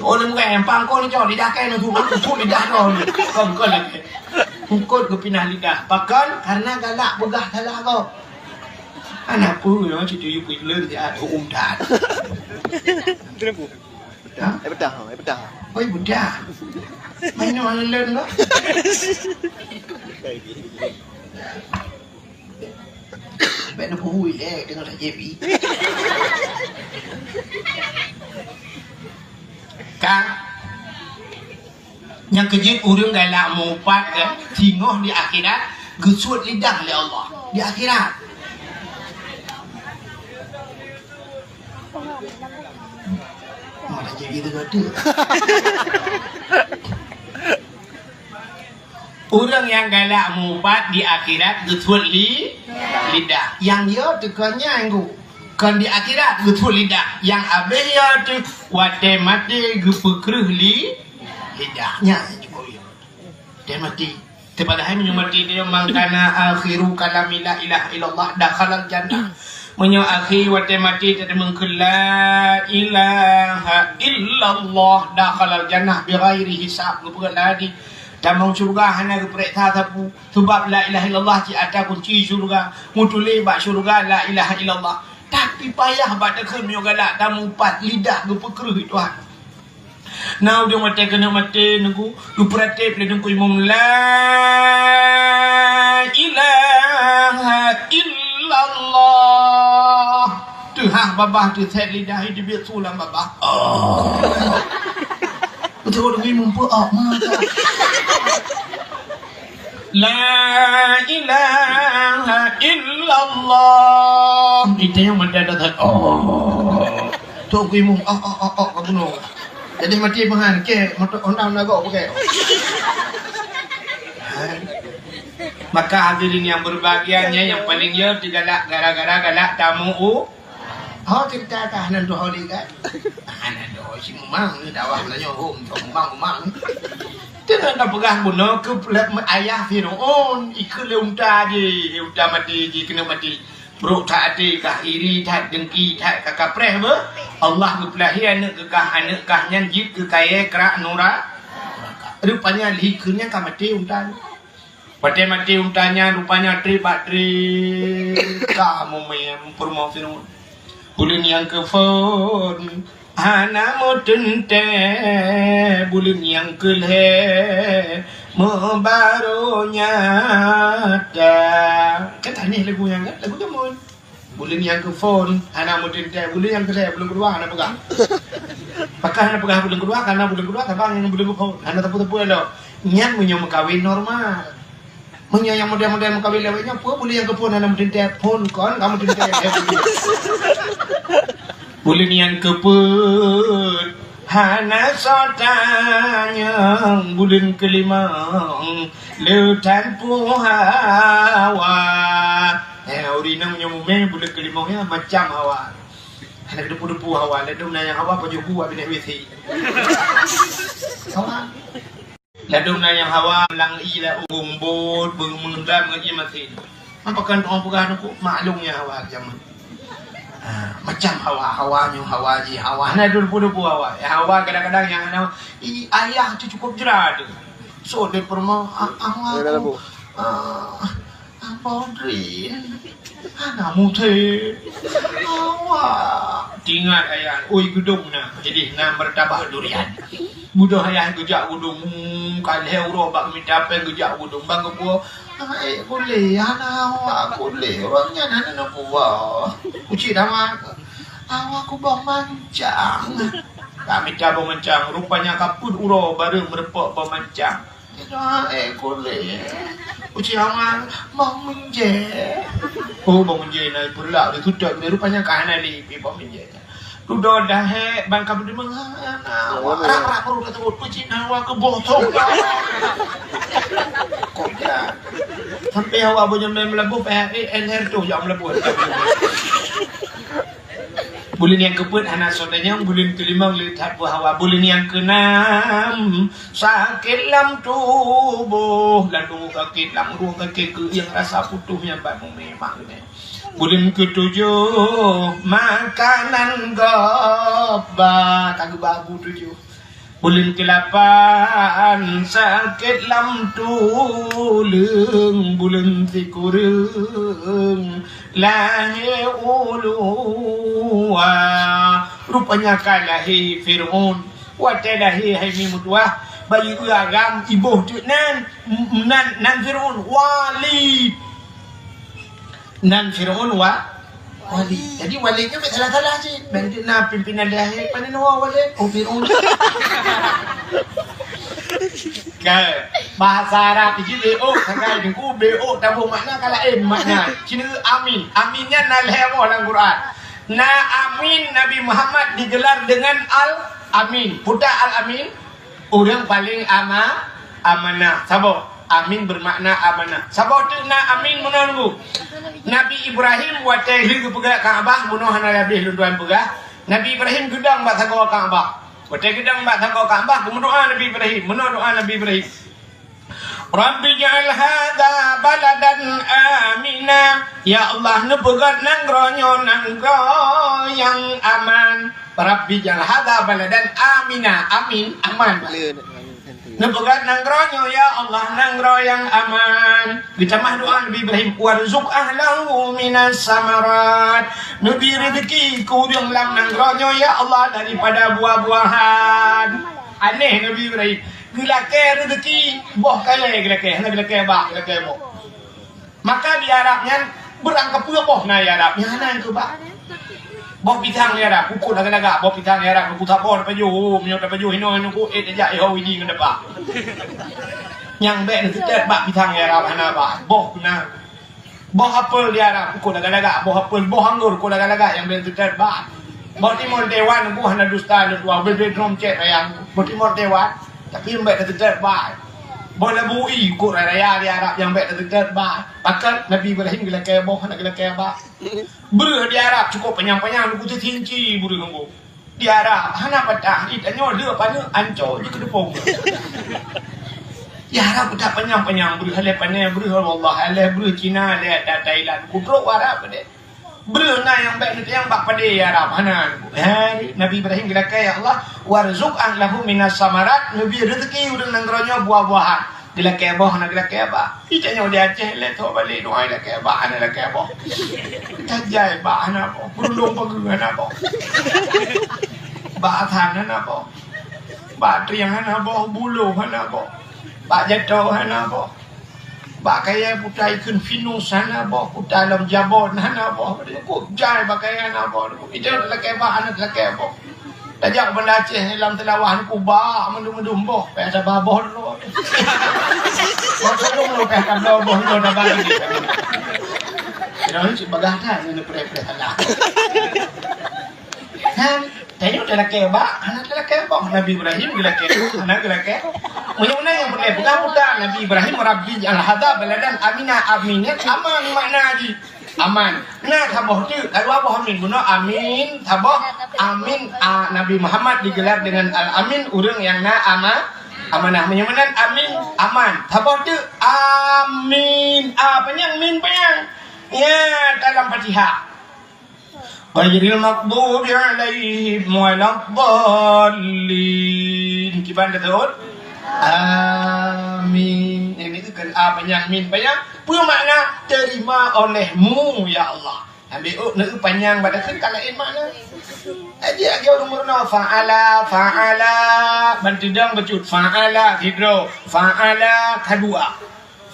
Oh le mugai empang kau ni jauh lidah kai nak tu lidah kau. Kau lagi. Engkau ke pindah lidah. Pakan karena galak begah salah kau. Anak pun yang cucu you pergi learn dia tu umdan. Kenapa? Bedah. Oi bedah. Mana learn kau? Bạn nó vui đấy, đừng có là dễ bị. Kang, yang kejut urang galak mumpat tinggoh di akhirat, gesut lidah oleh Allah di akhirat. Mana jadi tu kata. Orang yang galak mumpat di akhirat gesut lidah. Yang dia tekannya anggu. Kan di akhirat gesut lidah. Yang abis dia tu wate mati gepekreh lidahnya cukup. Dia mati. Padahal mati dia mangkana akhiru kalam la ilaha illallah dakhalal jannah. Menyo akhir wate mati dia mengkala ilaha illallah dakhalal jannah bighairi hisab. Bukan lagi tamang surga hana ke periksa sapu sebab la ilaha illallah ci ada kunci surga mutule bak surga la ilaha illallah tapi payah bak dekat mio galak tamu pat lidah ge pekreh Tuhan. Now dia mati kena mati nunggu lu perhati ple nunggu imam la ilaha illallah tu babah tu set lidah hidup dia sulam babah. Betul dengan mumpuk mata. La ilaha illallah. Itu yang mendadak. Tu aku imum. Kamu no. Jadi mati bahan ke motor ondang nago pakai. Maka hadirin yang berbahagianya yang paling dia digalak gara-gara galak tamu. Cerita tahanan doa ni kan. Tahanan doa si memang ni dakwah belanya memang. Tidak nak pegang guna ke ayah Firaun ikut leunta je, leunta mati je kena mati. Bro tak ada kah iri, tak dengki, tak kakak preh ber. Allah kepelahi anak kekah nyanjit ke kaya kerak nura. Rupanya lihikunya kah mati unta. Mati untanya rupanya tri kamu mempermau Firaun. Bulan yang kefon ana mutente bulan yang kelhe membarunya kata ni lagu yang lagu jamun bulan yang kefon ana mutente bulan yang kelhe bulan kedua ana pegang pakah ana pegang bulan kedua karena bulan kedua tabang yang bulan kefon ana tepu-tepu lo nyan punya kawin normal. Punya yang model-model kawin lewatnya apa boleh yang kepun ana mutente pun kon kamu mutente bulan yang kepun hana sotanya bulan kelima leutan hawa orina menyumume bulan kelima nya macam hawa hana depu-depu hawa ladung yang hawa pajuku abine wisi hawa ladung yang hawa lang ila umbut mengundam ngaji masin apakan orang pegang aku maklumnya hawa zaman macam hawa-hawanya hawa ji hawa na dulu hawa hawa kadang-kadang yang ana ayah tu cukup jerad so dia perma hawa Bodrin ana mute hawa tinggal ayah oi gedung na jadi na bertabah durian budak ayah gejak gudung kalhe uro bak minta apa gejak gudung bang kepo boleh ana awak boleh orangnya ana buah uci dah awak ku bang mancang kami dah mancang rupanya kaput uro baru merepok pemancang boleh uci awak bang menje oh bang menje naik pula dia tutup dia rupanya kana li bang menje Udah dah bang kamu di mana? Rak perlu kata uci awak ke botol. Kok ya? Sampai awak punya melabuh NR tu yang melabuh. Bulan yang keempat anak saudaranya, bulan kelima lihat buah hawa, bulan yang keenam sakit lam tubuh, lalu sakit lam ruang kaki ke yang rasa putuhnya baru memang ni. Bulan ketujuh makanan goba kagak babu tujuh. Bulan ke-8 sakit lam tulung, bulan ke-9 lahir ulua. Rupanya kalahi Fir'aun watalahi haimi mutwah bayi agam ibuh tu nan Fir'aun wali nan Fir'aun wali. Jadi walinya salah-salah je. Bandit na pimpinan lahir panen wali Fir'aun. Kan bahasa Arab je BO sangai dengku BO tabung makna kala makna. Cina amin. Aminnya na lewa dalam Quran. Na amin Nabi Muhammad digelar dengan al-amin. Budak al-amin orang paling amanah. Sabar. Amin bermakna amanah. Sabar tu na amin menunggu. Nabi Ibrahim watai li pegak Kaabah munoh ana lebih lunduan pegah. Nabi Ibrahim gedang bak sago Kaabah. Watai gedang bak sago Kaabah berdoa Nabi Ibrahim, menuh doa Nabi Ibrahim. Rabbi ja'al hadza baladan amina. Ya Allah nepegat nangronyo nangro yang aman. Rabbi ja'al hadza baladan amina. Amin, aman. Nepegat nangronyo ya Allah nangro yang aman. Ditambah doa Nabi Ibrahim warzuq ahlahu minas samarat. Nabi rezeki ku yang lam nangronyo ya Allah daripada buah-buahan. Aneh Nabi Ibrahim. Gelake rezeki boh kale gelake bah gelake boh. Maka di Arabnya berangkap pula boh na ya Arab. Yana itu bah. Boh pitang ya Arab, pukul agak-agak boh pitang ya Arab, ku tapor paju, menyo paju hino ku ja ho idi ngada bah. Yang be itu tet bah pitang ya Arab ana bah. Boh na. Boh apel di Arab, pukul agak-agak, boh apel, boh anggur ku agak-agak yang be itu tet bah. Boh timur dewan ku hana dusta dua be drom cek yang boh timur dewan. Tapi yang baik terdekat baik. Boleh bui ikut raya di Arab yang baik terdekat baik. Maka Nabi Ibrahim gila kaya boh, nak gila kaya baik. Beri di Arab cukup penyang-penyang, aku tertinci beri nunggu. diarah hana patah ditanya dia pana ancor je ke depong ya harap tak penyang beri halai panai beri Allah halai beri Cina halai Thailand kudrok warap pada beri na yang baik yang bak pada ya harap hana Nabi Ibrahim kata ya Allah warzuqan lahu minas samarat nabi rezeki udang nangronyo buah-buahan gila kebah nak gila kebah ditanya dia Aceh le tu balik doa gila kebah ana la kebah tajai ba ana apa burung pegungan apa ba than ana apa ba triang ana apa bulu ana apa ba jatuh ana apa ba kaya putai kun finus ana apa putai dalam jabon ana apa ku jai ba kaya ana apa itu la kebah ana la kebah tajak benda Aceh dalam telawah ku ba mendum-mendum boh pesa baboh dulu waktu lu pesa baboh dulu dah bagi kita sebagai dah ni pre-pre lah kan tanya dah kebah anak dah kebah Nabi Ibrahim gila kebah anak gila kebah mana yang boleh bukan Nabi Ibrahim rabbi al-hadha baladan aminat aman makna lagi aman nah tabah tu kalau apa amin guna amin tabah amin Nabi Muhammad digelar dengan al-amin orang yang amanah menyamanan amin aman tabah tu amin penyang min penyang ya dalam Fatihah ghairil maghdubi alaihim waladdallin gimana tu amin ini tu kan penyang min penyang punya makna terima olehmu ya Allah ambil nak panjang pada kan kalau makna aja dia umur no fa'ala bantu dang becut fa'ala hidro fa'ala kedua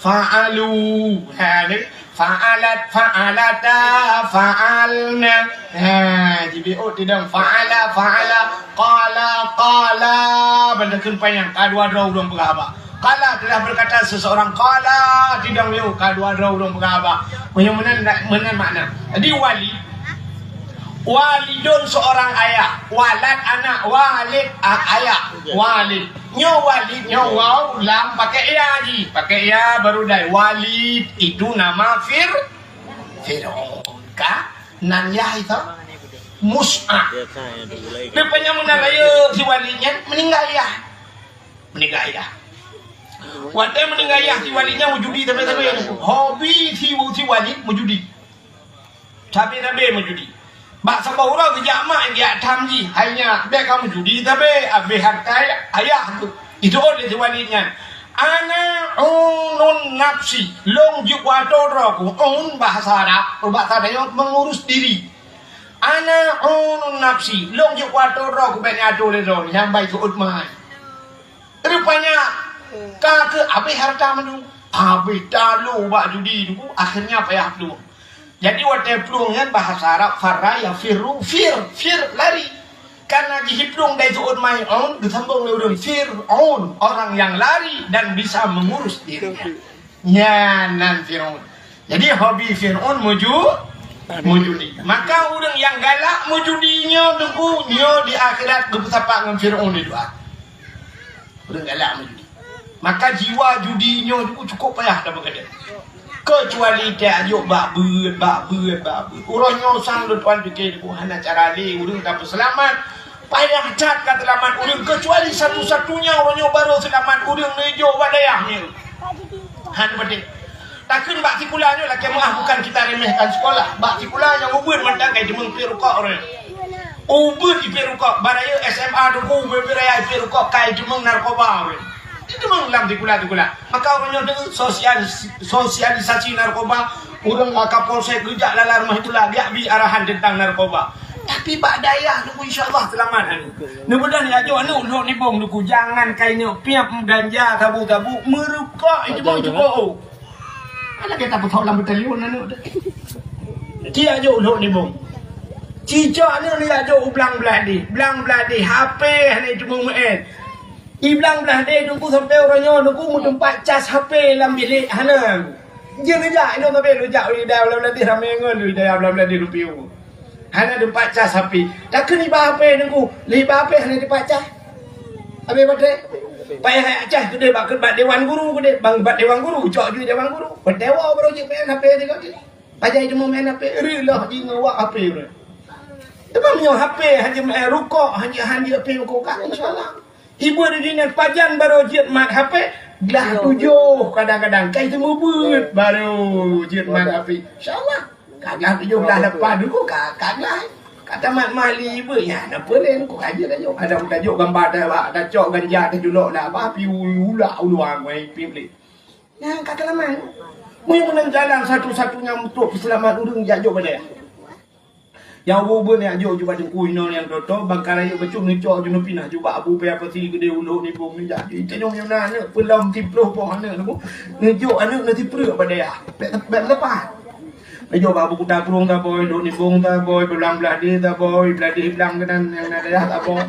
fa'alu ha ni fa'alata fa'alna ha jibo tidang fa'ala qala bantu kan panjang kedua draw dong berapa Kala telah berkata seseorang kala tidak liu kadua orang berapa punya mana makna jadi walidun seorang ayah walad anak walid ayah walid nyo walid nyo waw lam pakai ya ji pakai ya baru dai walid itu nama Fir'aun ka nan ya itu Mus'ab rupanya menalaya si walidnya meninggal ya Wadah meninggal ya si walinya mujudi tapi hobi si walid mujudi tapi mujudi bak sama orang kerja mak dia tamji hanya dia kamu judi tapi abe harta ayah tu itu oleh si walidnya ana unun nafsi long jukwa toroku bahasa Arab mengurus diri ana unun nafsi long jukwa toroku banyak adol sampai ke utmai rupanya kakak abe harta menu abe dalu bak judi tu akhirnya payah tu jadi waktu pelungan bahasa Arab farra ya firru fir lari karena dihitung dari suud mai'un disambung dengan fir'aun orang yang lari dan bisa mengurus dirinya nyanan fir'aun jadi hobi fir'aun mujudi maka orang yang galak mujudinya tunggu nyo di akhirat bersapak dengan fir'aun di doa orang galak mujudi maka jiwa judinya itu cukup payah dah berkata kecuali dia ajuk bak beut orangnya sang tuan fikir hana cara ni urang tak selamat payah cat kata selamat urang kecuali satu-satunya orangnya baru selamat urang nejo wadayahnya han betul takkan bak sekolahnya lah kemah bukan kita remehkan sekolah bak sekolah yang ubur mentang kai demeng perukak orang ubur di perukak baraya SMA tu beraya perukak kai demeng narkoba orang itu memang dikula. Maka orangnya dengan sosialisasi narkoba, orang Kapolsek kerja dalam rumah itulah dia bi arahan tentang narkoba. Tapi bak daya nunggu insyaallah selamat. Nunggu dan ya jo anu ni bong nunggu jangan kainnya piap ganja tabu-tabu merukak itu bong cukup. Ada kita betul dalam batalion anu. Dia jo ni bong. Cicak ni ajo belang beladi HP ni cuma main. Iblang belah dia nunggu sampai orangnya nunggu mu tempat cas HP dalam bilik hana. Dia ngejak ini sampai rujak di dalam nanti ramai ngan di dalam nanti rupiah. Hana tempat cas HP. Takkan liba HP nunggu liba HP hana tempat cas. Habis pada payah cas tu dia bakal bat dewan guru dia bang bat dewan guru cok ju dewan guru. Berdewa baru je main HP dia kata. Pajai dia mau main HP. Rilah jinga wak HP dia. Temamnya HP haji rukuk haji api rukuk kan insyaallah. Ibu di dinas pajan baru jiat mat HP gelah 7 kadang-kadang kai temu but baru jiat mat HP. Insyaallah. Kagak 17 lepas dulu kagak. Kata mat mali ibu ya apa len ko aja dah ada tajuk gambar dah cok ganja dah dulu dah apa pi ulah uluang mai pi. Yang kata lama. Mu yang jalan satu-satunya untuk selamat urang jajuk pada. Yang bubu ni ajo cuba jengku ino yang toto bangkara yo becuk ni cok juno pinah cuba abu pe apa si gede ulu ni bom ni jadi tenong yang na pelam tiploh po ana tu ni jo ana na tiploh pada ya bet lepas ajo babu kuda kurung ta boy do ni bong ta boy belang belah dia ta boy belah dia belang kenan yang ada ya ta boy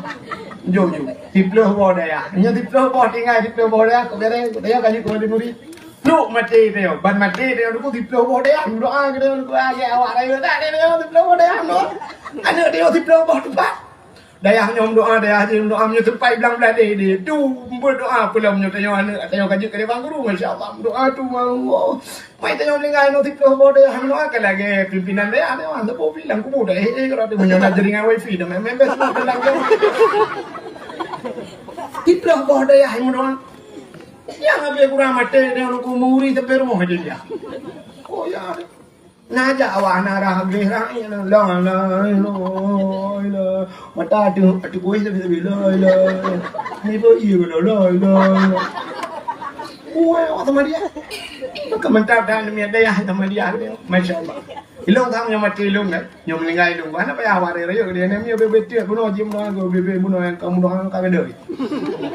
jo tiploh po dah ya nya tiploh po tinggal tiploh po dah ko bere dia kali ko di muri lu mati dia, ban mati dia, aku tiploh boh dia, doa kita aku aja awak dia, tak dia tiploh boh dia, ada dia tiploh boh tempat, dayah nyom doa dayah nyom doa punya tempat belang belah dia, tu berdoa pula punya tanya anak, tanya kaji kerja bang guru, masya Allah, doa tu mau, mai tanya lingkai no tiploh boh dia, doa kan lagi pimpinan dia, ada orang tu bilang aku muda, kalau dia punya jaringan wifi, dah member semua belang dia, tiploh boh dia, doa. Yang habis kurang mati dia aku muri tapi rumah dia. Oh ya. Naja awak narah gerah la mata tu kuih tapi la ni boleh la. Oh awak sama dia. Kementar dan dia sama dia. Masya-Allah. Ilong tham yang mati ilong kan. Yang meninggal ilong. Mana payah awak dia dia ni bebe tiap bunuh jim doa go bebe bunuh yang kamu doa kagak deui.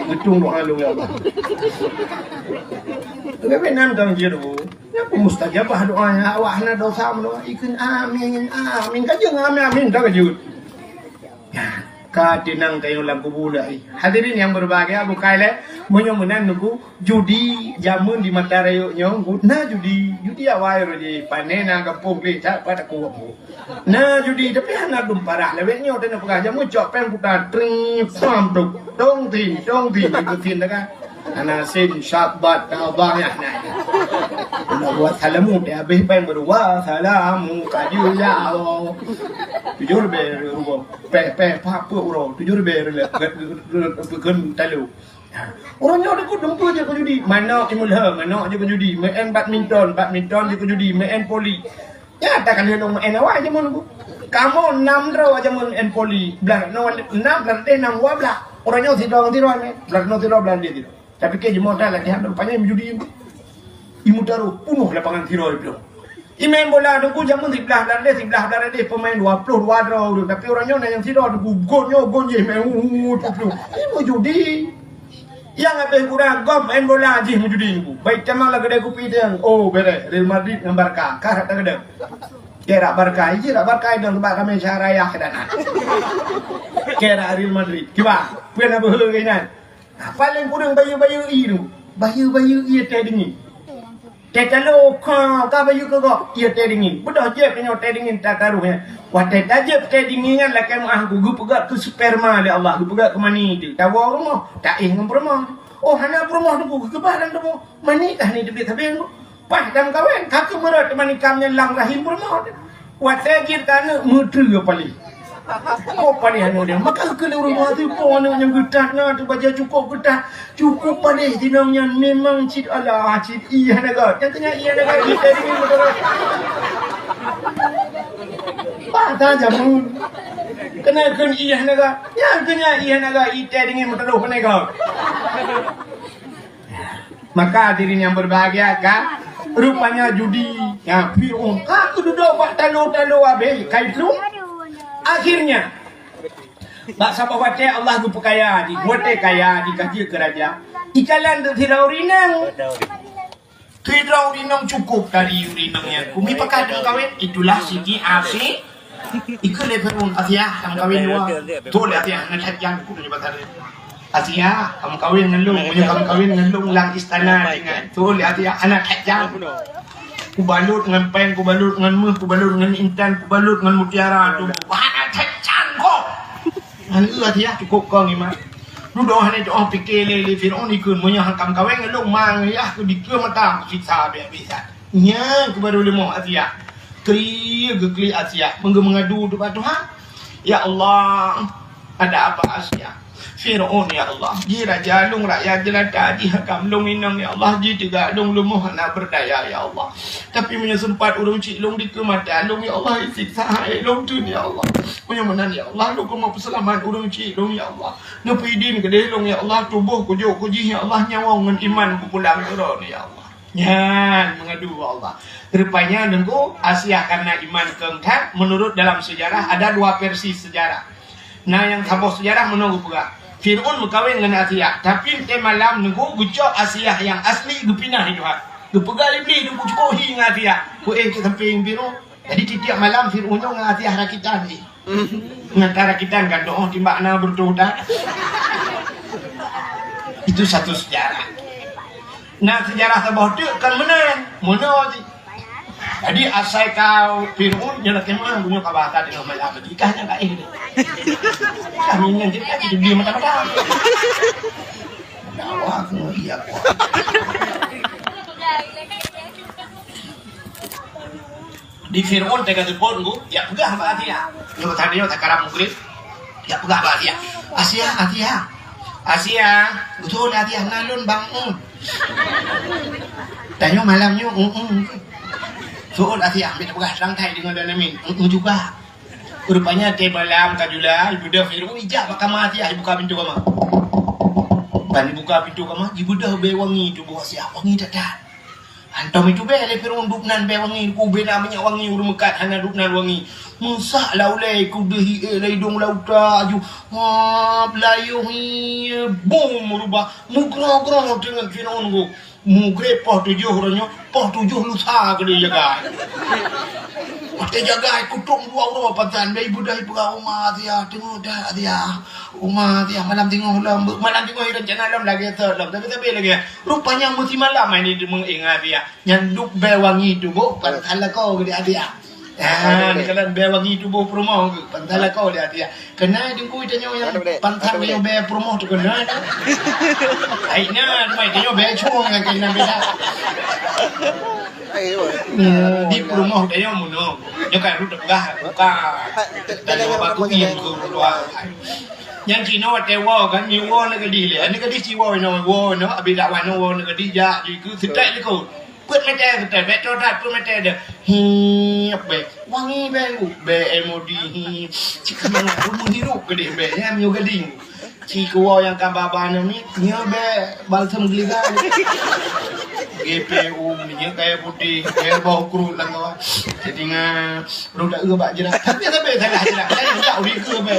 Betung doa lu ya Allah. Bebe nan dang jiru. Ya mustajabah doanya awak na dosa doa ikun amin kajeng amin dah kajut. Ya, katinang kayo lang kubulai. Hadirin yang berbahagia bukai le monyo menan nuku judi jamun di mata rayo nyo na judi awai roji panena kampung le tak pada ku. Na judi tapi hana dum parah le nyo tena pegah jamu cok pen putar tring sam tuk dong tin itu tin dah ana sin syabat Allah ya na. Wa salamu dia habis pen berwa salamu kaju ya Allah. Tujur ber rubo pe pa pu ro tujur ber le ken talu. Orangnya ada ku dempu je ku judi. Mana imulha, mana je ku judi. Main badminton je ku judi. Main poli. Ya takkan dia main awak je mun ku. Kamu 6 draw aja mun main poli. Belah no 6 belah 6 wablah. Orangnya sidong tiruan ni. Belah no tiruan belah dia tiru. Tapi ke jemo dah latihan depannya judi. Imu taruh penuh lapangan tiru itu. Imain bola tu ku jamun di belah dia pemain 22 draw tu. Tapi orangnya yang tiru tu gol je main tu. Imu judi. Yang habis kurang gom main bola aja judi ku. Baik camang lah kedai kopi dia. Oh bere Real Madrid dengan Barca. Kah tak kedai. Kira Barca dan tempat kami syarayah dan. Kira Real Madrid. Kiba, puan apa hulu kainan. Paling kurang bayu itu. Bayu ia teh dingin. Teh kalau kau bayu kau ia teh dingin. Bedah je punya teh dingin tak karunya. Wah teh aja teh dingingan lah kan gue pegat ke sperma oleh Allah. Gue pegat ke mani itu. Tahu rumah. Tak ingin rumah. Oh hana rumah tu ke badan tu. Mani dah ni dia tapi pas dalam kawan kakak merat mani kamnya lang rahim rumah. Wah teh jir kan mutri pali. Oh pali hanu dia. Maka ke rumah tu pon yang getahnya tu baca cukup pali dinamnya memang cid Allah cid iya naga. Yang tanya iya naga kita ini betul. Patah jamun. Kena iya naga. Yang kena iya naga ite dengan betul kena kau. Maka hadirin yang berbahagia kan rupanya judi ya piung aku duduk buat talu habis kaitu akhirnya bak sabah wate Allah gu kaya di wate kaya di kaki kerajaan ikalan tirau rinang cukup dari urinangnya kumi pakadang kawin itulah sigi asi ikut leperun asia yang kawin dua tu lihat ya nak yang ku ni batar asia kamu kawin dengan lu punya kamu kawin dengan lu lang istana dengan tu lihat ya anak hajang ku balut dengan pen ku balut dengan meh ku balut dengan intan ku balut dengan mutiara tu anak hajang kok lihat ya cukup kau ni mah lu doa ni doa fikir le Firaun ikut punya kamu kawin dengan lu mang ya ku dikir mata siksa bisa nya ku baru lemo asia kli asia mengadu tu Tuhan Ya Allah, ada apa Asia? Fir'aun ya Allah, ji raja lung rakyat jelata, ji hakam lung inang ya Allah, ji tiga lung lumuh anak berdaya ya Allah. Tapi punya sempat urung cik lung di kematian lung ya Allah, siksa hai lung tu ya Allah. Punya menan ya Allah, lu kau mau perselamat urung cik lung ya Allah. Nepi din kedai lung ya Allah, tubuh kujuk kuji ya Allah, nyawa ngan iman pulang turun ya Allah. Nyan mengadu Allah. Rupanya nunggu Asia karena iman keengkat. Menurut dalam sejarah ada dua versi sejarah. Nah yang tabuh sejarah menunggu pula. Fir'aun berkahwin dengan Asia. Tapi nanti malam nunggu gucok Asia yang asli gepinah itu. Gepegal iblis nunggu cukuhi dengan Asia. Kita samping Fir'aun. Jadi tiap malam Fir'aun dengan Asia rakitan ni. Ngantara rakitan kan doa timbak na bertudah. Itu satu sejarah. Nah sejarah tabuh tu kan menang. Mana je. Jadi asal kau Fir'aun nyala kemana punya kabata di nama Allah nikahnya tak ini. Kami yang kita hidup di mata-mata. Dakwah aku iya aku. Di Fir'aun tega telepon gua, ya pegah apa Asia. Yo tadi yo takaram mugrib. Ya pegah apa Asia. Asia, betul Asia nalun bangun. Tanya malamnya Soal Asia ambil pegas rangkai dengan danamin juga. Rupanya teh malam kajula ibu dah Fir'aun ijak bakal mati Asia buka pintu kamar. Bani buka pintu kamar ibu dah be wangi tu buat siap wangi dadan. Antum itu be le Fir'aun dupnan be wangi ku be namanya wangi urung mekat hana dupnan wangi. Musak laulai ku dehi leidong lauta aju. Wah belayu hi bom merubah mugra-gra dengan Fir'aun ku. Mugre poh 7 orangnya, poh 7 lusa ke dia jaga. Mati jaga kutung 2 orang pantan bayi budai pegawai rumah dia tengok dah dia. Rumah dia malam tengok rencana lam lagi terlam tapi lagi. Rupanya mesti malam ini dia mengingat dia. Nyanduk bewangi tu bu pantan kau ke dia. Ni kalau bewangi tu bu promo pantan kau dia. Kena dengku tanya yang pantan yang be promo tu kena. Aina mai tanya be chong yang kena beda. Di promo tanya muno. Yo kan rut pegah buka. Dan batu yang keluar. Yang Cina tewa kan ni wo nak di le. Ni kadi si wo no abi dak wan wo nak di ja ku setai le ko. Put mata setai betul tak put mata ada. Be wangi be emodi. Cik mana rumah hidup gede be ya mio gading. Cik wo yang kababa ni nya be balsam geliga. GPU ni kayak putih, kayak bau kerut lang kawan. Jadi roda bak jerak. Tapi salah jerak. Saya tak uri ke be.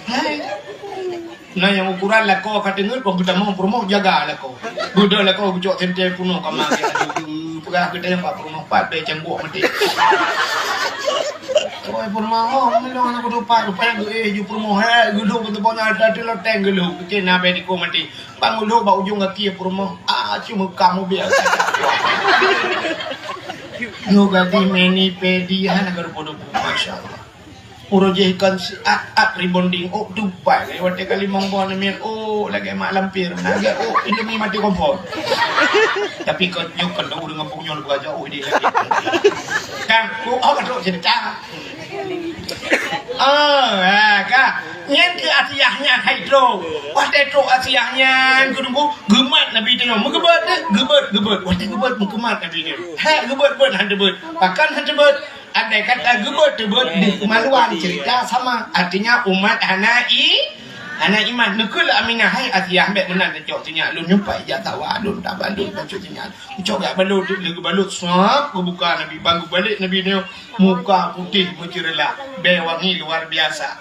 Hai. Nah yang ukuran lah kau kata ngut kau kita mau promo jaga lah kau. Budak lah kau bucok sente puno kamar dia aduh pegah kita yang 44 be cangguak mati. Kau promo melong anak lupa rupanya gue ju promo he gulu betul punya ada loteng gulu kena be di ko mati. Bang gulu bau ujung kaki promo cuma kamu biasa. Yo ganti meni pedia nak berpodo masyaallah. Urojehkan at rebonding dupai lewat kali monggo nemen lagi mak lampir naga Indomie mati kompor. Tapi kau nyukan dah dengan punya lu aja dia lagi. Kan kadok cerita. Kak nyen ke asiahnya hidro. Wah detro asiahnya ku nunggu gemat nabi tengok gebet. Wah gebet mukemat nabi ni. Gebet handebet. Pakan handebet. Andai kata gebet maluan cerita sama artinya umat anak iman nekul aminah hai Asia ambek menan cok tanya lu nyumpai ja tawa lu tak balut cok tanya cok gak balut lagi balut sap buka nabi bangku balik nabi ni muka putih mencerlah be wangi luar biasa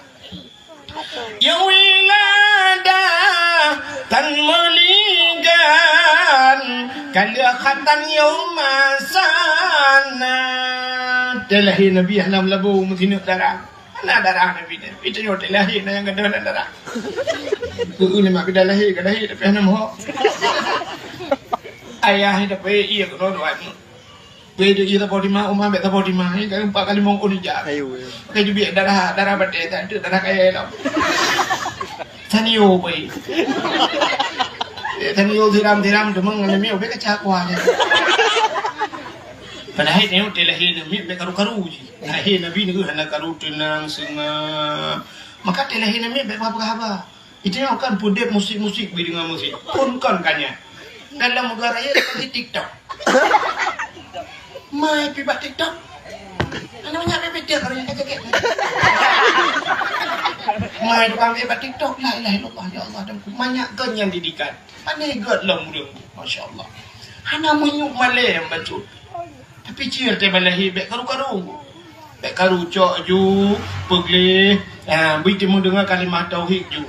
yang wilada tan meligan kalikhatan yaumasana Telahi Nabi Hanam Labu Mungkin darah Mana darah Nabi ni Itu yang telahi yang ada darah Itu lima kita lahir Tapi Hanam ho Ayah tapi iya kena doa Beda iya tak lima Umar tak lima Ini kan 4 kali mongkol hijab Kayak juga darah batik Tak ada darah kaya lah Tanio boy Tanio tiram Demang Nabi Obe kacak kuahnya Padahal ni telahir ni be karu-karu je. Lahir Nabi ni hana karu tenang senang. Maka telahir ni be apa-apa. Itu yang akan pudep musik-musik bi dengan musik. Pun kan kanya. Dalam negara ya di TikTok. Mai pi buat TikTok. Namanya beda kalau yang kakek. Mai tukang buat TikTok. La ilaha illallah ya Allah dan banyak kan yang didikan. Pandai god lah muda. Masya-Allah. Hana menyuk malai yang baca. Tapi cia teh balahi bek karu-karu. Bek karu cok ju, pegle, bui temu dengar kalimah tauhid ju.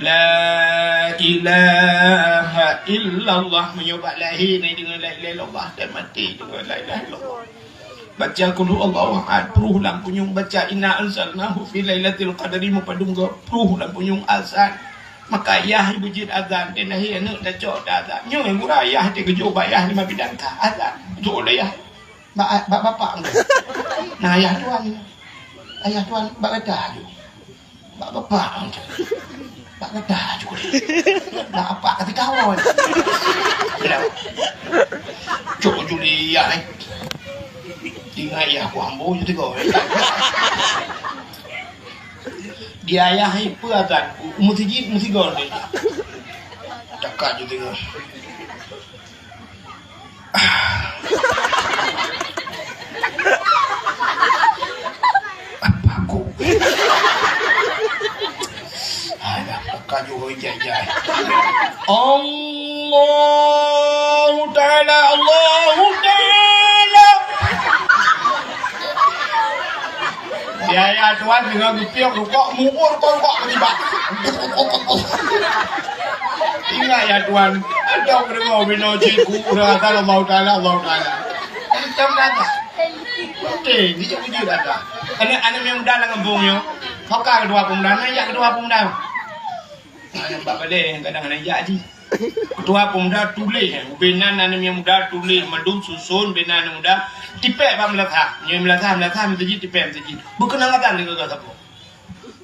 La ilaha illallah menyobak lahir ni dengan la ilaha illallah dan mati dengan la ilaha illallah. Baca qul huwallahu ahad, peruh lampunyung baca inna anzalnahu fi lailatul qadri mupadungga peruh lampunyung azan. Maka ayah ibu jid azan dan lahir anak dah cok dah azan. Nyo yang gura ayah te kejo bayah 5 bidang ka azan. Cok dah ayah. Bapak nah ayah tuan bak kata je bak bapak kata je bak apa kata kawan cok juli ya tinggal ayah aku ambo je tengok dia ayah apa azan mesti gol dia cakap je tengok Allahu Ta'ala ya Tuhan dengan gepiak rukuk muur rukuk tiba ingat ya Tuhan ada dengar bina cikgu kata Allah Ta'ala macam kata okey dia puji kata anak yang muda lah ngembungnya kau kan kedua pemuda nak kedua pemuda nampak balik kadang-kadang jadi ketua pemuda tulis benan anak yang muda tulis madum susun benan anak muda tipek bang melatah yang melatah menjadi tipek menjadi berkenang kata dengan kata apa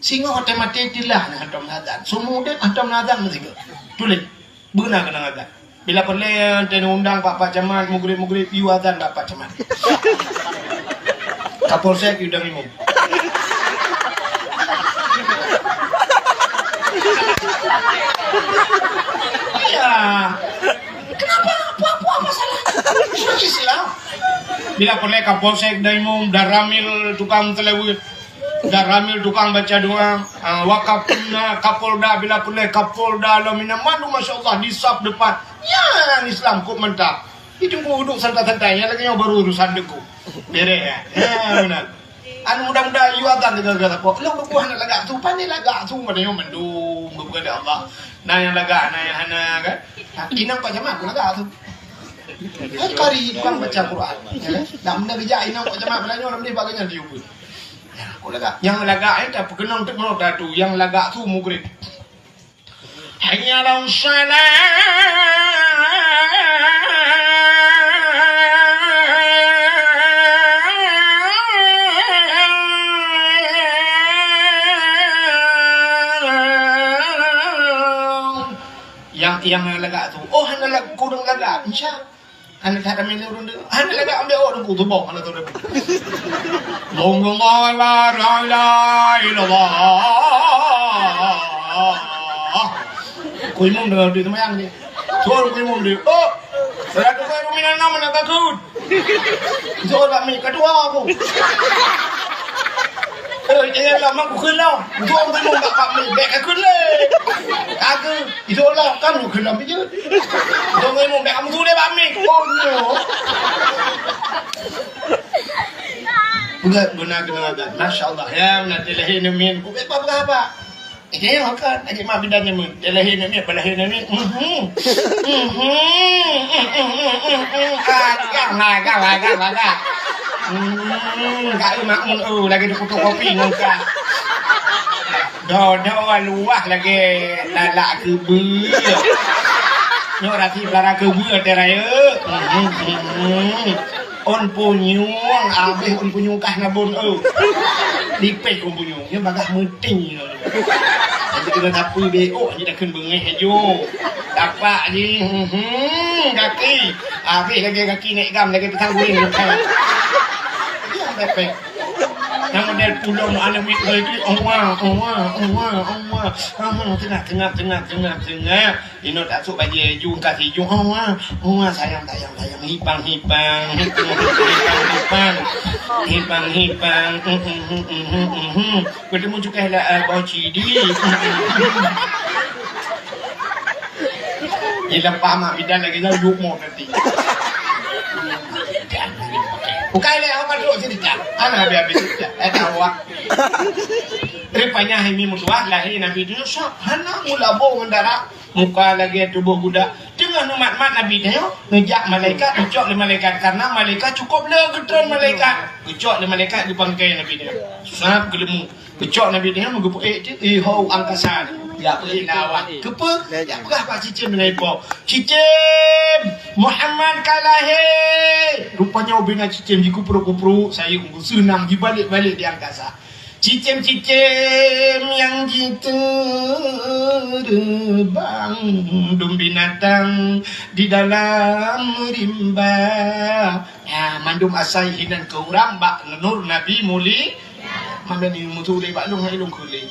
sehingga otomatis tilah nak hantam nazar semua dia hantam nazar mesti tulis berkenang kata bila perlu tenu undang Pak Camat mugrib piu azan Pak Camat Kapolsek udang imam iya kenapa apa masalah Islam bila perlu Kapolsek dan imam daramil tukang telewit daramil tukang baca doa wakafna Kapolda bila perlu Kapolda lamina madu masya-Allah di saf depan ya Islam kok mentah itu gua duduk santai-santai lagi yang baru urusan deku berek ya benar anu mudah-mudah you akan kata kok lo buah nak lagak tu pandai lagak tu pada yang mendung kepada Allah nah yang lagak nah yang hana kan inang Pak Camat aku lagak tu kari tukang baca Quran dah benda bijak inang Pak Camat belanja orang ni bagainya dia pun aku lagak yang lagak tak perkenang tu menurut tu yang lagak tu mugrib hanya dalam salat yang lagak tu oh hana lag kurang lagak insya hana tak ada melu runde hana lagak ambil orang ku tu bok hana tu Allah la ilaha illallah kuimum dengar di temayang ni suara kuimum di oh saya tu saya ruminan nama nak takut suara kami kedua aku jangan lama aku kelam itu orang tengok tak kami baik aku leh aku itu lah kan aku kelam je itu orang baik kamu tu leh kami oh no benar Masya Allah ya benar telahin min apa ini makan lagi mah bidangnya min telahin min balahin min agak enggak makmun lagi di fotokopi ngongkak dodo luah lagi lalak kebu nyo rati belara kebu teraya on punyung abis on punyung kah nabun lipet on punyung nya bagah muting jadi kena tapi BO ni dah kena bengeh jo Apa ni? Kaki. Kaki naik gam lagi petang guling. Ya, pepek. Yang model pulau nak anak wik lagi. Allah. Tengah. Ino tak suka bagi jung kasih jung. Allah, sayang. Hipang. Ketemu juga lah bauci di. Ilang pama bidan lagi dah yuk mo nanti. Bukan le awak dulu sini cak. Anak habis cak. Awak. Rupanya ini musuh lahir Nabi dia sok hana mula bau mendara muka lagi tubuh budak dengan umat-umat Nabi dia ngejak malaikat ngejak le malaikat karena malaikat cukup le getron malaikat ngejak le malaikat di bangkai Nabi dia sangat gelemu ngejak Nabi dia menggepuk hau angkasa ya lawan kepe ya berapa cicim menaipo cicim Muhammad kalahe rupanya obina cicim di kupru saya senang dibalik-balik di angkasa. Cicim-cicim yang diterbang dum binatang di dalam rimba ya mandum asai hinan ke orang bak nur Nabi muli mamben mutu le bak long hai long kule